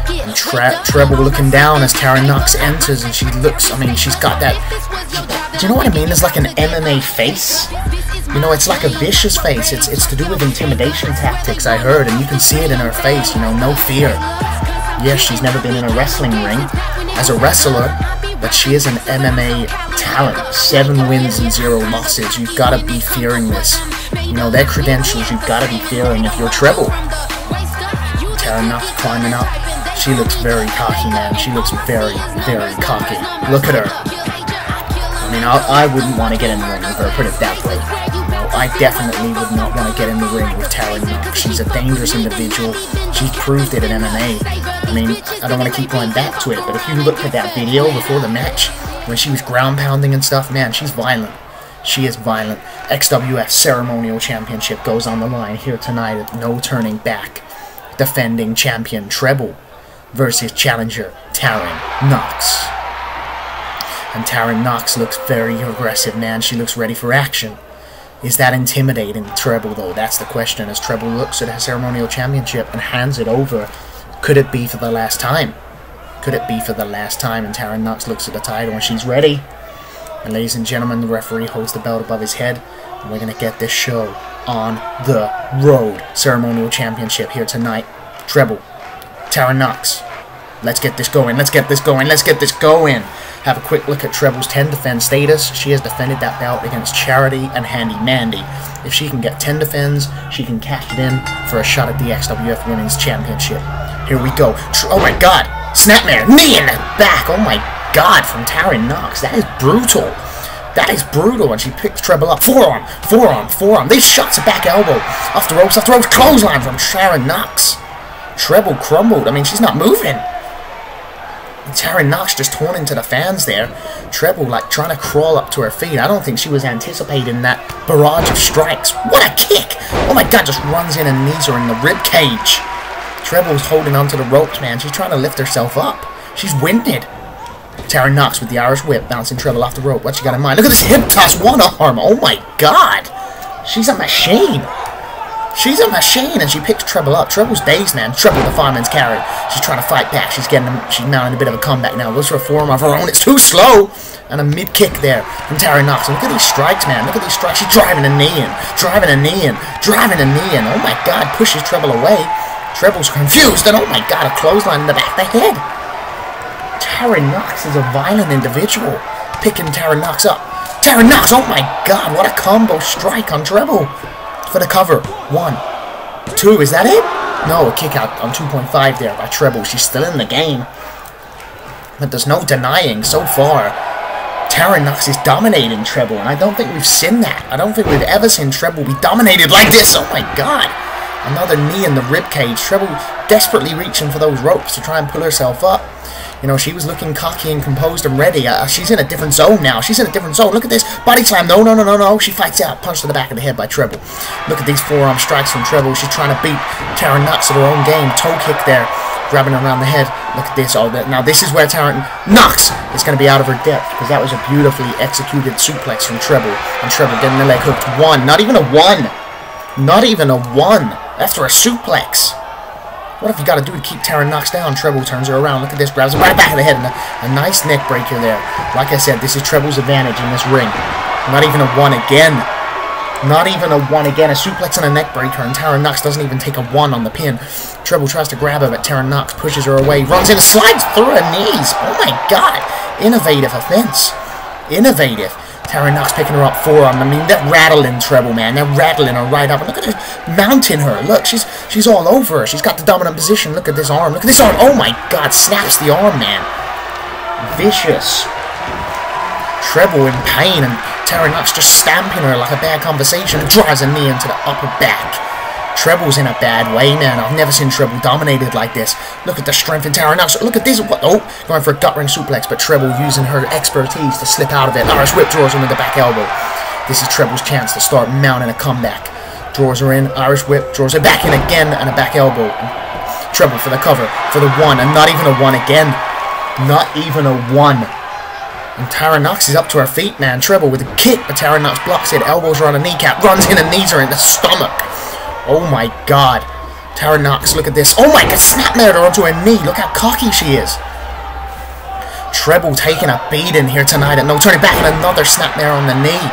And Treble looking down as Tara Knox enters, and she looks, I mean, she's got that, do you know what I mean? It's like an MMA face. You know, it's like a vicious face. It's to do with intimidation tactics, I heard, and you can see it in her face, you know, no fear. Yes, she's never been in a wrestling ring as a wrestler, but she is an MMA talent. 7 wins and 0 losses. You've got to be fearing this. You know, their credentials you've got to be fearing if you're Treble. Tara Knox climbing up. She looks very cocky, man. She looks very, very cocky. Look at her. I mean, I wouldn't want to get in the ring with her, put it that way. I definitely would not want to get in the ring with Tara Knox. She's a dangerous individual. She's proved it in MMA. I mean, I don't want to keep going back to it, but if you look at that video before the match, when she was ground pounding and stuff, man, she's violent. She is violent. XWF Ceremonial Championship goes on the line here tonight at no turning back. Defending champion Treble versus challenger Tara Knox. And Tara Knox looks very aggressive, man. She looks ready for action. Is that intimidating Treble, though? That's the question. As Treble looks at her Ceremonial Championship and hands it over, could it be for the last time? Could it be for the last time? And Tara Knox looks at the title and she's ready. And ladies and gentlemen, the referee holds the belt above his head, and we're going to get this show on the road. Ceremonial Championship here tonight. Treble, Tara Knox. Let's get this going. Let's get this going. Let's get this going. Have a quick look at Treble's 10 defend status. She has defended that belt against Charity and Handy Mandy. If she can get 10 defends, she can cash it in for a shot at the XWF Women's Championship. Here we go. Oh my god. Snapmare. Knee in the back. Oh my god. From Tara Knox. That is brutal. That is brutal. And she picked Treble up. Forearm. Forearm. Forearm. These shots a back elbow. Off the ropes. Off the ropes. Clothesline from Tara Knox. Treble crumbled. I mean, she's not moving. Tara Knox just torn into the fans there. Treble like trying to crawl up to her feet. I don't think she was anticipating that barrage of strikes. What a kick! Oh my god, just runs in and knees her in the rib cage. Treble's holding onto the ropes, man. She's trying to lift herself up. She's winded. Tara Knox with the Irish whip, bouncing Treble off the rope. What she got in mind? Look at this hip toss, one arm. Oh my god. She's a machine. She's a machine, and she picked Treble up. Treble's dazed, man. Treble the fireman's carry. She's trying to fight back. She's mounting a bit of a comeback now. Goes for a forearm of her own. It's too slow. And a mid-kick there from Tara Knox. And look at these strikes, man. Look at these strikes. She's driving a knee in. Driving a knee in. Driving a knee in. Oh, my God. Pushes Treble away. Treble's confused. And, oh, my God, a clothesline in the back of the head. Tara Knox is a violent individual. Picking Tara Knox up. Tara Knox. Oh, my God. What a combo strike on Treble. For the cover. 1, 2, is that it? No, a kick out on 2.5 there by Treble. She's still in the game. But there's no denying so far. Tara Knox is dominating Treble, and I don't think we've seen that. I don't think we've ever seen Treble be dominated like this. Oh my god. Another knee in the ribcage. Treble desperately reaching for those ropes to try and pull herself up. You know, she was looking cocky and composed and ready. She's in a different zone now. She's in a different zone. Look at this. Body slam. No, no, no, no, no. She fights out. Punch to the back of the head by Treble. Look at these forearm strikes from Treble. She's trying to beat Tara Knox at her own game. Toe kick there. Grabbing her around the head. Look at this. Now, this is where Tara Knox is going to be out of her depth, because that was a beautifully executed suplex from Treble. And Treble getting the leg hooked. 1. Not even a 1. Not even a 1. After a suplex. What have you got to do to keep Tara Knox down? Treble turns her around. Look at this. Grabs her right back of the head. And a nice neck breaker there. Like I said, this is Treble's advantage in this ring. Not even a 1 again. Not even a 1 again. A suplex and a neck breaker. And Tara Knox doesn't even take a 1 on the pin. Treble tries to grab her, but Tara Knox pushes her away. Runs in and slides through her knees. Oh my god. Innovative offense. Innovative. Tara Knox picking her up forearm. I mean, they're rattling Treble, man. They're rattling her right up. And look at her mounting her. Look, she's all over her. She's got the dominant position. Look at this arm. Look at this arm. Oh my god, snaps the arm, man. Vicious. Treble in pain, and Tara Knox just stamping her like a bad conversation. Drives a knee into the upper back. Treble's in a bad way, man. I've never seen Treble dominated like this. Look at the strength in Tara Knox. Look at this. What? Oh, going for a gut wrench suplex, but Treble using her expertise to slip out of it. Irish whip draws him with the back elbow. This is Treble's chance to start mounting a comeback. Draws her in. Irish whip draws her back in again, and a back elbow. Treble for the cover, for the one, and not even a one again. Not even a one. And Tara Knox is up to her feet, man. Treble with a kick, but Tara Knox blocks it. Elbows her on a kneecap, runs in and knees her in the stomach. Oh my god. Tara Knox, look at this. Oh my god, snapmared her onto her knee. Look how cocky she is. Treble taking a beating here tonight, and no turning back, and another snapmare on the knee.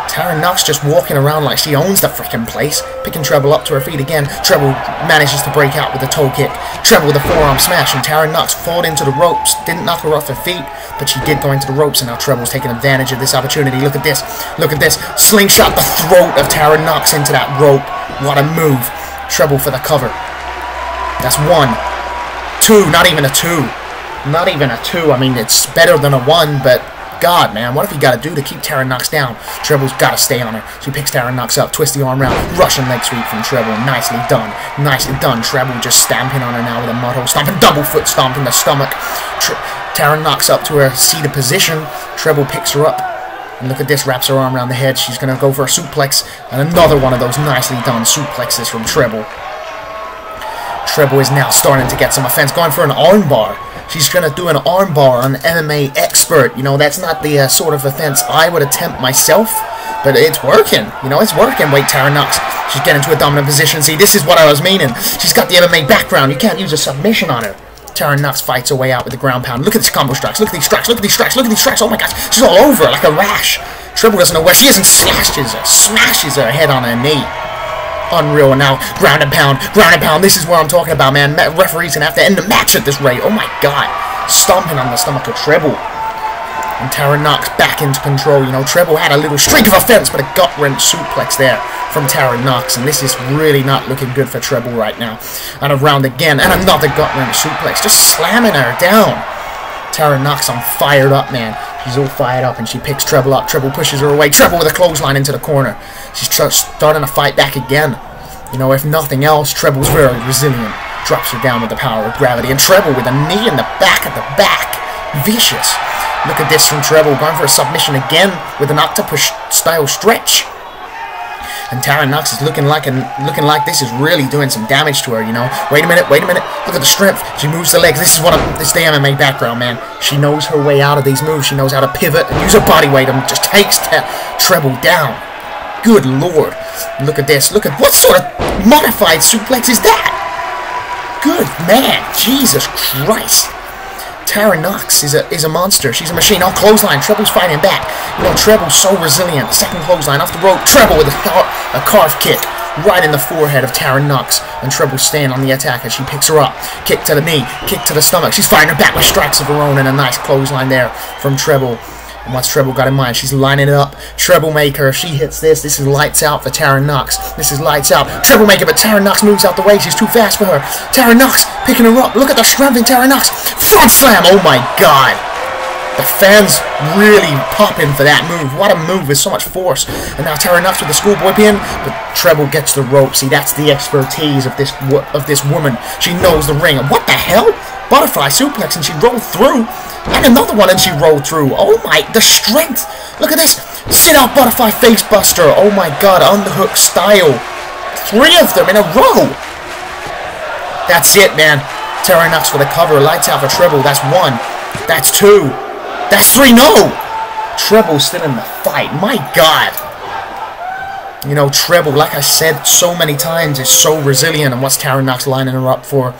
Tara Knox just walking around like she owns the freaking place. Picking Treble up to her feet again. Treble manages to break out with a toe kick. Treble with a forearm smash, and Tara Knox fought into the ropes. Didn't knock her off her feet, but she did go into the ropes, and now Treble's taking advantage of this opportunity. Look at this. Look at this. Slingshot the throat of Tara Knox into that rope. What a move. Treble for the cover. That's one. Two. Not even a two. Not even a two. I mean, it's better than a one, but God, man, what have you got to do to keep Tara Knox down? Treble's got to stay on her. She picks Tara Knox up, twists the arm round, Russian leg sweep from Treble. Nicely done. Nicely done. Treble just stamping on her now with a mud hole stomping, double foot stomp in the stomach. Tara Knox up to her seated position. Treble picks her up. And look at this, wraps her arm around the head. She's going to go for a suplex. And another one of those nicely done suplexes from Treble. Treble is now starting to get some offense, going for an armbar. She's going to do an armbar on MMA expert. You know, that's not the sort of offense I would attempt myself, but it's working. You know, it's working. Wait, Tara Knox. She's getting into a dominant position. See, this is what I was meaning. She's got the MMA background. You can't use a submission on her. Tara Knox fights her way out with the ground pound. Look at these combo strikes. Look at these strikes. Look at these strikes. Look at these strikes. Oh my gosh. She's all over like a rash. Treble doesn't know where she is and smashes her head on her knee. Unreal. Now ground and pound, this is what I'm talking about, man. Referees gonna have to end the match at this rate. Oh my god, stomping on the stomach of Treble, and Tara Knox back into control. You know, Treble had a little streak of offense, but a gut wrench suplex there from Tara Knox, and this is really not looking good for Treble right now. And around again, and another gut wrench suplex, just slamming her down. Tara Knox on fired up, man. She's all fired up, and she picks Treble up. Treble pushes her away. Treble with a clothesline into the corner. She's starting to fight back again. You know, if nothing else, Treble's very resilient. Drops her down with the power of gravity. And Treble with a knee in the back of the back. Vicious. Look at this from Treble. Going for a submission again with an octopus-style stretch. And Tara Knox is looking like this is really doing some damage to her, you know. Wait a minute. Look at the strength. She moves the legs. This is the MMA background, man. She knows her way out of these moves. She knows how to pivot and use her body weight and just takes Treble down. Good lord. Look at this. Look at what sort of modified suplex is that? Good man. Jesus Christ. Tara Knox is a monster. She's a machine. Oh, clothesline. Treble's fighting back. You know, Treble's so resilient. Second clothesline off the rope. Treble with a carve kick right in the forehead of Tara Knox. And Treble's staying on the attack as she picks her up. Kick to the knee. Kick to the stomach. She's fighting her back with strikes of her own, and a nice clothesline there from Treble. And what's Treble got in mind? She's lining it up. Troublemaker. She hits this. This is lights out for Tara Knox. This is lights out. Troublemaker, but Tara Knox moves out the way. She's too fast for her. Tara Knox picking her up. Look at the strength in Tara Knox. Front slam. Oh my god. The fans really popping for that move. What a move with so much force. And now Tara Knox with the schoolboy pin, but Treble gets the rope. See, that's the expertise of this woman. She knows the ring. What the hell? Butterfly suplex, and she rolled through. And another one, and she rolled through. Oh my, the strength. Look at this. Sit out butterfly face buster. Oh my god, underhook style. 3 of them in a row. That's it, man. Tara Knox for the cover. Lights out for Treble. That's 1. That's 2. That's 3. No. Treble's still in the fight. My god. You know, Treble, like I said so many times, is so resilient. And what's Tara Knox lining her up for?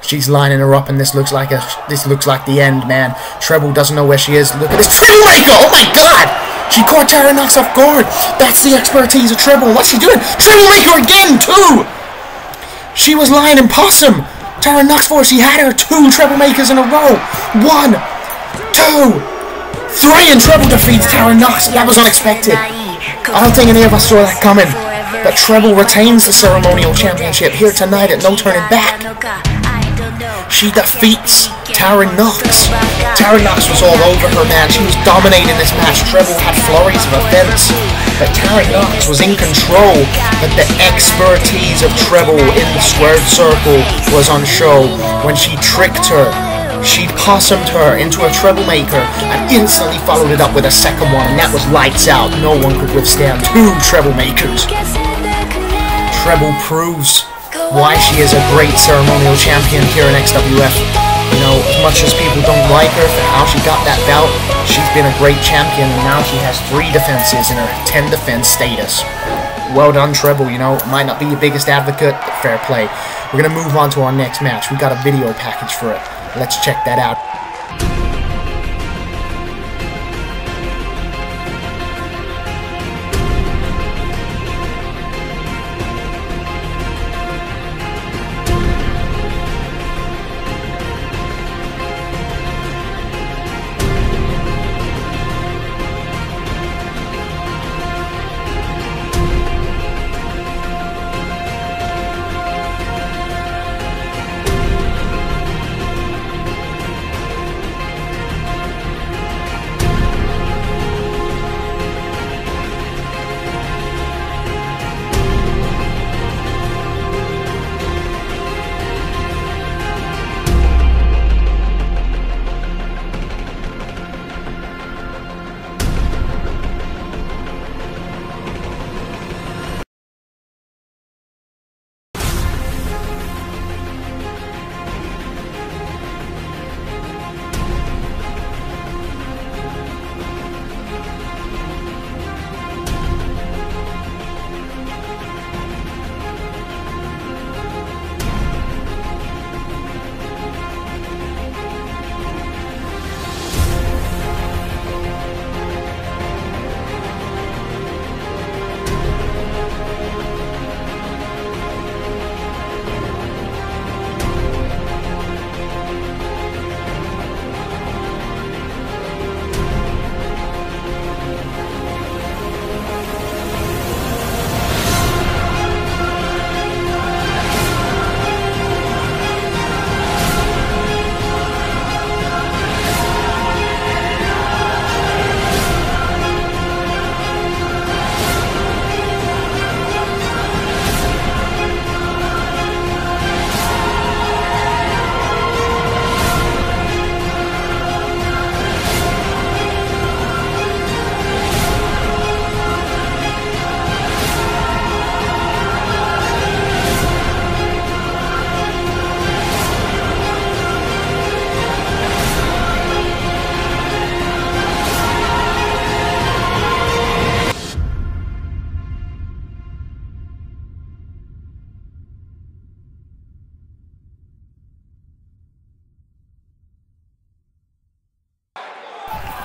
She's lining her up, and this looks like the end, man. Treble doesn't know where she is. Look at this Troublemaker! Oh my god! She caught Tara Knox off guard. That's the expertise of Treble. What's she doing? Troublemaker again, too! She was lying in possum. Tara Knox for her. She had her 2 Troublemakers in a row. 1, 2, 3, and Treble defeats Tara Knox. That was unexpected. I don't think any of us saw that coming. But Treble retains the Ceremonial Championship here tonight at No Turning Back. she defeats Tara Knox. Tara Knox was all over her, man. She was dominating this match. Treble had flurries of offense, but Tara Knox was in control. But the expertise of Treble in the squared circle was on show when she tricked her. She possummed her into a treble maker and instantly followed it up with a second one, and that was lights out. No one could withstand two treble makers. Treble proves why she is a great ceremonial champion here in XWF. You know, as much as people don't like her for how she got that belt, she's been a great champion, and now she has 3 defenses in her 10 defense status. Well done, Treble. You know, might not be your biggest advocate, but fair play. We're going to move on to our next match. We got a video package for it. Let's check that out.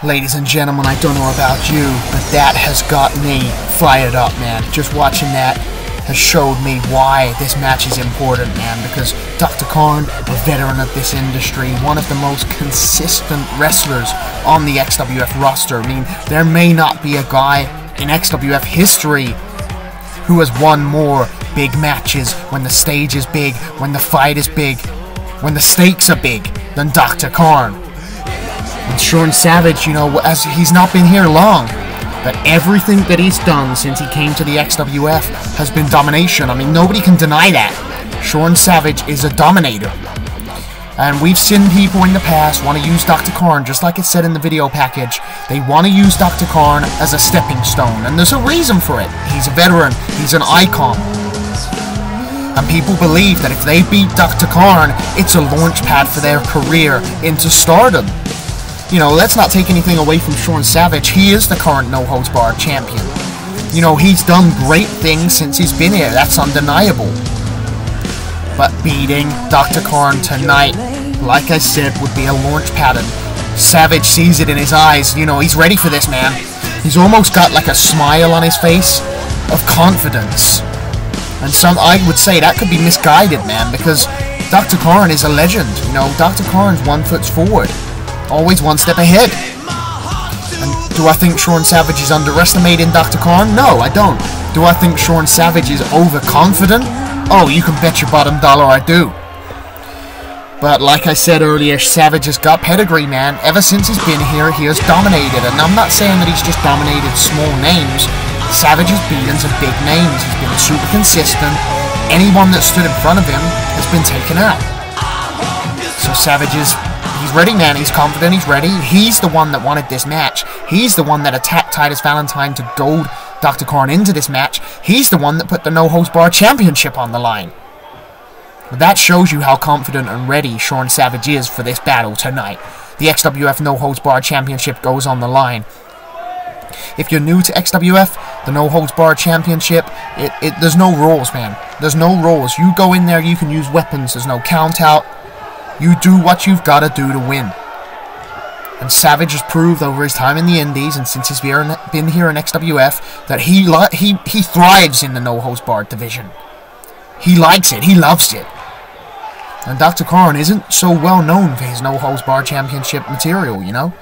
Ladies and gentlemen, I don't know about you, but that has got me fired up, man. Just watching that has showed me why this match is important, man, because Dr. Khan, a veteran of this industry, one of the most consistent wrestlers on the XWF roster. I mean, there may not be a guy in XWF history who has won more big matches when the stage is big, when the fight is big, when the stakes are big, than Dr. Khan. And Sean Savage, you know, as he's not been here long, but everything that he's done since he came to the XWF has been domination. I mean, nobody can deny that. Sean Savage is a dominator. And we've seen people in the past want to use Dr. Khan, just like it said in the video package. They want to use Dr. Khan as a stepping stone, and there's a reason for it. He's a veteran. He's an icon. And people believe that if they beat Dr. Khan, it's a launch pad for their career into stardom. You know, let's not take anything away from Sean Savage. He is the current no-holds-barred champion. You know, he's done great things since he's been here. That's undeniable. But beating Dr. Khan tonight, like I said, would be a launch pattern. Savage sees it in his eyes. You know, he's ready for this, man. He's almost got like a smile on his face of confidence. And I would say that could be misguided, man, because Dr. Khan is a legend. You know, Dr. Khan's 1 foot forward. Always one step ahead. And do I think Sean Savage is underestimating Dr. Khan? No, I don't. Do I think Sean Savage is overconfident? Oh, you can bet your bottom dollar I do. But like I said earlier, Savage has got pedigree, man. Ever since he's been here, he has dominated. And I'm not saying that he's just dominated small names. Savage has beaten some big names. He's been super consistent. Anyone that stood in front of him has been taken out. So Savage he's ready, man. He's confident. He's ready. He's the one that wanted this match. He's the one that attacked Titus Valentine to goad Dr. Korn into this match. He's the one that put the No Holds Barred Championship on the line. But that shows you how confident and ready Sean Savage is for this battle tonight. The XWF No Holds Barred Championship goes on the line. If you're new to XWF, the No Holds Barred Championship, there's no rules, man. There's no rules. You go in there, you can use weapons. There's no count out. You do what you've got to do to win. And Savage has proved over his time in the Indies and since he's been here in XWF that he thrives in the No Holds Barred division. He likes it. He loves it. And Dr. Korn isn't so well known for his No Holds Barred Championship material, you know?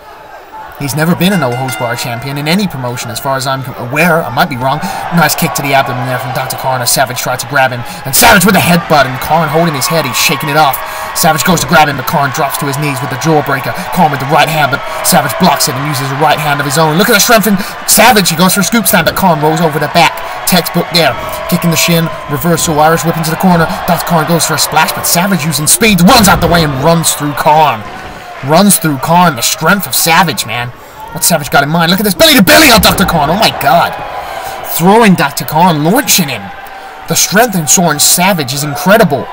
He's never been a No Holds Barred champion in any promotion as far as I'm aware. I might be wrong. Nice kick to the abdomen there from Dr. Korn as Savage tried to grab him. And Savage with a headbutt and Korn holding his head. He's shaking it off. Savage goes to grab him, but Korn drops to his knees with the jawbreaker. Korn with the right hand, but Savage blocks it and uses a right hand of his own. Look at the strength in Savage. He goes for a scoop slam, but Korn rolls over the back. Textbook there. Kicking the shin. Reversal Irish whip into the corner. Dr. Korn goes for a splash, but Savage using speed runs out the way and runs through Korn. Runs through Korn. The strength of Savage, man. What's Savage got in mind? Look at this belly to belly on Dr. Korn. Oh my god. Throwing Dr. Korn, launching him. The strength in Sean Savage is incredible.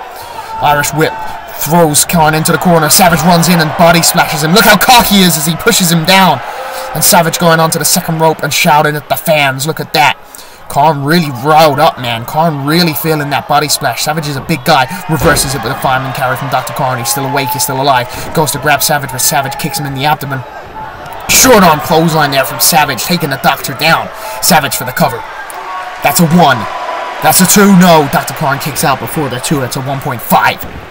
Irish whip. Throws Korn into the corner. Savage runs in and body splashes him. Look how cocky he is as he pushes him down. And Savage going onto the second rope and shouting at the fans. Look at that. Korn really riled up, man. Korn really feeling that body splash. Savage is a big guy. Reverses it with a fireman carry from Dr. Korn. He's still awake. He's still alive. Goes to grab Savage, but Savage kicks him in the abdomen. Short arm clothesline there from Savage, taking the Doctor down. Savage for the cover. That's a 1. That's a 2. No, Dr. Korn kicks out before the 2. That's a 1.5.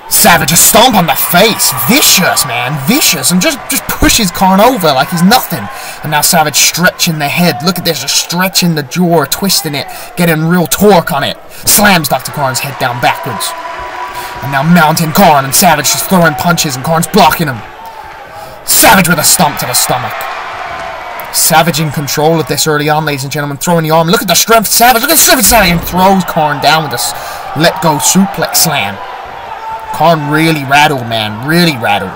Savage, a stomp on the face. Vicious, man. Vicious. And just pushes Korn over like he's nothing. And now Savage stretching the head. Look at this. Just stretching the jaw, twisting it. Getting real torque on it. Slams Dr. Korn's head down backwards. And now mounting Korn. And Savage just throwing punches. And Korn's blocking him. Savage with a stomp to the stomach. Savage in control of this early on, ladies and gentlemen. Throwing the arm. Look at the strength of Savage. Look at the strength of Savage. And throws Korn down with this let-go suplex slam. Korn really rattled, man. Really rattled.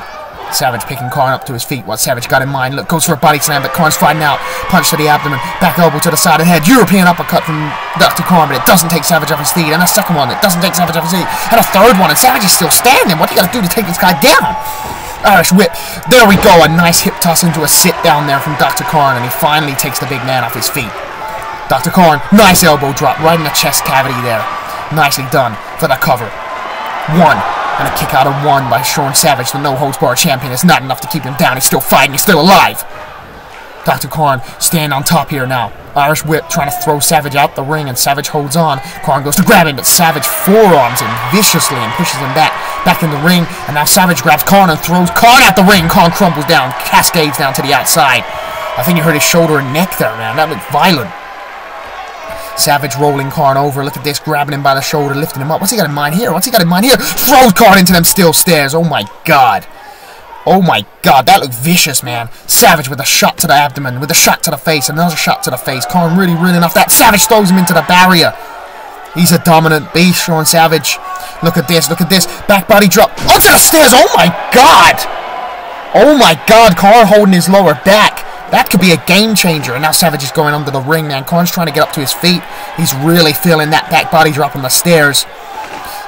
Savage picking Korn up to his feet. What Savage got in mind. Look, goes for a body slam, but Korn's fighting out. Punch to the abdomen. Back elbow to the side of the head. European uppercut from Dr. Korn, but it doesn't take Savage off his feet. And a second one that doesn't take Savage off his feet. And a third one, and Savage is still standing. What do you got to do to take this guy down? Irish whip. There we go. A nice hip toss into a sit down there from Dr. Korn, and he finally takes the big man off his feet. Dr. Korn, nice elbow drop right in the chest cavity there. Nicely done for the cover. 1. And a kick out of 1 by Sean Savage, the No Holds Barred champion. It's not enough to keep him down. He's still fighting. He's still alive. Dr. Korn staying on top here now. Irish whip trying to throw Savage out the ring, and Savage holds on. Korn goes to grab him, but Savage forearms him viciously and pushes him back in the ring. And now Savage grabs Korn and throws Korn out the ring. Korn crumbles down, cascades down to the outside. I think you heard his shoulder and neck there, man. That looked violent. Savage rolling Korn over. Look at this, grabbing him by the shoulder, lifting him up. What's he got in mind here? What's he got in mind here? Throws Korn into them steel stairs. Oh my god. Oh my god, that looked vicious, man. Savage with a shot to the abdomen, with a shot to the face, another shot to the face. Korn really reeling off that. Savage throws him into the barrier. He's a dominant beast, Sean Savage. Look at this, look at this. Back body drop onto the stairs. Oh my god. Oh my god, Korn holding his lower back. That could be a game changer. And now Savage is going under the ring, man. Korn's trying to get up to his feet. He's really feeling that back body drop on the stairs.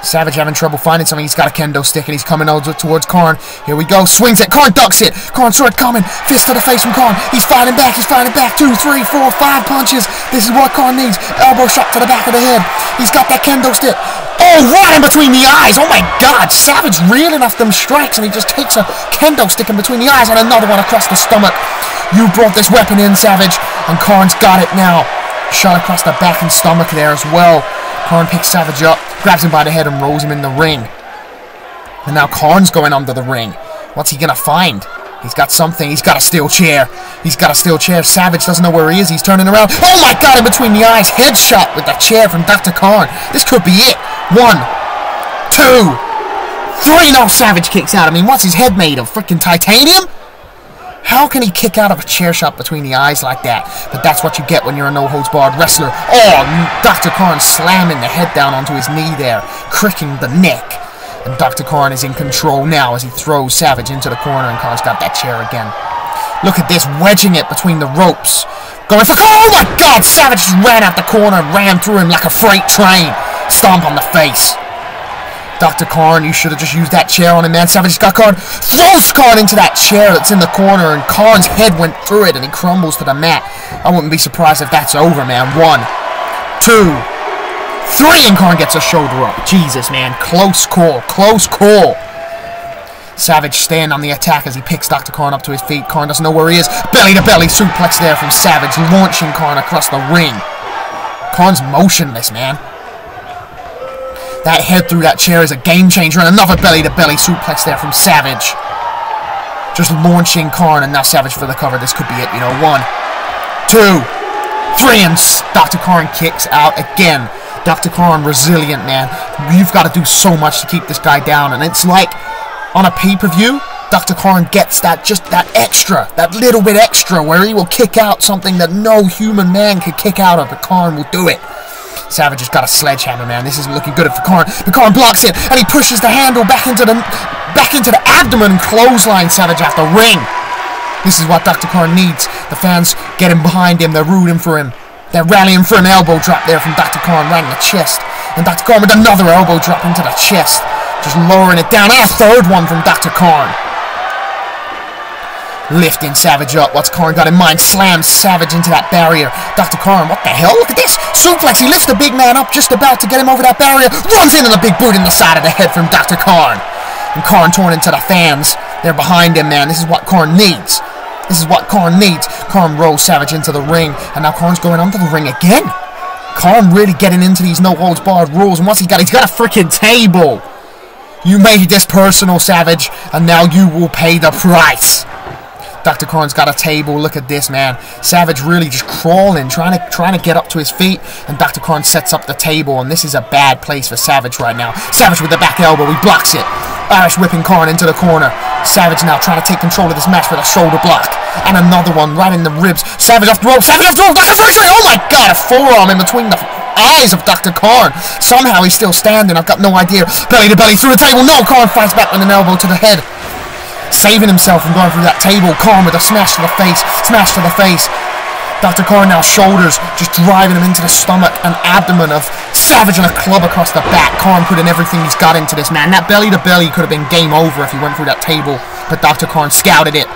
Savage having trouble finding something. He's got a kendo stick and he's coming over towards Korn. Here we go. Swings it. Korn ducks it. Korn saw it coming. Fist to the face from Korn. He's fighting back. He's fighting back. 2, 3, 4, 5 punches. This is what Korn needs. Elbow shot to the back of the head. He's got that kendo stick. Oh, right in between the eyes. Oh my god. Savage reeling off them strikes and he just takes a kendo stick in between the eyes and another one across the stomach. You brought this weapon in, Savage. And Korn's got it now. Shot across the back and stomach there as well. Korn picks Savage up, grabs him by the head and rolls him in the ring. And now Korn's going under the ring. What's he gonna find? He's got something. He's got a steel chair. He's got a steel chair. Savage doesn't know where he is. He's turning around. Oh my god, in between the eyes. Headshot with the chair from Dr. Korn. This could be it. 1, 2, 3-0 Savage kicks out. I mean, what's his head made of? Freaking titanium? How can he kick out of a chair shot between the eyes like that? But that's what you get when you're a no-holds-barred wrestler. Oh, Dr. Khan slamming the head down onto his knee there, cricking the neck. And Dr. Khan is in control now as he throws Savage into the corner, and Khan's got that chair again. Look at this, wedging it between the ropes. Going for Khan. Oh my God, Savage just ran out the corner and ran through him like a freight train. Stomp on the face. Dr. Khan, you should have just used that chair on him, man. Savage got Khan, throws Khan into that chair that's in the corner, and Khan's head went through it, and he crumbles to the mat. I wouldn't be surprised if that's over, man. 1, 2, 3, and Khan gets a shoulder up. Jesus, man. Close call. Close call. Savage staying on the attack as he picks Dr. Khan up to his feet. Khan doesn't know where he is. Belly-to-belly suplex there from Savage, launching Khan across the ring. Khan's motionless, man. That head through that chair is a game changer, and another belly-to-belly suplex there from Savage. Just launching Khan, and now Savage for the cover. This could be it, you know. 1, 2, 3, and Dr. Khan kicks out again. Dr. Khan, resilient, man. You've got to do so much to keep this guy down, and it's like on a pay-per-view, Dr. Khan gets that extra, that little bit extra, where he will kick out something that no human man could kick out of, but Khan will do it. Savage has got a sledgehammer, man. This isn't looking good for Khan. But Khan blocks it, and he pushes the handle back into the abdomen and clothesline Savage out the ring. This is what Dr. Khan needs. The fans getting behind him. They're rooting for him. They're rallying for an elbow drop there from Dr. Khan right in the chest. And Dr. Khan with another elbow drop into the chest. Just lowering it down. And a third one from Dr. Khan. Lifting Savage up. What's Khan got in mind? Slams Savage into that barrier. Dr. Khan, what the hell? Look at this. Suplex. He lifts the big man up just about to get him over that barrier. Runs into the big boot in the side of the head from Dr. Khan. And Khan torn into the fans. They're behind him, man. This is what Khan needs. This is what Khan needs. Khan rolls Savage into the ring. And now Khan's going onto the ring again. Khan really getting into these no-holds-barred rules. And what's he got? He's got a freaking table. You made this personal, Savage. And now you will pay the price. Dr. Khan's got a table. Look at this, man. Savage really just crawling, trying to get up to his feet, and Dr. Khan sets up the table, and this is a bad place for Savage right now. Savage with the back elbow. He blocks it. Irish whipping Khan into the corner. Savage now trying to take control of this match with a shoulder block. And another one right in the ribs. Savage off the rope. Savage off the rope. Dr. Victory. Oh my God, a forearm in between the eyes of Dr. Khan. Somehow he's still standing. I've got no idea. Belly to belly through the table. No, Khan fights back with an elbow to the head. Saving himself from going through that table. Khan with a smash to the face. Smash to the face. Dr. Khan now shoulders, just driving him into the stomach and abdomen of Savage, and a club across the back. Khan putting everything he's got into this, man. That belly to belly could have been game over if he went through that table, but Dr. Khan scouted it.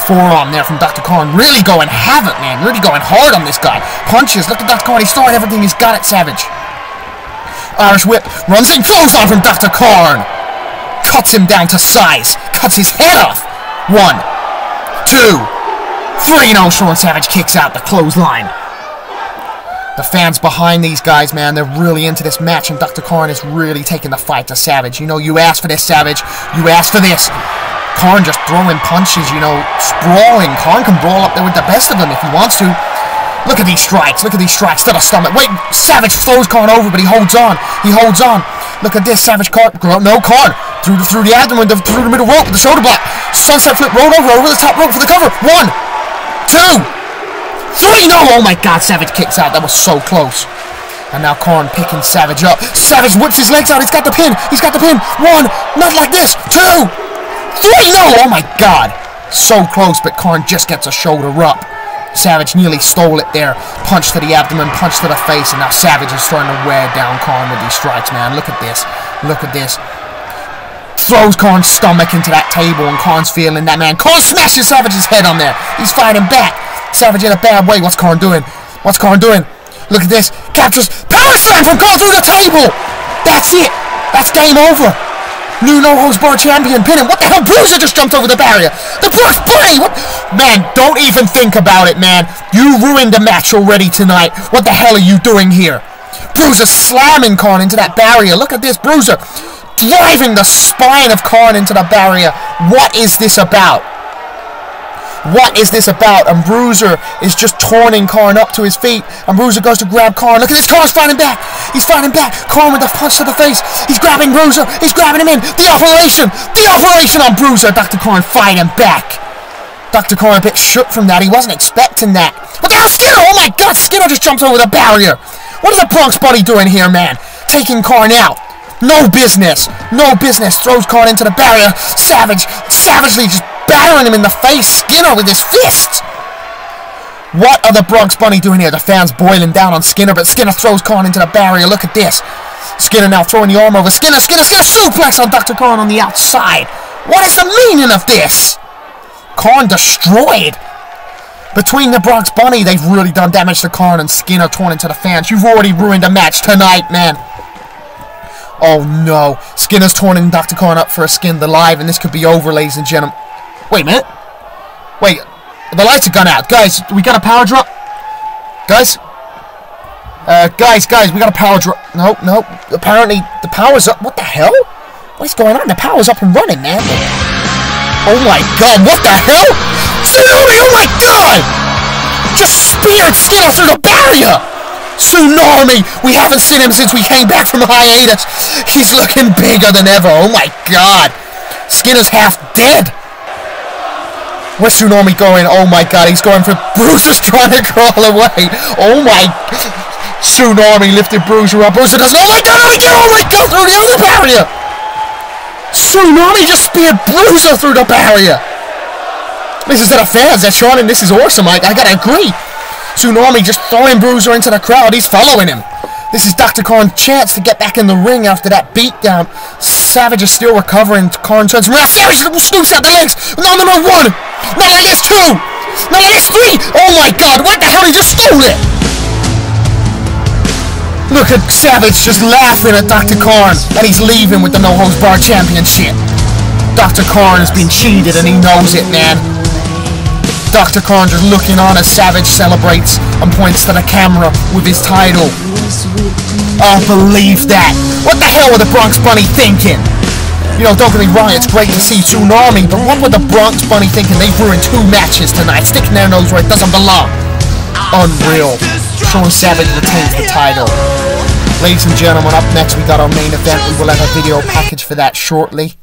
Forearm there from Dr. Khan. Really going havoc, man. Really going hard on this guy. Punches. Look at Dr. Khan. He's throwing everything he's got at Savage. Irish whip. Runs in. Clothesline from Dr. Khan. Cuts him down to size. Cuts his head off. 1, 2, 3. No, Sean Savage kicks out the clothesline. The fans behind these guys, man, they're really into this match, and Dr. Khan is really taking the fight to Savage. You know, you asked for this, Savage. You asked for this. Khan just throwing punches, you know, sprawling. Khan can brawl up there with the best of them if he wants to. Look at these strikes. Look at these strikes to the stomach. Wait, Savage throws Khan over, but he holds on. He holds on. Look at this. Savage Khan. No, Khan. Through the abdomen, through the middle rope with the shoulder block. Sunset flip, roll over the top rope for the cover. 1, 2, 3. No, oh my God. Savage kicks out. That was so close. And now Khan picking Savage up. Savage whips his legs out. He's got the pin. He's got the pin. 1. Not like this. 2, 3. No, oh my God. So close, but Khan just gets a shoulder up. Savage nearly stole it there. Punch to the abdomen, punch to the face, and now Savage is starting to wear down Khan with these strikes, man. Look at this. Look at this. Throws Khan's stomach into that table, and Khan's feeling that, man. Khan smashes Savage's head on there. He's fighting back. Savage in a bad way. What's Khan doing? What's Khan doing? Look at this. Captures power slam from Khan through the table. That's it. That's game over. New no-holds-barred champion pinning. What the hell? Bruiser just jumped over the barrier. The Brooks Bunny. What? Man, don't even think about it, man. You ruined the match already tonight. What the hell are you doing here? Bruiser slamming Khan into that barrier. Look at this. Bruiser driving the spine of Khan into the barrier. What is this about? What is this about? And Bruiser is just torning Karn up to his feet. And Bruiser goes to grab Karn. Look at this, Karn's fighting back. He's fighting back. Karn with a punch to the face. He's grabbing Bruiser. He's grabbing him in. The operation on Bruiser. Dr. Karn fighting back. Dr. Karn a bit shook from that. He wasn't expecting that. What the hell, Skinner? Oh my God, Skinner just jumped over the barrier. What is the Bronx Bunny doing here, man? Taking Karn out. No business. No business. Throws Karn into the barrier. Savagely just battering him in the face. Skinner with his fists. What are the Bronx Bunny doing here? The fans boiling down on Skinner, but Skinner throws Karn into the barrier. Look at this. Skinner now throwing the arm over. Skinner suplex on Dr. Karn on the outside. What is the meaning of this? Karn destroyed. Between the Bronx Bunny, they've really done damage to Karn, and Skinner torn into the fans. You've already ruined a match tonight, man. Oh no. Skinner's torn Dr. Karn up for a skin alive, and this could be over, ladies and gentlemen. Wait a minute. Wait. The lights have gone out. Guys, we got a power drop. Guys, we got a power drop. No. Apparently, the power's up. What the hell? What's going on? The power's up and running, man. Oh my God, what the hell? Tsunami, oh my God! Just speared Skinner through the barrier! Tsunami! We haven't seen him since we came back from hiatus. He's looking bigger than ever, oh my God! Skinner's half dead! Where's Tsunami going? Oh my God, he's going for Bruiser's trying to crawl away! Oh my... Tsunami lifted Bruiser up. Bruiser doesn't... Oh my God, through the other barrier! Tsunami just speared Bruiser through the barrier! This is to the fans, that's Sean, and this is awesome. I gotta agree. Tsunami just throwing Bruiser into the crowd. He's following him. This is Dr. Karn's chance to get back in the ring after that beatdown. Savage is still recovering. Karn turns around. Savage scoops out the legs. No, one. No, that's two. No, that's three. Oh my God, what the hell? He just stole it. Look at Savage just laughing at Dr. Karn, and he's leaving with the No Holds Barred Championship. Dr. Karn has been cheated, and he knows it, man. Dr. Karn just looking on as Savage celebrates and points to the camera with his title. Oh, believe that. What the hell were the Bronx Bunny thinking? You know, don't get me wrong, it's great to see Tsunami, but what were the Bronx Bunny thinking? They've ruined 2 matches tonight, sticking their nose where it doesn't belong. Unreal. Sean Savage retains the title. Ladies and gentlemen, up next we got our main event. We will have a video package for that shortly.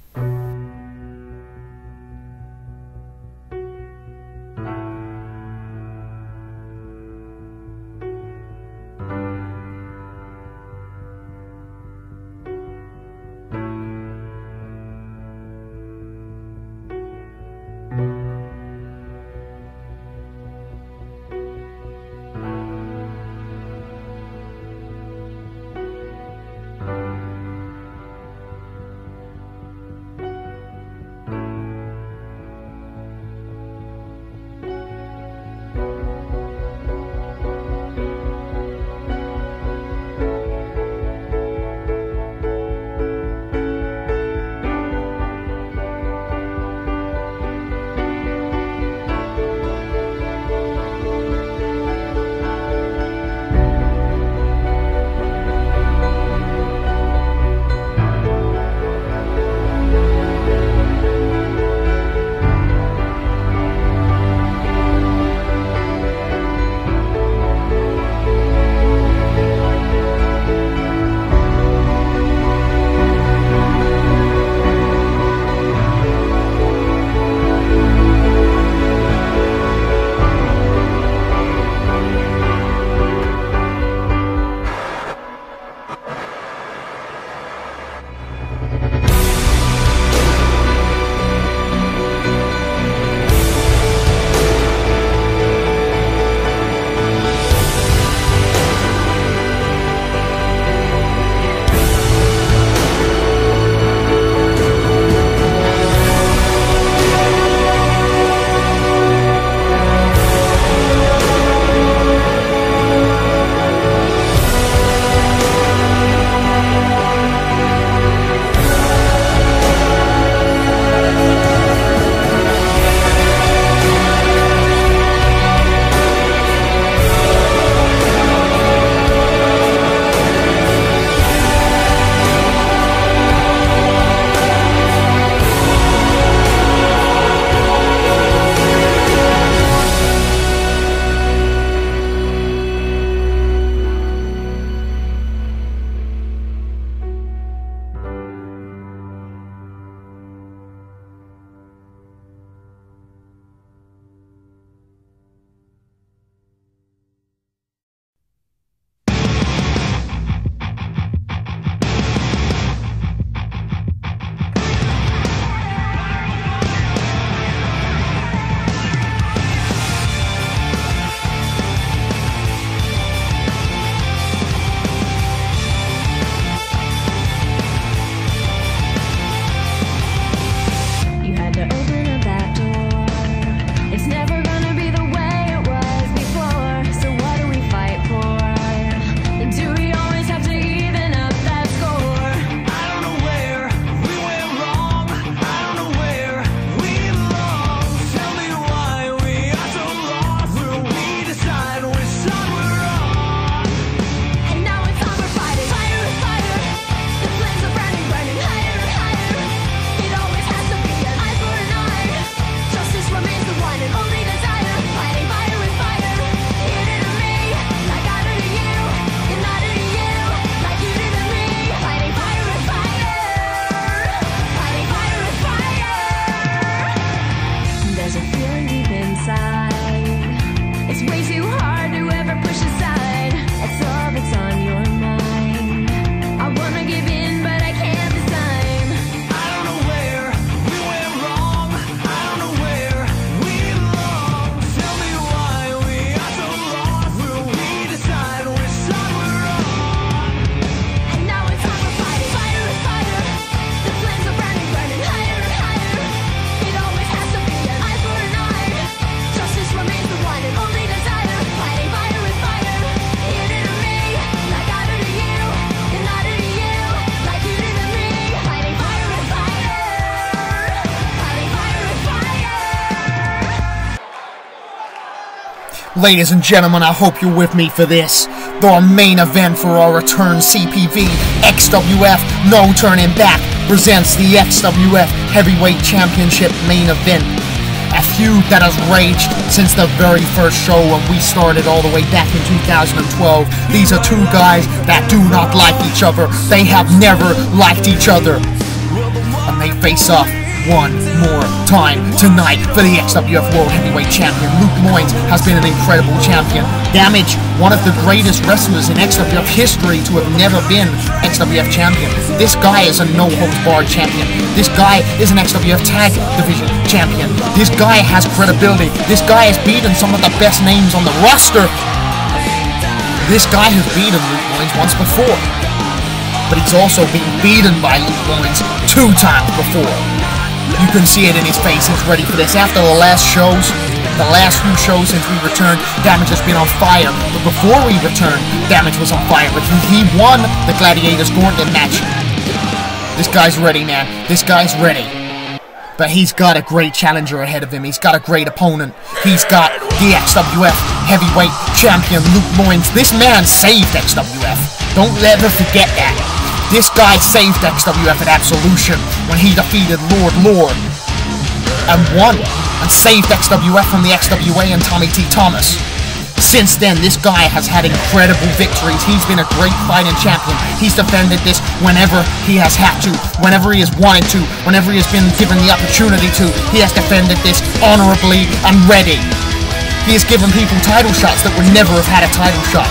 Ladies and gentlemen, I hope you're with me for this. Our main event for our return CPV, XWF No Turning Back, presents the XWF Heavyweight Championship main event. A feud that has raged since the very first show when we started all the way back in 2012. These are two guys that do not like each other. They have never liked each other. And they face off one more time tonight for the XWF World Heavyweight Champion. Luke Loins has been an incredible champion. Damage, one of the greatest wrestlers in XWF history to have never been XWF champion. This guy is a no-holds-barred champion. This guy is an XWF Tag Division champion. This guy has credibility. This guy has beaten some of the best names on the roster. This guy has beaten Luke Loins once before. But he's also been beaten by Luke Loins 2 times before. You can see it in his face. He's ready for this. After the last few shows since we returned, Damage has been on fire. But before we returned, Damage was on fire. But he won the Gladiators Gauntlet match. This guy's ready, man. This guy's ready. But he's got a great challenger ahead of him. He's got a great opponent. He's got the XWF Heavyweight Champion, Luke Loins. This man saved XWF. Don't ever forget that. This guy saved XWF at Absolution when he defeated Lord and won and saved XWF from the XWA and Tommy T. Thomas. Since then, this guy has had incredible victories. He's been a great fighting champion. He's defended this whenever he has had to, whenever he has wanted to, whenever he has been given the opportunity to. He has defended this honorably and ready. He has given people title shots that would never have had a title shot.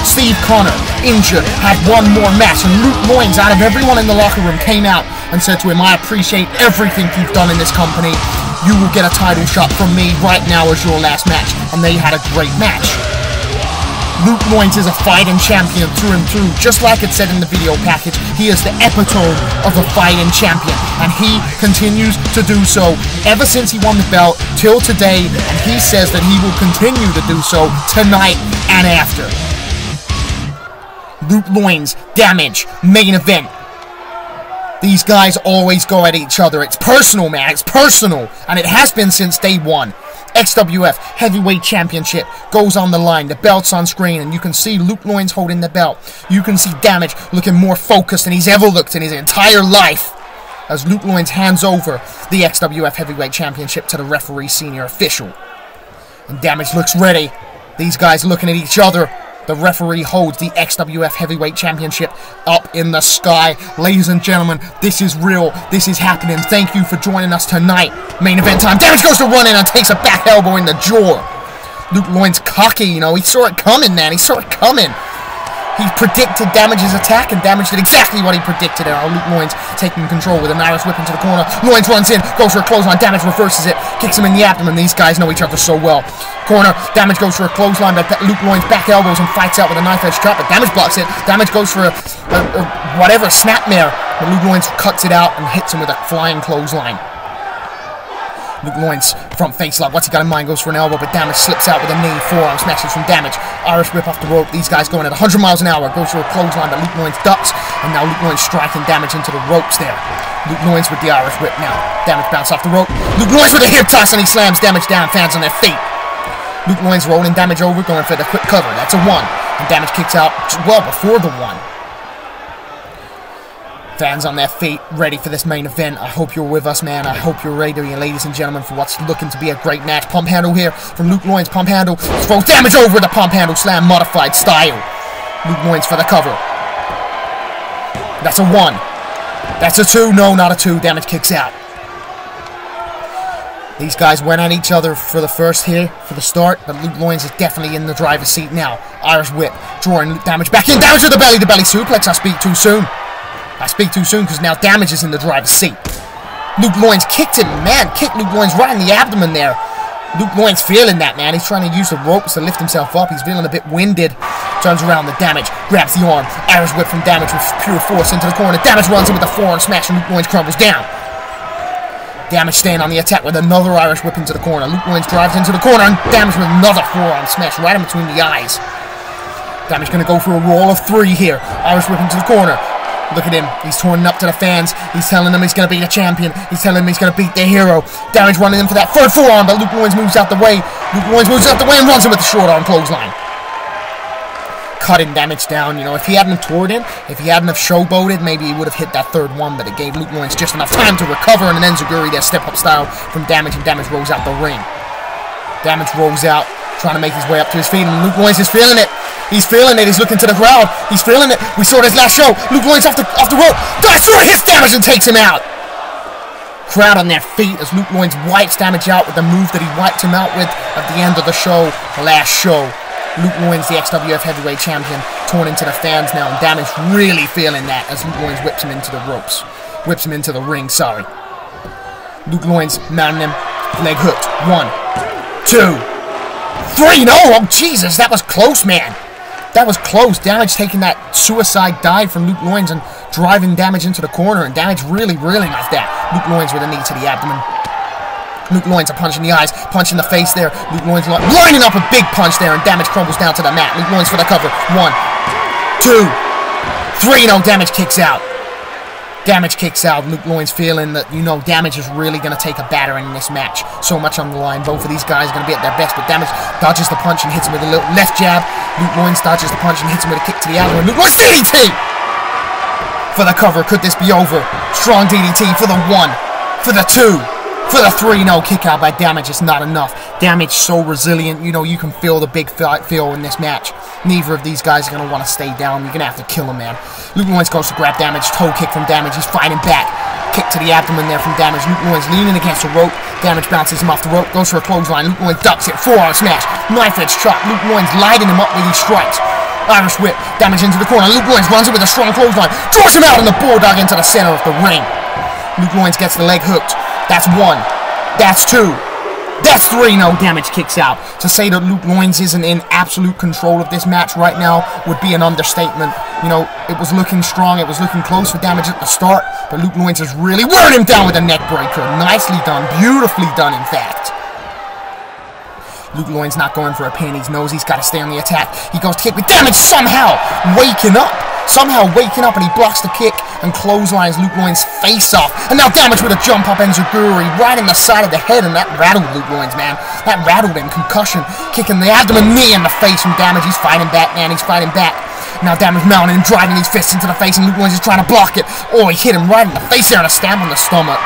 Steve Connor, injured, had one more match, and Luke Loins, out of everyone in the locker room, came out and said to him, I appreciate everything you've done in this company. You will get a title shot from me right now as your last match. And they had a great match. Luke Loins is a fighting champion through and through. Just like it said in the video package, he is the epitome of a fighting champion. And he continues to do so ever since he won the belt till today. And he says that he will continue to do so tonight and after. Luke Loins, Damage, main event. These guys always go at each other. It's personal, man. It's personal. And it has been since day one. XWF Heavyweight Championship goes on the line. The belt's on screen, and you can see Luke Loins holding the belt. You can see Damage looking more focused than he's ever looked in his entire life as Luke Loins hands over the XWF Heavyweight Championship to the referee senior official. And Damage looks ready. These guys looking at each other. The referee holds the XWF Heavyweight Championship up in the sky. Ladies and gentlemen, this is real. This is happening. Thank you for joining us tonight. Main event time. Damage goes to run in and takes a back elbow in the jaw. Luke Loins cocky, you know. He saw it coming, man. He saw it coming. He predicted Damage's attack, and Damage did exactly what he predicted. And Luke Loins taking control with an Irish whip into the corner. Loins runs in, goes for a clothesline. Damage reverses it, kicks him in the abdomen. These guys know each other so well. Corner, Damage goes for a clothesline, but Luke Loins back elbows and fights out with a knife-edge chop, but Damage blocks it. Damage goes for a whatever, snapmare, but Luke Loins cuts it out and hits him with a flying clothesline. Luke Loins, front face lock, what's he got in mind, goes for an elbow, but Damage slips out with a knee, forearm smashes from Damage. Irish whip off the rope, these guys going at 100 miles an hour, goes for a clothesline, but Luke Loins ducks, and now Luke Loins striking Damage into the ropes there. Luke Loins with the Irish whip now. Damage bounce off the rope. Luke Loins with a hip toss, and he slams Damage down, fans on their feet. Luke Loins rolling Damage over, going for the quick cover, that's a 1. And Damage kicks out well before the 1. Fans on their feet, ready for this main event. I hope you're with us, man. I hope you're ready, ladies and gentlemen, for what's looking to be a great match. Pump handle here from Luke Loins. Pump handle throws Damage over the pump handle slam, modified style. Luke Loins for the cover. That's a 1. That's a 2. No, not a 2. Damage kicks out. These guys went at each other for the first here, for the start, but Luke Loins is definitely in the driver's seat now. Irish whip, drawing Damage back in. Damage with the belly-to-belly suplex. I speak too soon. I speak too soon because now Damage is in the driver's seat. Luke Loins kicked him, man. Kicked Luke Loins right in the abdomen there. Luke Loins feeling that, man. He's trying to use the ropes to lift himself up. He's feeling a bit winded. Turns around the Damage, grabs the arm. Irish whip from Damage with pure force into the corner. Damage runs in with a forearm smash and Luke Loins crumbles down. Damage staying on the attack with another Irish whip into the corner. Luke Loins drives into the corner and Damage with another forearm smash right in between the eyes. Damage going to go for a roll of 3 here. Irish whip into the corner. Look at him. He's turning up to the fans. He's telling them he's going to be the champion. He's telling them he's going to beat their hero. Damage running in for that third forearm, but Luke Loins moves out the way. Luke Loins moves out the way and runs him with the short arm clothesline. Cutting Damage down. You know, if he hadn't toured in, if he hadn't have showboated, maybe he would have hit that third one, but it gave Luke Loins just enough time to recover and an enziguri, that step-up style from Damage, and Damage rolls out the ring. Damage rolls out, trying to make his way up to his feet, and Luke Loins is feeling it. He's feeling it. He's looking to the crowd. He's feeling it. We saw this last show. Luke Loins off the rope. Dives through it, hits Damage and takes him out. Crowd on their feet as Luke Loins wipes Damage out with the move that he wiped him out with at the end of the show, the last show. Luke Loins, the XWF Heavyweight Champion, torn into the fans now, and Damage really feeling that as Luke Loins whips him into the ropes. Whips him into the ring, sorry. Luke Loins mounting him. Leg hooked. 1, 2, 3. No! Oh, Jesus, that was close, man. That was close. Damage taking that suicide dive from Luke Loins and driving Damage into the corner, and Damage really reeling off that. Luke Loins with a knee to the abdomen. Luke Loins a punch in the eyes, punch in the face there. Luke Loins lining up a big punch there, and Damage crumbles down to the mat. Luke Loins for the cover. 1, 2, 3. No, Damage kicks out. Damage kicks out. Luke Loins feeling that, you know, Damage is really going to take a battering in this match. So much on the line. Both of these guys are going to be at their best, but Damage dodges the punch and hits him with a little left jab. Luke Loins dodges the punch and hits him with a kick to the abdomen. Luke Loins DDT! For the cover. Could this be over? Strong DDT for the 1. For the 2. For the 3. No, kick out by Damage. It's not enough. Damage so resilient. You know, you can feel the big feel in this match. Neither of these guys are going to want to stay down. You're going to have to kill him, man. Luke Loins goes to grab Damage. Toe kick from Damage. He's fighting back. Kick to the abdomen there from Damage. Luke Loins leaning against the rope. Damage bounces him off the rope. Goes for a clothesline. Luke Loins ducks it. Forearm smash. Knife edge chop. Luke Loins lighting him up with these strikes. Irish whip. Damage into the corner. Luke Loins runs it with a strong clothesline. Draws him out in the bulldog into the center of the ring. Luke Loins gets the leg hooked. That's 1. That's 2. That's 3. No, Damage kicks out. To say that Luke Loins isn't in absolute control of this match right now would be an understatement. You know, it was looking strong. It was looking close for Damage at the start. But Luke Loins has really wearing him down with a neck breaker. Nicely done. Beautifully done, in fact. Luke Loins not going for a pin. He knows he's got to stay on the attack. He goes to kick with Damage somehow waking up. Somehow waking up, and he blocks the kick and clotheslines Luke Loins' face off. And now Damage with a jump up enziguri right in the side of the head, and that rattled Luke Loins, man. That rattled him. Concussion. Kicking the abdomen, knee in the face from Damage. He's fighting back, man. He's fighting back. Now Damage mounting and driving these fists into the face, and Luke Loins is trying to block it. Oh, he hit him right in the face there and a stamp on the stomach.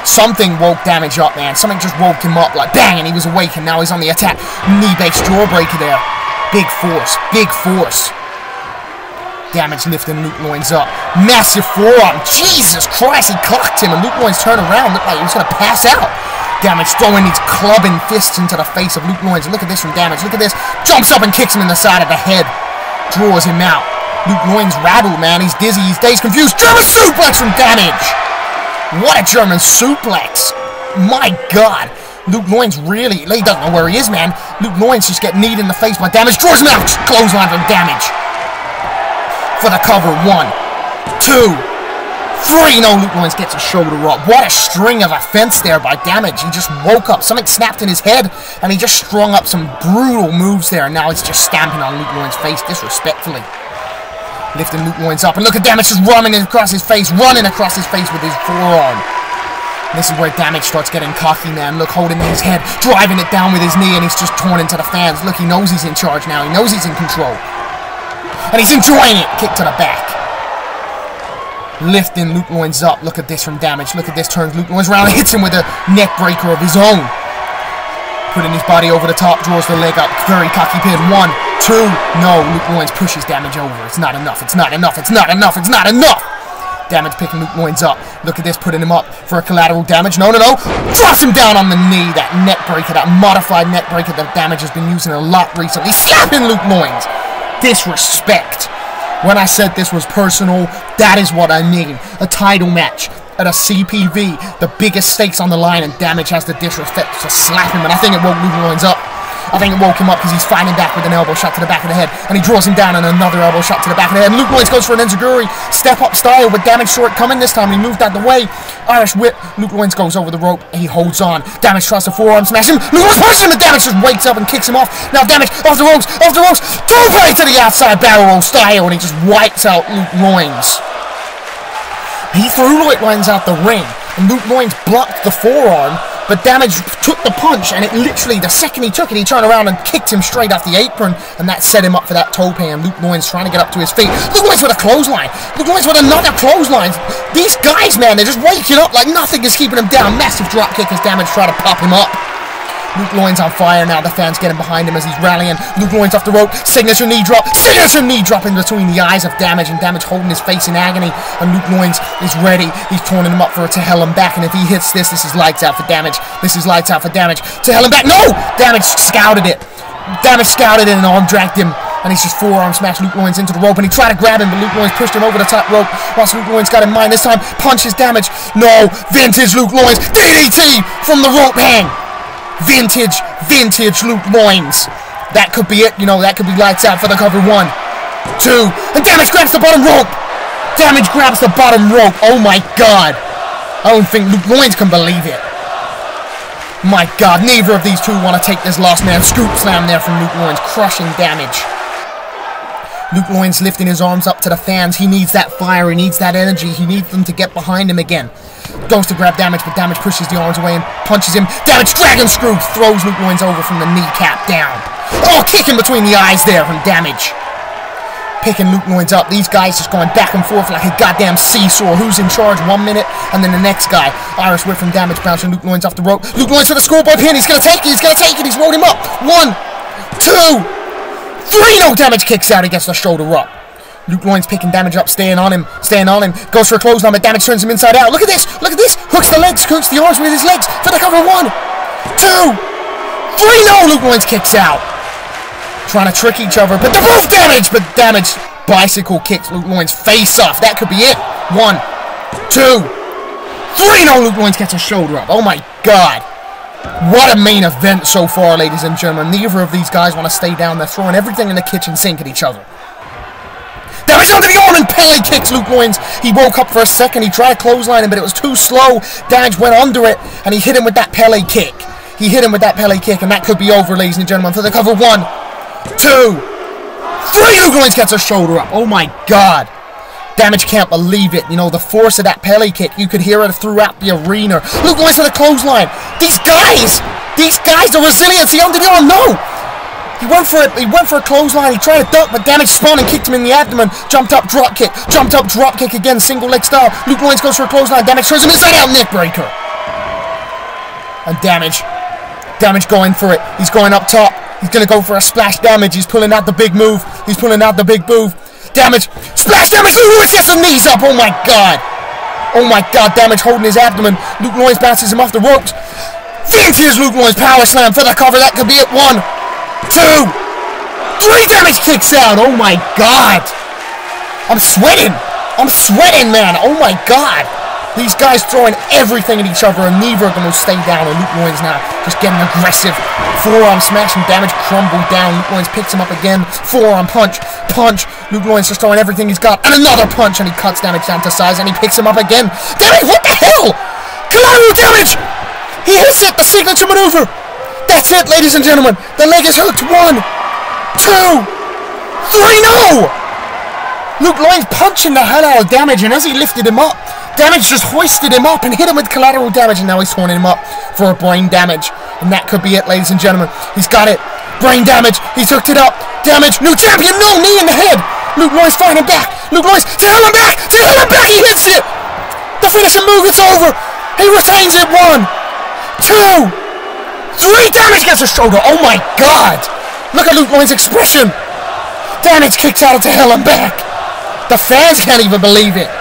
Something woke Damage up, man. Something just woke him up, like bang, and he was awake, and now he's on the attack. Knee-based jawbreaker there. Big force. Big force. Damage lifting Luke Loins up. Massive forearm. Jesus Christ, he clocked him, and Luke Loins turned around, looked like he was going to pass out. Damage throwing these clubbing fists into the face of Luke Loins. Look at this from Damage. Look at this. Jumps up and kicks him in the side of the head. Draws him out. Luke Loins rattled, man. He's dizzy. He's dazed, confused. German suplex from Damage. What a German suplex. My God. Luke Loins really, he doesn't know where he is, man. Luke Loins just get kneed in the face by Damage. Draws him out. Clothesline from Damage. For the cover. 1, 2, 3. No, Luke Loins gets a shoulder up. What a string of offense there by Damage. He just woke up. Something snapped in his head, and he just strung up some brutal moves there. And now it's just stamping on Luke Loins' face disrespectfully. Lifting Luke Loins up, and look at Damage just running across his face with his forearm. This is where Damage starts getting cocky, man. Look, holding his head, driving it down with his knee, and he's just torn into the fans. Look, he knows he's in charge now. He knows he's in control. And he's enjoying it. Kick to the back. Lifting Luke Loins up. Look at this from Damage. Look at this. Turns Luke Loins around and hits him with a neck breaker of his own. Putting his body over the top. Draws the leg up. Very cocky pin. 1, 2. No. Luke Loins pushes Damage over. It's not enough. It's not enough. It's not enough. It's not enough. Damage picking Luke Loins up. Look at this. Putting him up for a collateral damage. No, no, no. Drops him down on the knee. That neck breaker. That modified neck breaker that Damage has been using a lot recently. Slapping Luke Loins. Disrespect. When I said this was personal, that is what I mean. A title match at a CPV, the biggest stakes on the line, and Damage has the disrespect to slap him, and I think it woke Luke Loins up. I think it woke him up because he's fighting back with an elbow shot to the back of the head, and he draws him down and another elbow shot to the back of the head. And Luke Loins goes for an enziguri, step-up style with Damage short coming this time. He moved out the way. Irish whip. Luke Loins goes over the rope. He holds on. Damage tries to forearm smash him. Luke Loins pushes him, and Damage just wakes up and kicks him off. Now Damage off the ropes, tope to the outside barrel roll style, and he just wipes out Luke Loins. He threw Luke Loins out the ring, and Luke Loins blocked the forearm, but Damage took the punch, and it literally, the second he took it, he turned around and kicked him straight off the apron, and that set him up for that tope, and Luke Loins trying to get up to his feet. Luke Loins with a clothesline. Luke Loins with another clothesline. These guys, man, they're just waking up like nothing is keeping him down. Massive drop kick as Damage try to pop him up. Luke Loins on fire now. The fans getting behind him as he's rallying. Luke Loins off the rope. Signature knee drop. Signature knee drop in between the eyes of Damage, and Damage holding his face in agony. And Luke Loins is ready. He's turning him up for it to hell and back. And if he hits this, this is lights out for Damage. This is lights out for Damage. To hell and back. No! Damage scouted it. Damage scouted it and arm dragged him. And he's just forearm smashed Luke Loins into the rope. And he tried to grab him, but Luke Loins pushed him over the top rope. Whilst Luke Loins got in mind this time. Punches Damage. No! Vintage Luke Loins. DDT from the rope hang. Vintage Luke Loins. That could be it, you know, that could be lights out for the cover. 1, 2, and Damage grabs the bottom rope. Damage grabs the bottom rope. Oh my god. I don't think Luke Loins can believe it. My god, neither of these two want to take this last man scoop slam there from Luke Loins, crushing Damage. Luke Loins lifting his arms up to the fans. He needs that fire, he needs that energy, he needs them to get behind him again. Goes to grab Damage, but Damage pushes the arms away and punches him. Damage dragon screw throws Luke Loins over from the kneecap down. Oh, kicking between the eyes there from Damage. Picking Luke Loins up. These guys just going back and forth like a goddamn seesaw. Who's in charge 1 minute, and then the next guy. Irish whip from Damage, bouncing Luke Loins off the rope. Luke Loins for the schoolboy pin. He's gonna take it. He's gonna take it. He's rolled him up. 1, 2, 3. No, Damage kicks out. He gets the shoulder up. Luke Loins picking Damage up, staying on him, goes for a clothesline, but Damage turns him inside out. Look at this, hooks the legs, hooks the arms with his legs for the cover. 1, 2, 3, no, Luke Loins kicks out. Trying to trick each other, but they're both Damage, but Damage bicycle kicks Luke Loins face off. That could be it. 1, 2, 3, no, Luke Loins gets a shoulder up. Oh my god. What a main event so far, ladies and gentlemen. Neither of these guys want to stay down. They're throwing everything in the kitchen sink at each other. Damage under the arm and Pele kicks Luke Loins. He woke up for a second. He tried to clothesline him, but it was too slow. Damage went under it, and he hit him with that Pele kick. And that could be over, ladies and gentlemen, for the cover. 1, 2, 3. Luke Loins gets a shoulder up. Oh my god. Damage can't believe it. You know, the force of that Pele kick. You could hear it throughout the arena. Luke Loins for the clothesline. These guys, the resiliency under the arm. No. He went for a clothesline, he tried to duck, but Damage spun and kicked him in the abdomen. Jumped up, drop kick again, single leg style. Luke Loins goes for a clothesline, Damage turns him inside out, neck breaker. And Damage going for it. He's going up top. He's going to go for a splash. Damage, he's pulling out the big move. Damage, splash Damage, Luke Loins gets the knees up, oh my god. Damage holding his abdomen. Luke Loins bounces him off the ropes. Vintage Luke Loins power slam for the cover, that could be it. 1, 2, 3. Damage kicks out. Oh my god. I'm sweating, man. Oh my god. These guys throwing everything at each other, and neither of them will stay down. And Luke Loins now just getting aggressive. Forearm smash, and Damage crumbled down. Luke Loins picks him up again. Forearm punch. Luke Loins just throwing everything he's got, and another punch, and he cuts Damage down to size, and he picks him up again. Damage, what the hell? Collateral Damage. He hits it, the signature maneuver. That's it, ladies and gentlemen. The leg is hooked. 1, 2, 3, no! Luke Loins punching the hell out of Damage, and as he lifted him up, Damage just hoisted him up and hit him with collateral damage, and now he's throwing him up for a brain damage. And that could be it, ladies and gentlemen. He's got it. Brain damage. He's hooked it up. Damage. New champion. No, knee in the head. Luke Loins fighting back. Luke Loins to hell and back. To hell and back. He hits it. The finishing move is over. He retains it. 1, 2, 3. Damage gets a shoulder. Oh my god. Look at Luke Loins' expression. Damage kicks out to hell and back. The fans can't even believe it.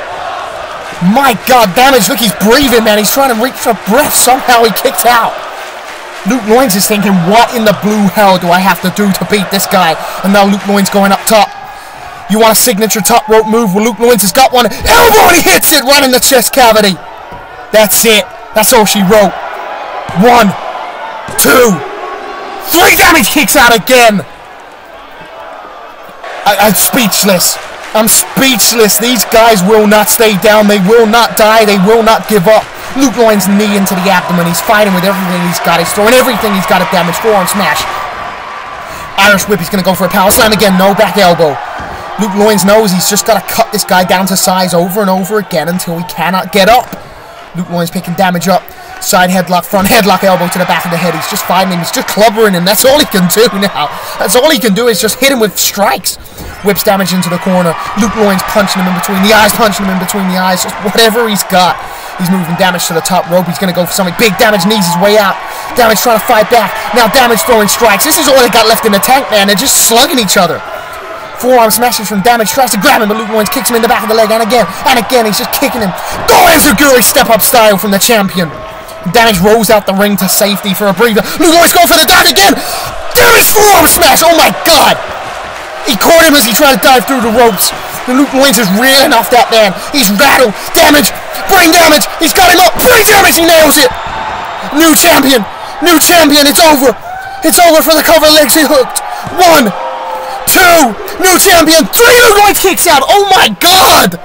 My god, Damage, look, he's breathing, man. He's trying to reach for breath. Somehow he kicked out. Luke Loins is thinking, what in the blue hell do I have to do to beat this guy? And now Luke Loins going up top. You want a signature top rope move? Well, Luke Loins has got one. Elbow, and he hits it right in the chest cavity. That's it. That's all she wrote. 1, 2, 3. Damage kicks out again. I'm speechless. I'm speechless. These guys will not stay down. They will not die. They will not give up. Luke Loins' knee into the abdomen. He's fighting with everything he's got. He's throwing everything he's got at Damage. Forearm smash. Irish whip. He's going to go for a power slam again. No, back elbow. Luke Loins knows he's just got to cut this guy down to size over and over again until he cannot get up. Luke Loins picking damage up. Side headlock, front headlock, elbow to the back of the head. He's just fighting him. He's just clubbering him. That's all he can do now. That's all he can do is just hit him with strikes. Whips damage into the corner. Luke Loins punching him in between the eyes, punching him in between the eyes. Just whatever he's got. He's moving damage to the top rope. He's going to go for something big. Damage knees his way out. Damage trying to fight back. Now Damage throwing strikes. This is all they got left in the tank, man. They're just slugging each other. Forearm smashes from Damage. Tries to grab him, but Luke Loins kicks him in the back of the leg. And again, he's just kicking him. Go Enziguri step-up style from the champion. Damage rolls out the ring to safety for a breather. Luke Loins going for the dive again. Damage forearm smash. Oh my god. He caught him as he tried to dive through the ropes. And Luke Loins is reeling off that man. He's rattled. Damage. Brain damage. He's got him up. Brain damage. He nails it. New champion. New champion. It's over. It's over for the cover. Legs he hooked. 1, 2. New champion. 3. Luke Loins kicks out. Oh my god.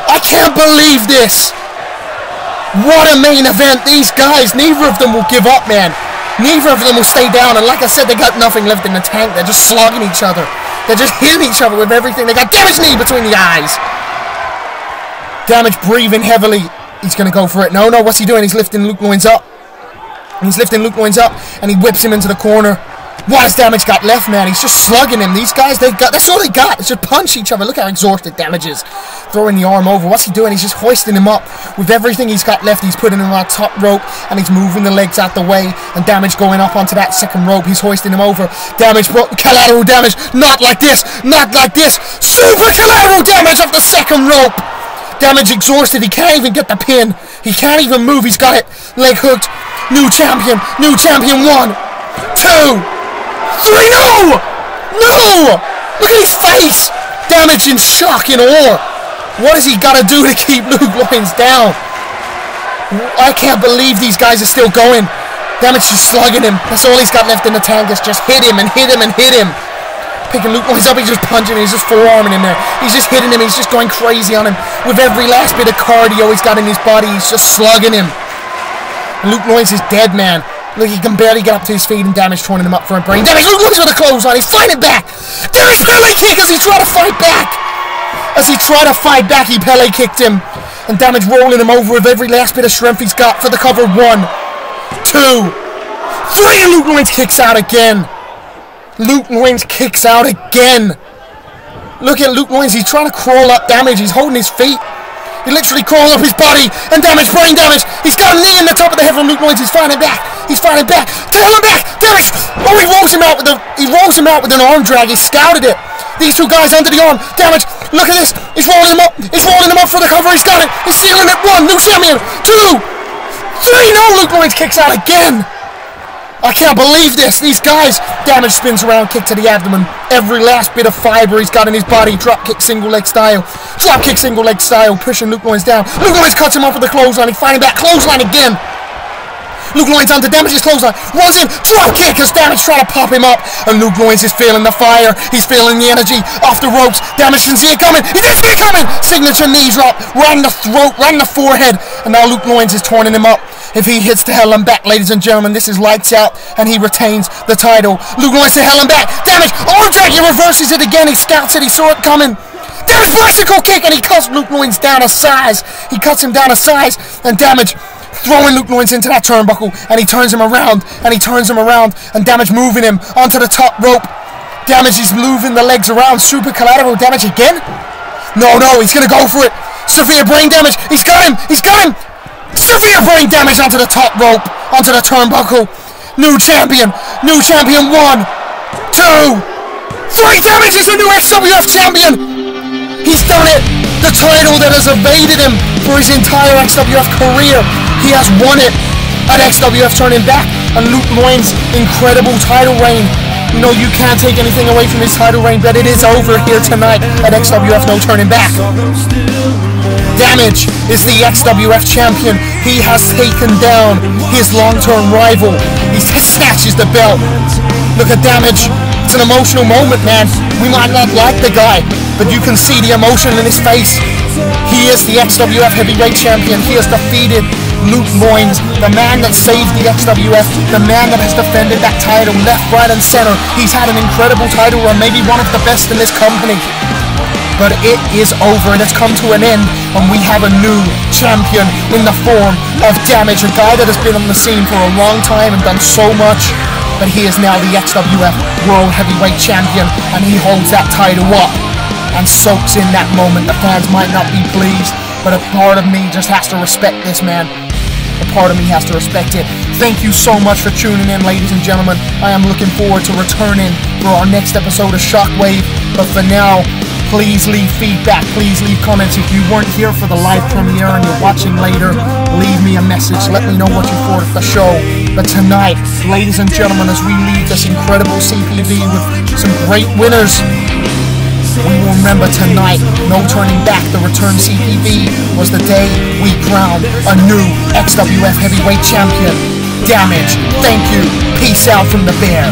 I can't believe this. What a main event. These guys, neither of them will give up, man. Neither of them will stay down. And like I said, they got nothing left in the tank. They're just slugging each other. They're just hitting each other with everything. They got Damage knee between the eyes. Damage breathing heavily. He's going to go for it. No, what's he doing? He's lifting Luke Loins up. He's lifting Luke Loins up, and he whips him into the corner. What has Damage got left, man? He's just slugging him. These guys, that's all they got. It's just punch each other. Look how exhausted Damage is. Throwing the arm over. What's he doing? He's just hoisting him up. With everything he's got left, he's putting him on top rope, and he's moving the legs out the way, and Damage going up onto that second rope. He's hoisting him over. Damage, collateral damage. Not like this. Not like this. Super collateral damage off the second rope. Damage exhausted. He can't even get the pin. He can't even move. He's got it. Leg hooked. New champion. New champion. 1, 2. 3, no! No! Look at his face! Damage in shock, in awe. What has he got to do to keep Luke Loins down? I can't believe these guys are still going. Damage is slugging him. That's all he's got left in the tank is just hit him and hit him and hit him. Picking Luke Loins up, he's just punching him, he's just forearming him there. He's just hitting him, he's just going crazy on him. With every last bit of cardio he's got in his body, he's just slugging him. And Luke Loins is dead, man. Look, he can barely get up to his feet, and Damage throwing him up for a brain damage. Luke Loins with a clothesline. He's fighting back. Damage Pele kick as he tried to fight back. As he tried to fight back, he Pele kicked him. And Damage rolling him over with every last bit of strength he's got for the cover. 1, 2, 3, and Luke Loins kicks out again. Luke Loins kicks out again. Look at Luke Loins. He's trying to crawl up Damage. He's holding his feet. He literally crawled up his body, and Damage, brain damage. He's got a knee in the top of the head from Luke Loins. He's fighting back. He's fighting back. Tail him back. Damage. Oh, he rolls him out with an arm drag. He scouted it. These two guys under the arm. Damage. Look at this. He's rolling him up. He's rolling him up for the cover. He's got it. He's sealing it. 1, new champion. 2, 3. No, Luke Loins kicks out again. I can't believe this. These guys. Damage spins around, kick to the abdomen. Every last bit of fiber he's got in his body. Drop kick, single leg style. Drop kick, single leg style. Pushing Luke Loins down. Luke Loins cuts him off with the clothesline. He's fighting back. Clothesline again. Luke Loins onto Damage's clothesline. Runs in. Drop kick as Damage trying to pop him up. And Luke Loins is feeling the fire. He's feeling the energy. Off the ropes. Damage didn't see it coming. He didn't see it coming. Signature knee drop. Right in the throat. Right in the forehead. And now Luke Loins is turning him up. If he hits to hell and back, ladies and gentlemen, this is lights out, and he retains the title. Luke Loins to hell and back. Damage. Arm drag. He reverses it again. He scouts it. He saw it coming. Damage bicycle kick, and he cuts Luke Loins down a size. He cuts him down a size, and Damage throwing Luke Loins into that turnbuckle, and he turns him around, and he turns him around, and Damage moving him onto the top rope. Damage is moving the legs around. Super collateral damage again. No, he's gonna go for it. Severe brain damage. He's got him. He's got him. Severe brain damage onto the top rope, onto the turnbuckle. New champion. New champion. 1, 2, 3. Damage is the new XWF champion. He's done it. The title that has evaded him for his entire XWF career. He has won it at XWF Turning Back. And Luke Loins' incredible title reign. You know, you can't take anything away from his title reign, but it is over here tonight at XWF No Turning Back. Damage is the XWF champion. He has taken down his long-term rival. He snatches the belt. Look at Damage. It's an emotional moment, man. We might not like the guy, but you can see the emotion in his face. He is the XWF heavyweight champion. He has defeated Luke Moynes, the man that saved the XWF, the man that has defended that title left, right and center. He's had an incredible title run, maybe one of the best in this company. But it is over, and it's come to an end, and we have a new champion in the form of Damage, a guy that has been on the scene for a long time and done so much, but he is now the XWF World Heavyweight Champion, and he holds that title up and soaks in that moment. The fans might not be pleased, but a part of me just has to respect this man. A part of me has to respect it. Thank you so much for tuning in, ladies and gentlemen. I am looking forward to returning for our next episode of Shockwave, but for now, please leave feedback, please leave comments. If you weren't here for the live premiere and you're watching later, leave me a message, let me know what you thought of the show. But tonight, ladies and gentlemen, as we leave this incredible CPV with some great winners, we will remember tonight, no turning back. The return CPV was the day we crowned a new XWF Heavyweight Champion. Damage, thank you, peace out from the Bear.